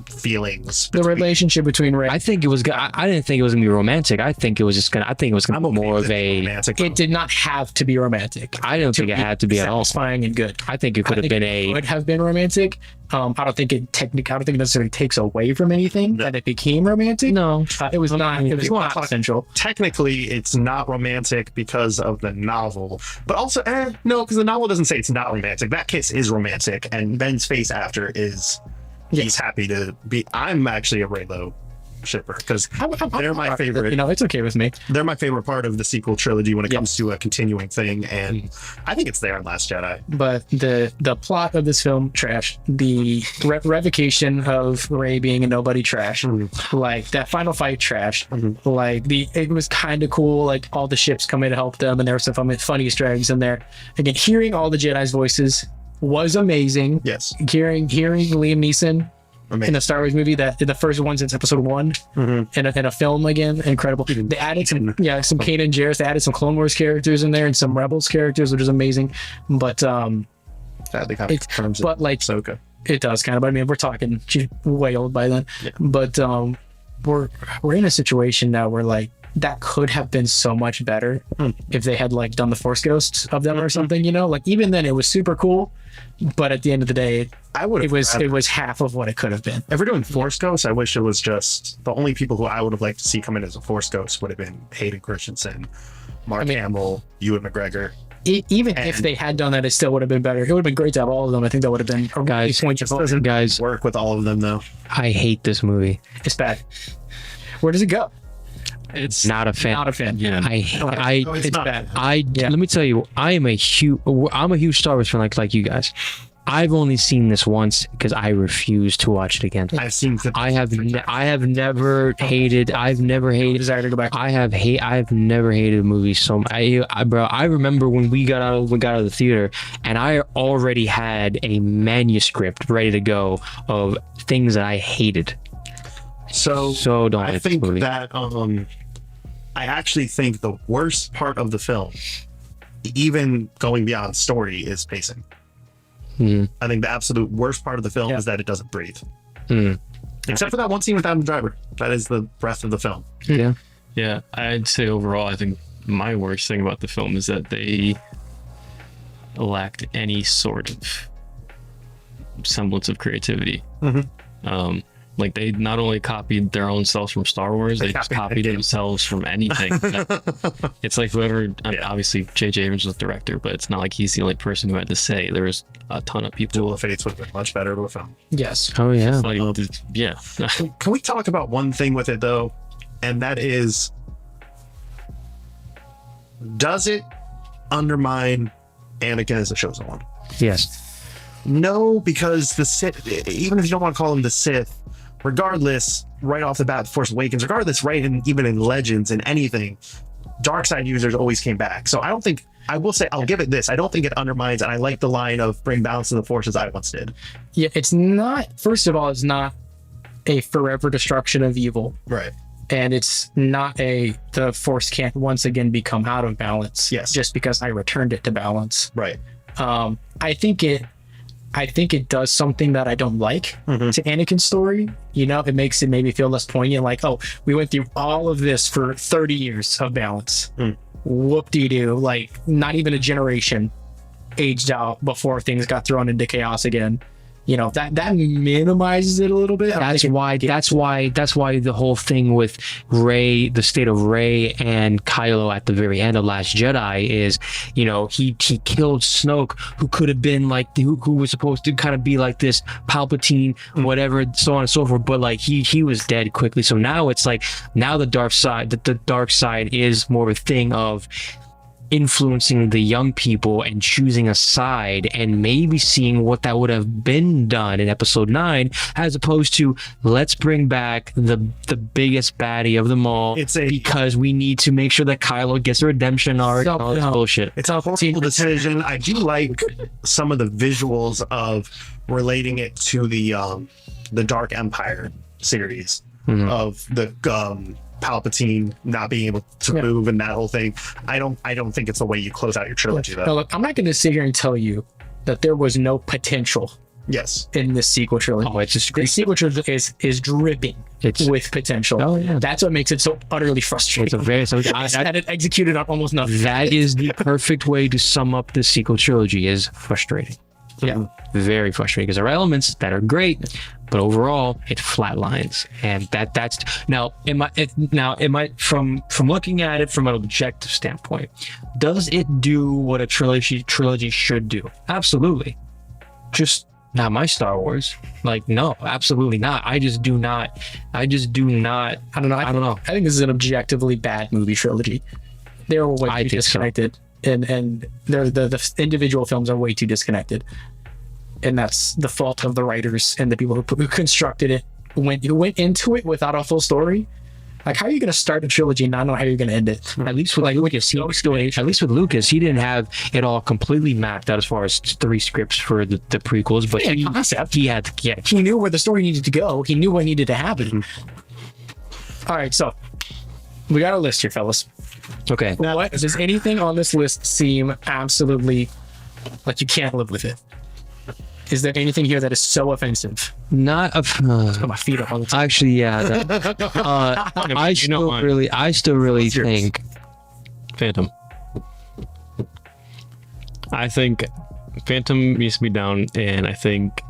feelings. The relationship between Rey. I think it was. I didn't think it was gonna be romantic. I think it was just gonna. I think it was gonna be more of a. romantic. It did not have to be romantic. I don't think it had to be at all. Satisfying and good. I think it could have been It would have been romantic. I don't think it necessarily takes away from anything that it became romantic. No. It was not. It was not essential. Technically, it's not romantic because of the novel, but also no, because the novel doesn't say it's not romantic. That kiss is romantic, and Ben's face after is he's happy to be. I'm actually a Reylo shipper because they're my favorite. You know, it's okay with me. They're my favorite part of the sequel trilogy when it comes to a continuing thing, and I think it's there in Last Jedi. But the plot of this film, trash. The revocation of Rey being a nobody, trash. Like that final fight, trash. Like it was kind of cool. Like all the ships coming to help them, and there were some funny Easter eggs in there. Again, hearing all the Jedi's voices was amazing. Yes, Hearing Liam Neeson. amazing. In a Star Wars movie, that the first one since episode 1, in a film again, incredible. They added some Kanan Jarrus. They added some Clone Wars characters in there and some Rebels characters, which is amazing. But Sadly, kind of confirms but like Ahsoka. it does kind of. But I mean, we're talking she's way old by then. Yeah. But we're in a situation now where like that could have been so much better if they had like done the Force Ghosts of them or something. You know, like even then it was super cool. But at the end of the day, it was half of what it could have been. If we're doing Force Ghosts, I wish it was just the only people who I would have liked to see come in as a Force Ghost would have been Hayden Christensen, Mark Hamill, Ewan McGregor. Even if they had done that, it still would have been better. It would have been great to have all of them. I think that would have been a Guys, point. Guys, Work with all of them though. I hate this movie. It's bad. Where does it go? It's Not a fan. Not a fan. yeah. It's not. bad. Let me tell you, I'm a huge Star Wars fan like you guys. I've only seen this once because I refuse to watch it again. I've seen. I have never hated. I've never hated. Desire to go back. I've never hated a movie so much. I remember when we got out of the theater, and I already had a manuscript ready to go of things that I hated. So don't I like think this movie. that I actually think the worst part of the film, even going beyond story, is pacing. I think the absolute worst part of the film is that it doesn't breathe. Except for that one scene with Adam Driver. That is the breath of the film. Yeah, I'd say overall, I think my worst thing about the film is that they lacked any sort of semblance of creativity. Like they not only copied their own selves from Star Wars, they just copied themselves from anything. It's like whoever, I mean, obviously J.J. Abrams was the director, but it's not like he's the only person who had to say. There was a ton of people. Duel of Fates would have been much better to a film. Yes. Oh yeah. Like, yeah. Can we talk about one thing with it though? And that is, does it undermine Anakin as a chosen one? Yes. No, because the Sith, even if you don't want to call them the Sith, regardless, right off the bat, Force Awakens, regardless, right, and even in Legends and anything, dark side users always came back. So I don't think, I will say, I'll give it this. I don't think it undermines, and I like the line of bring balance to the Force as I once did. Yeah, it's not, first of all, it's not a forever destruction of evil. Right. And it's not the Force can't once again become out of balance. Yes. Just because I returned it to balance. Right. I think it does something that I don't like to Anakin's story. You know, it makes it maybe feel less poignant. Like, oh, we went through all of this for 30 years of balance. Whoop-de-doo. Like, not even a generation aged out before things got thrown into chaos again. You know, that minimizes it a little bit. That's why the whole thing with Rey, the state of Rey and Kylo at the very end of Last Jedi is, you know, he killed Snoke, who could have been like who was supposed to kind of be like this Palpatine, whatever, so on and so forth. But like he was dead quickly. So now it's like the dark side is more of a thing of influencing the young people and choosing a side and maybe seeing what that would have been done in episode 9, as opposed to let's bring back the biggest baddie of them all because we need to make sure that Kylo gets a redemption arc and all this bullshit. It's a horrible decision. I do like some of the visuals of relating it to the Dark Empire series of the Palpatine not being able to move and that whole thing. I don't think it's the way you close out your trilogy though. Now, look, I'm not going to sit here and tell you that there was no potential Yes. in this sequel trilogy. Oh, it's just The sequel trilogy is dripping with potential. Oh, yeah. That's what makes it so utterly frustrating. It's a very and it executed on almost nothing. that is the perfect way to sum up the sequel trilogy. Is frustrating. Yeah. Very frustrating because there are elements that are great, but overall it flatlines, and that's now it might from looking at it from an objective standpoint, does it do what a trilogy should do? Absolutely. Just not my Star Wars. Like, no, absolutely not. I do not. I don't know. I don't know. I think this is an objectively bad movie trilogy. They're way too disconnected, and they're the individual films are way too disconnected, and that's the fault of the writers and the people who constructed it. Who went into it without a full story. Like, how are you going to start a trilogy and not know how you're going to end it? At least with Lucas, he didn't have it all completely mapped out as far as 3 scripts for the prequels, but he knew where the story needed to go. He knew what needed to happen. All right, so we got a list here, fellas. Okay. What does anything on this list seem absolutely like you can't live with it? Is there anything here that is so offensive? Not a. Put my feet up on the top. Actually, yeah. I still really think Phantom. I think Phantom needs to be down, and I think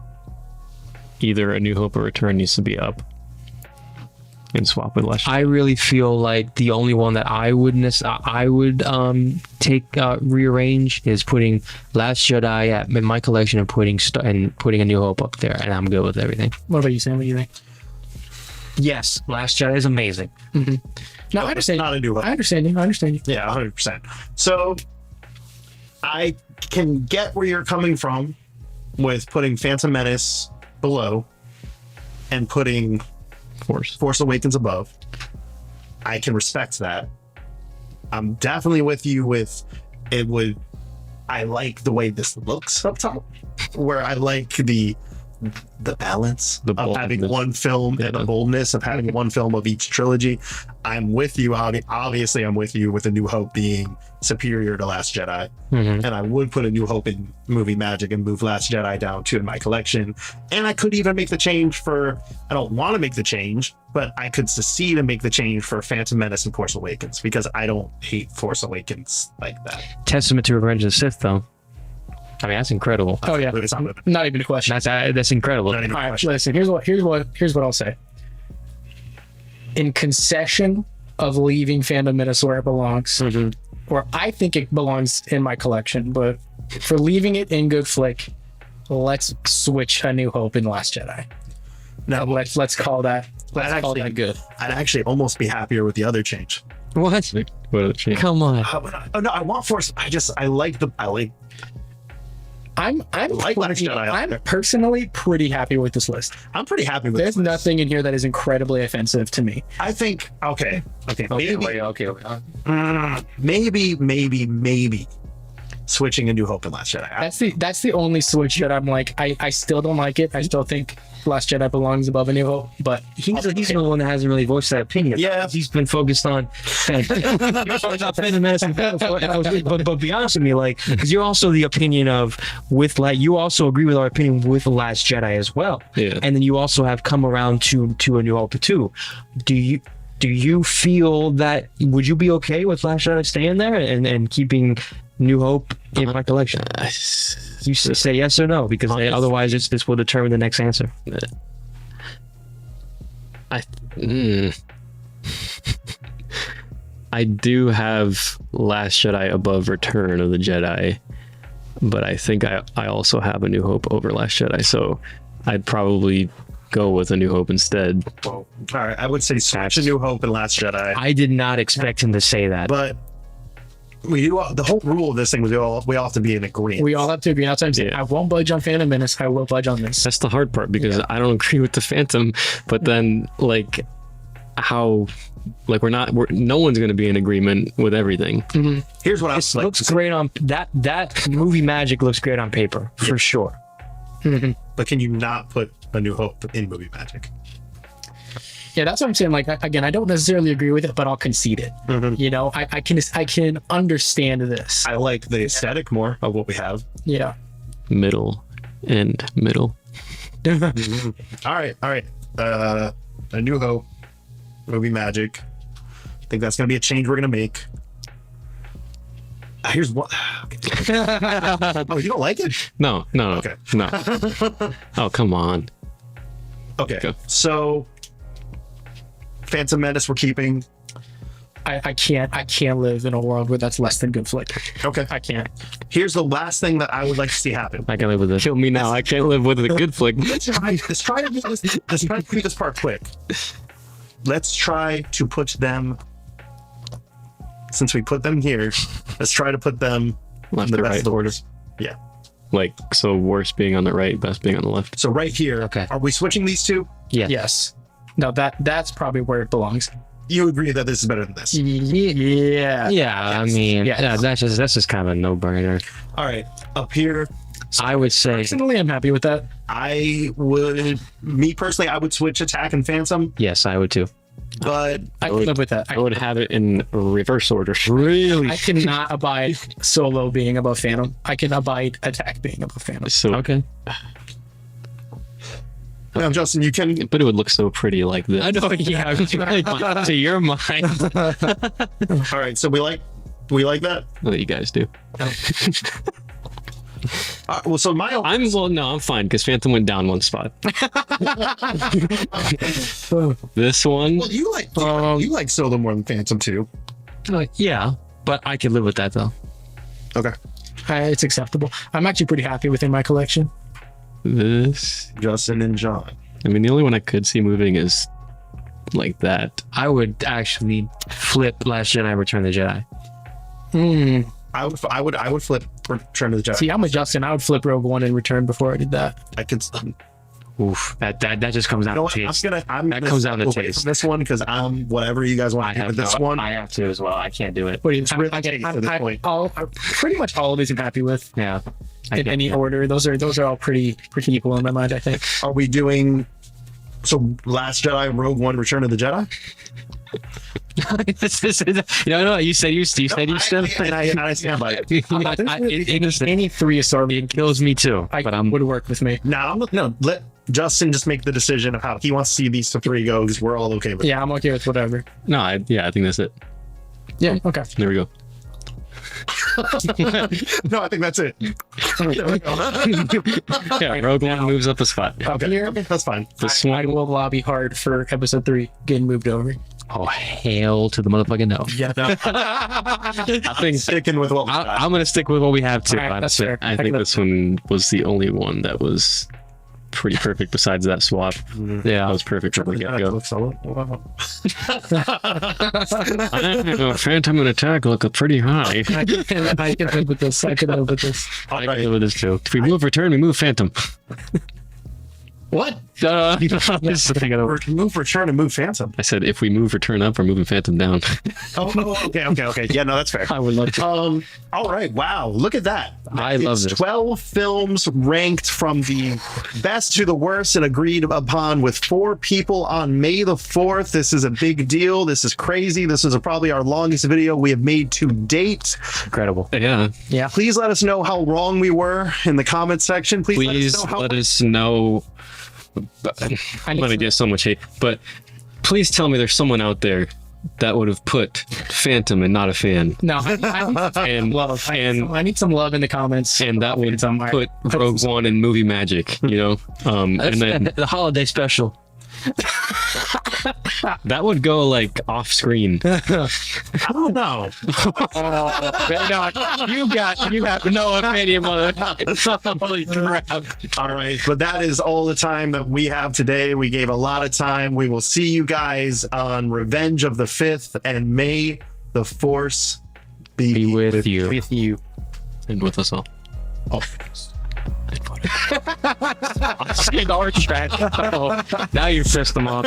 either A New Hope or Return needs to be up and swap with Last Jedi. I really feel like the only one that I would rearrange is putting Last Jedi in my collection and putting A New Hope up there, and I'm good with everything. What about you, Sam? What do you think? Yes, Last Jedi is amazing. No, I understand. Not A New Hope. I understand you. Yeah, 100%. So I can get where you're coming from with putting Phantom Menace below and putting Force Awakens above. I can respect that. I'm definitely with you with it would. I like the way this looks up top, where I like the balance of having one film and the boldness of having one film of each trilogy. I'm with you. Obviously, I'm with you with A New Hope being superior to Last Jedi. And I would put A New Hope in movie magic and move Last Jedi down 2 in my collection. And I could even make the change I don't want to make the change, but I could succeed and make the change for Phantom Menace and Force Awakens, because I don't hate Force Awakens like that. Testament to Revenge of the Sith, though. I mean, that's incredible. Oh yeah, not even a question. That's incredible. All right, listen. Here's what I'll say. In concession of leaving Phantom Menace where it belongs, or I think it belongs in my collection, but for leaving it in Good Flick, let's switch A New Hope and Last Jedi. Now Let's call that. Let's call that good. I'd actually almost be happier with the other change. What? Come on. No, I want Force. I like. I'm personally pretty happy with this list. I'm pretty happy with There's nothing in here that is incredibly offensive to me. I think okay. Maybe switching A New Hope and Last Jedi. That's the only switch that I'm like, I still don't like it. I still think Last Jedi belongs above A New Hope, but he's the one that hasn't really voiced that opinion. Yeah, he's been focused on Phantom Menace, but be honest with me, like, because you're also the opinion of you also agree with our opinion with The Last Jedi as well. Yeah, and then you also have come around to A New Hope too. Do you feel that would you be okay with Last Jedi staying there and keeping New Hope in my collection? You say yes or no, because otherwise this will determine the next answer. I do have Last Jedi above Return of the Jedi, but I think I also have A New Hope over Last Jedi, so I'd probably go with A New Hope instead. All right, I would say switch A New Hope and Last Jedi. I did not expect him to say that, but the whole rule of this thing was we all have to be in agreement. We all have to agree. That's what I'm saying. I won't budge on Phantom Menace. I will budge on this. That's the hard part, because I don't agree with the Phantom, but then no one's going to be in agreement with everything. Here's what it looks great on that movie magic looks great on paper for sure. But can you not put A New Hope in movie magic? Yeah, that's what I'm saying. Like, again, I don't necessarily agree with it, but I'll concede it. You know, I can understand this. I like the aesthetic more of what we have. Yeah. Middle. and middle. All right. A New Hope, movie magic. I think that's gonna be a change we're gonna make. Here's what. Oh, you don't like it? No. Okay. No. Oh, come on. Okay. Go. So, Phantom Menace we're keeping. I can't live in a world where that's less than good flick. Okay. I can't. Here's the last thing that I would like to see happen. I can live with this. Kill me now. I can't live with a good flick. Let's try to do this. Let's try to do this part quick. Let's try to put them. Since we put them here, let's try to put them Left in the to best right of the order. orders. Yeah. Like, so worst being on the right, best being on the left. So right here. Okay. Are we switching these two? Yeah. Yes. No, that's probably where it belongs. You agree that this is better than this? Yeah. Yeah, I mean, Yes. yeah, that's just kind of a no-brainer. All right. Up here, I would say, Personally, I'm happy with that. me personally, I would switch Attack and Phantom, yes, I would too. but I can live with that. I would have it in reverse order. Really? I cannot abide Solo being above Phantom. I can abide Attack being above Phantom. So, Okay. now, Justin, you can. but it would look so pretty like this. I know. Yeah. To your mind. All right. So we like that. That you guys do. Well, so my I'm fine because Phantom went down one spot. This one, well, you like Solo more than Phantom too. Yeah, but I could live with that though. Okay. It's acceptable. I'm actually pretty happy within my collection. this. Justin and John. I mean, the only one I could see moving is like that. I would actually flip Last Jedi, Return of the Jedi. Hmm. I would flip Return of the Jedi. See, I'm with Justin. I would flip Rogue One and Return before I did that. I could. Oof, that just comes down You know to what? taste. That comes down to away taste. from this one because I'm whatever you guys want to do with this one. I have to as well. I can't do it. What do you It's really taste at this point. pretty much all of these I'm happy with Yeah. in any order. Those are all pretty equal in my mind, I think. Are we doing so? Last Jedi, Rogue One, Return of the Jedi. No, you said you still. I stand by it. Any three assortment It kills me too. But I'm would work with me. Now, let Justin just make the decision of how he wants to see these three go because we're all okay with it. Yeah, I'm okay with whatever. No, I think that's it. Yeah, okay. There we go. No, I think that's it. There we go. Yeah, Rogue One moves up a spot. Up here, That's fine. This I one, will lobby hard for episode 3 getting moved over. oh hell to the motherfucking no. Yeah, no, I think sticking with what we got. I'm gonna stick with what we have too. All right, that's honestly. fair. I think this one was the only one that was pretty perfect besides that swap. That Yeah. was perfect from the get-go. Wow. I don't know, Phantom and Attack look pretty high. I can live with this. I can live with this. All I right. can live with this too. If we move Return, we move Phantom. What? This is the thing. Move Return and move Phantom. I said if we move Return up, we're moving Phantom down. Okay. Yeah, no, that's fair. I would love to. All right. Wow. Look at that. I love It's this. 12 films ranked from the best to the worst and agreed upon with 4 people on May the 4th. This is a big deal. This is crazy. This is probably our longest video we have made to date. Incredible. Yeah. Please let us know how wrong we were in the comment section. Please let us know. I'm gonna get so much hate, but please tell me there's someone out there that would have put Phantom and not a fan, No, I and love. and I need some love in the comments. and that would Some- put Rogue One in movie magic, you know, and then the holiday special. that would go like off screen. I don't know. You have no opinion, mother. Holy crap. All right. But that is all the time that we have today. We gave a lot of time. We will see you guys on Revenge of the 5th, and may the Force be with you. With you. And with us all. Oh. Now you've pissed them off.